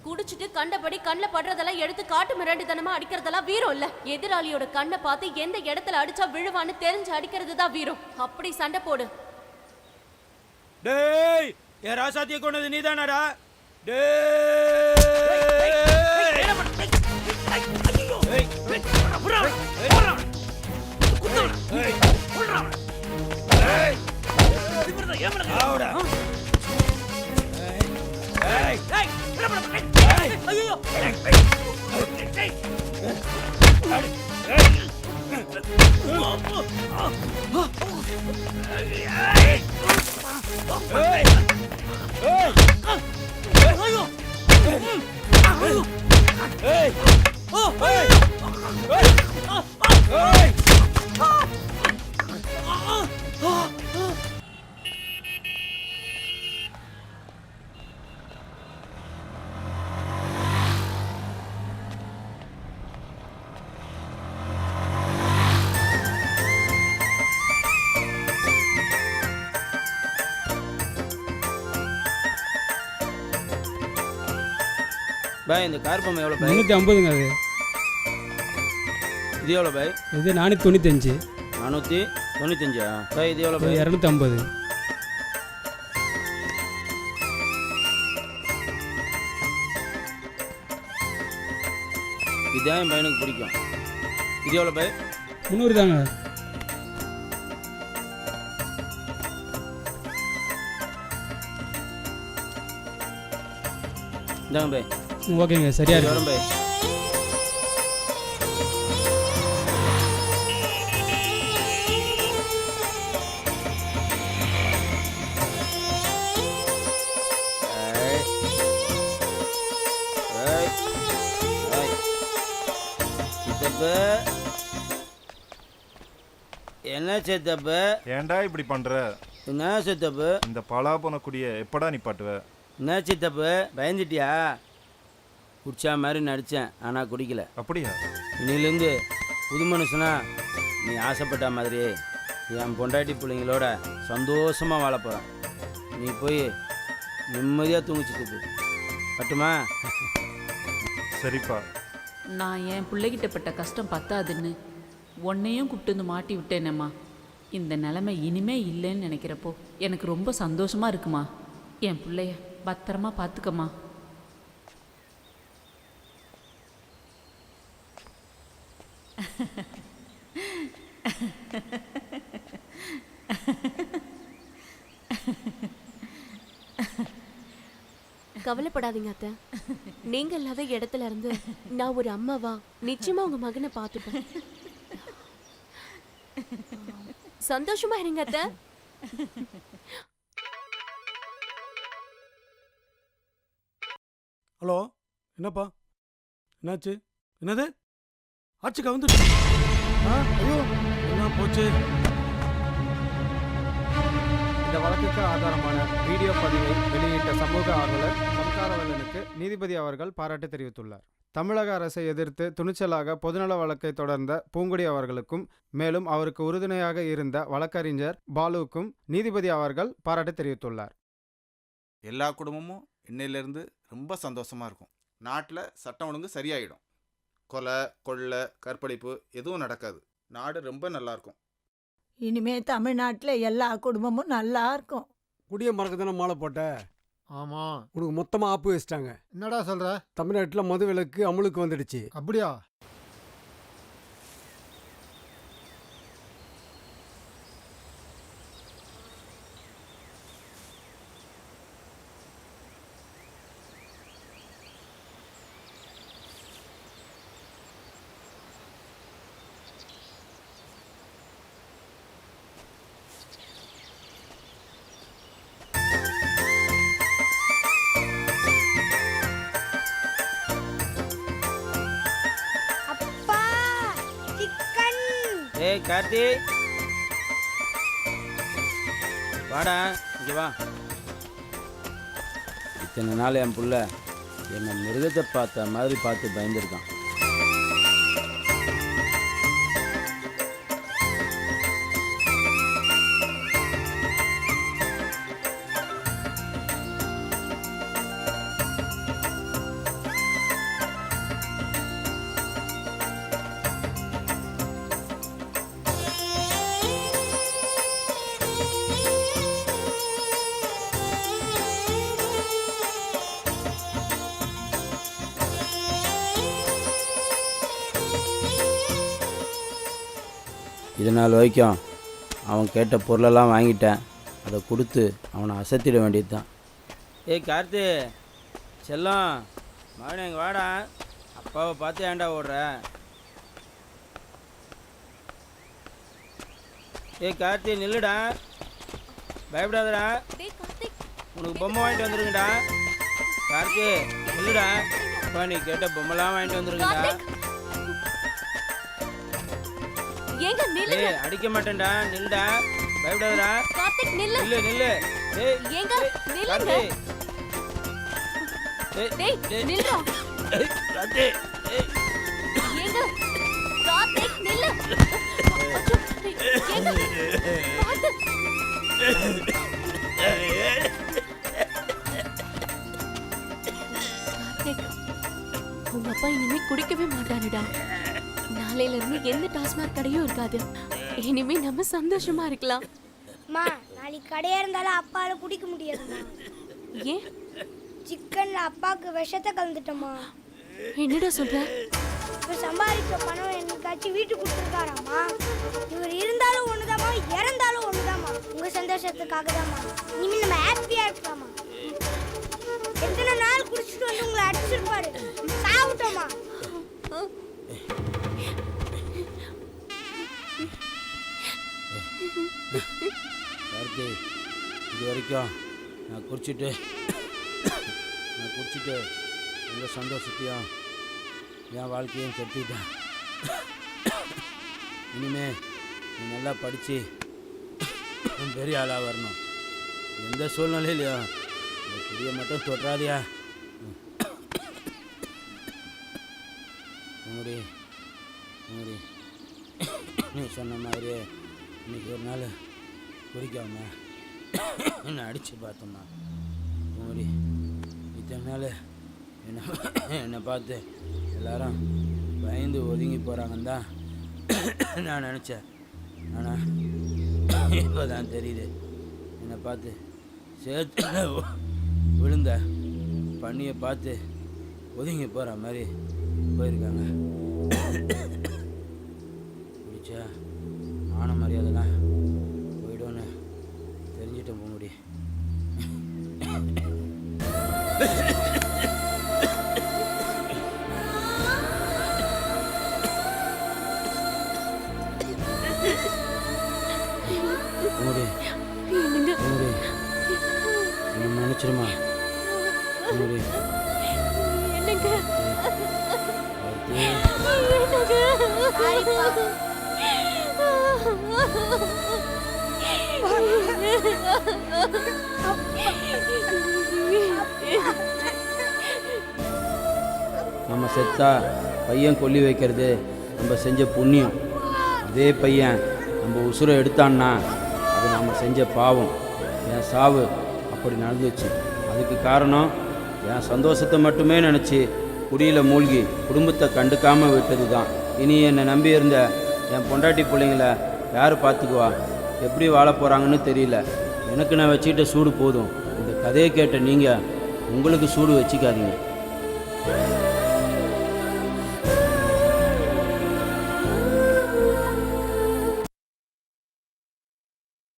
குடிச்சிட்டு கண்டபடி கண்ணில் படுறதெல்லாம் எடுத்து காட்டு மிராண்டித்தனமா அடிக்கிறதெல்லாம் வீரம் இல்ல. எதிராளியோட கண்ணை பார்த்து எந்த இடத்துல அடிச்சா விழுவான்னு தெரிஞ்சு அடிக்கிறது தான் வீரம். அப்படி சண்டை போடு. டேய், ஏ ராசாத்திய கொண்டது நீதானடா? பாய் இந்த கார் பொம்மை எவ்வளோ பாய்? 350ங்க. அது இது எவ்வளோ பாய்? இது 495. 495 பாய். இது எவ்வளோ பாய்? 250. இதான் என் பையனுக்கு பிடிக்கும். இது எவ்வளோ பாய்? 300 தாங்க. இந்தாங்க பாய். ஓகேங்க, சரியா இருக்கு. வரும் பாய். என்ன சித்தப்பு? ஏன்டா இப்படி பண்ற? என்ன சித்தப்பு? இந்த பலா போன குடிய எப்படா நிப்பாட்டுவ? என்ன சித்தப்பு பயந்துட்டியா? குடிச்சா மாதிரி நடித்தேன், ஆனால் குடிக்கல. அப்படியா? இன்னிலேருந்து புது மனுஷனா நீ ஆசைப்பட்ட மாதிரி என் பொண்டாட்டி பிள்ளைங்களோட சந்தோஷமாக வாழ போகிறேன். நீ போய் நிம்மதியாக தூங்கு சித்தப்பு. பட்டுமா? சரிப்பா. நான் என் பிள்ளைகிட்ட பட்ட கஷ்டம் பத்தாதுன்னு உன்னையும் கூப்பிட்டு வந்து மாட்டி விட்டேனேம்மா. இந்த நிலைமை இனிமே இல்லைன்னு நினைக்கிறப்போ எனக்கு ரொம்ப சந்தோஷமாக இருக்குமா. என் பிள்ளைய பத்திரமா பார்த்துக்கம்மா. கவலைப்படாதீங்க அத்தை. நீங்க இல்லாத இடத்துல இருந்து நான் ஒரு அம்மாவா நிச்சயமா உங்க மகனை பார்த்துப்பேன். சந்தோஷமா இருங்க அத்தை. ஹலோ, என்னப்பா என்னாச்சு? என்னது ஆட்சி கவுந்துருச்சு? ஐயோ, என்ன போச்சு? இந்த வழக்குக்கு ஆதாரமான வீடியோ பதிவை வெளியிட்ட சமூக ஆர்வலர் சம்காரவேலனுக்கு நீதிபதி அவர்கள் பாராட்டு தெரிவித்துள்ளார். தமிழக அரசை எதிர்த்து துணிச்சலாக பொதுநல வழக்கை தொடர்ந்த பூங்குடி அவர்களுக்கும் மேலும் அவருக்கு உறுதுணையாக இருந்த வழக்கறிஞர் பாலுவுக்கும் நீதிபதி அவர்கள் பாராட்டு தெரிவித்துள்ளார். எல்லா குடும்பமும் இன்னையிலேருந்து ரொம்ப சந்தோஷமாக இருக்கும். நாட்டில் சட்டம் ஒழுங்கு சரியாயிடும். கொலை, கொள்ளை, கற்பழிப்பு எதுவும் நடக்காது. நாடு ரொம்ப நல்லாயிருக்கும். இனிமே தமிழ்நாட்டில் எல்லா குடும்பமும் நல்லா இருக்கும். குடிய மறக்க தானே மாலை போட்ட? ஆமாம். உனக்கு மொத்தமாக ஆப்பு வச்சிட்டாங்க. என்னடா சொல்கிற? தமிழ்நாட்டில் மது விலக்கு அமலுக்கு வந்துடுச்சு. அப்படியா? ஏய் கார்த்தி, வாடா இங்கே வா. இத்தனை நாள் என் புள்ள என்னை மிருகத்தை பார்த்த மாதிரி பார்த்து பயந்துருக்கான். இது நாள் வரைக்கும் அவன் கேட்ட பொருளெல்லாம் வாங்கிட்டேன். அதை கொடுத்து அவனை அசத்திட வேண்டியது தான். ஏய் கார்த்தி செல்லம், மகனே எங்கள் வாடா. அப்பாவை பார்த்து ஏன்டா ஓடுற? ஏய் கார்த்தி நில்லுடா, பயப்படாதடா. உனக்கு பொம்மை வாங்கிட்டு வந்துருங்கடா. கார்த்தி நில்லுடா, அப்பா நீ கேட்ட பொம்மைலாம் வாங்கிட்டு வந்துருங்கடா. ஏங்க நில்லுங்க. ஏய் அடிக்க மாட்டேன்டா, நில்லுடா, பயப்படாதடா. கார்த்திக் நில்லு. நில்லு நில்லு. ஏய் ஏங்க நில்லுங்க. டேய் நில்லுடா. ஏய் கார்த்தி, ஏய் ஏங்க கார்த்திக் நில்லு. ஏங்க பாத்து. கார்த்திக், உங்க அப்பா இனிமே குடிக்கவே மாட்டாருடா. நாளையில இருந்து எந்த டாஸ்மாக் கடையும் இருக்காது. இனிமே நம்ம சந்தோஷமா இருக்கலாம். அம்மா நாளைக்கு கடையா இருந்தாலும் அப்பால குடிக்க முடியாதும்மா. ஏன்? சிக்கன்ல அப்பாவுக்கு விஷத்தை கலந்துட்டோமா. என்னடா சொல்ற? இப்ப சம்பாதிச்ச பணம் என்னைக்காச்சும் வீட்டுக்கு கொடுத்துருக்காராம்மா. இவர் இருந்தாலும் ஒண்ணுதாம்மா, இறந்தாலும் ஒண்ணுதாம்மா. உங்க சந்தோஷத்துக்காக தாம்மா. இனிமே நம்ம ஹாப்பியா இருக்கலாமா. எத்தனை நாள் குடிச்சிட்டு வந்து உங்களை அடிச்சிருப்பாரு. சாப்பிட்டோமா. கார்த்தி, இது வரைக்கும் நான் குடிச்சிட்டு உங்கள் சந்தோஷத்தையும் என் வாழ்க்கையும் கெடுத்துக்கிட்டேன். இனிமே நீ நல்லா படித்து பெரிய ஆளாக வரணும். எந்த சூழ்நிலையிலையும் இந்த குடியை மட்டும் தொட்டாதியா. பூங்குடி பூங்குடி, நீ சொன்ன மாதிரியே இன்னைக்கு ஒரு நாள் குடிக்காம என்னை அடித்து பார்த்தோம்மா. பூங்குடி, இத்தனை நாள் என்னை பார்த்து எல்லாரும் பயந்து ஒதுங்கி போகிறாங்கன்னு தான் நான் நினச்சேன். ஆனால் இப்போ தான் தெரியுது, என்னை பார்த்து சேர்த்து விழுந்த பண்ணியை பார்த்து ஒதுங்கி போகிற மாதிரி போயிருக்காங்க. பிடிச்சா மான மரியாதைலாம் போய்டும்னு தெரிஞ்சிட்டேன் பூங்குடி. பூங்குடி பூங்குடி, என்ன மன்னிச்சிருமா பூங்குடி. நம்ம செத்தா பையன் கொல்லி வைக்கிறது நம்ம செஞ்ச புண்ணியம். அதே பையன் நம்ம உசுரை எடுத்தான்னா அது நம்ம செஞ்ச பாவம். என் சாவு அப்படி நடந்துச்சு. அதுக்கு காரணம் என் சந்தோஷத்தை மட்டுமே நினச்சி குடியில் மூழ்கி குடும்பத்தை கண்டுக்காமல் விட்டது தான். இனி என்னை நம்பி இருந்த என் பொண்டாட்டி பிள்ளைங்கள யார் பார்த்துக்குவா? எப்படி வாழ போகிறாங்கன்னு தெரியல. எனக்கு நான் வச்சுக்கிட்ட சூடு போதும். இந்த கதையை கேட்ட நீங்கள் உங்களுக்கு சூடு வச்சுக்காதீங்க.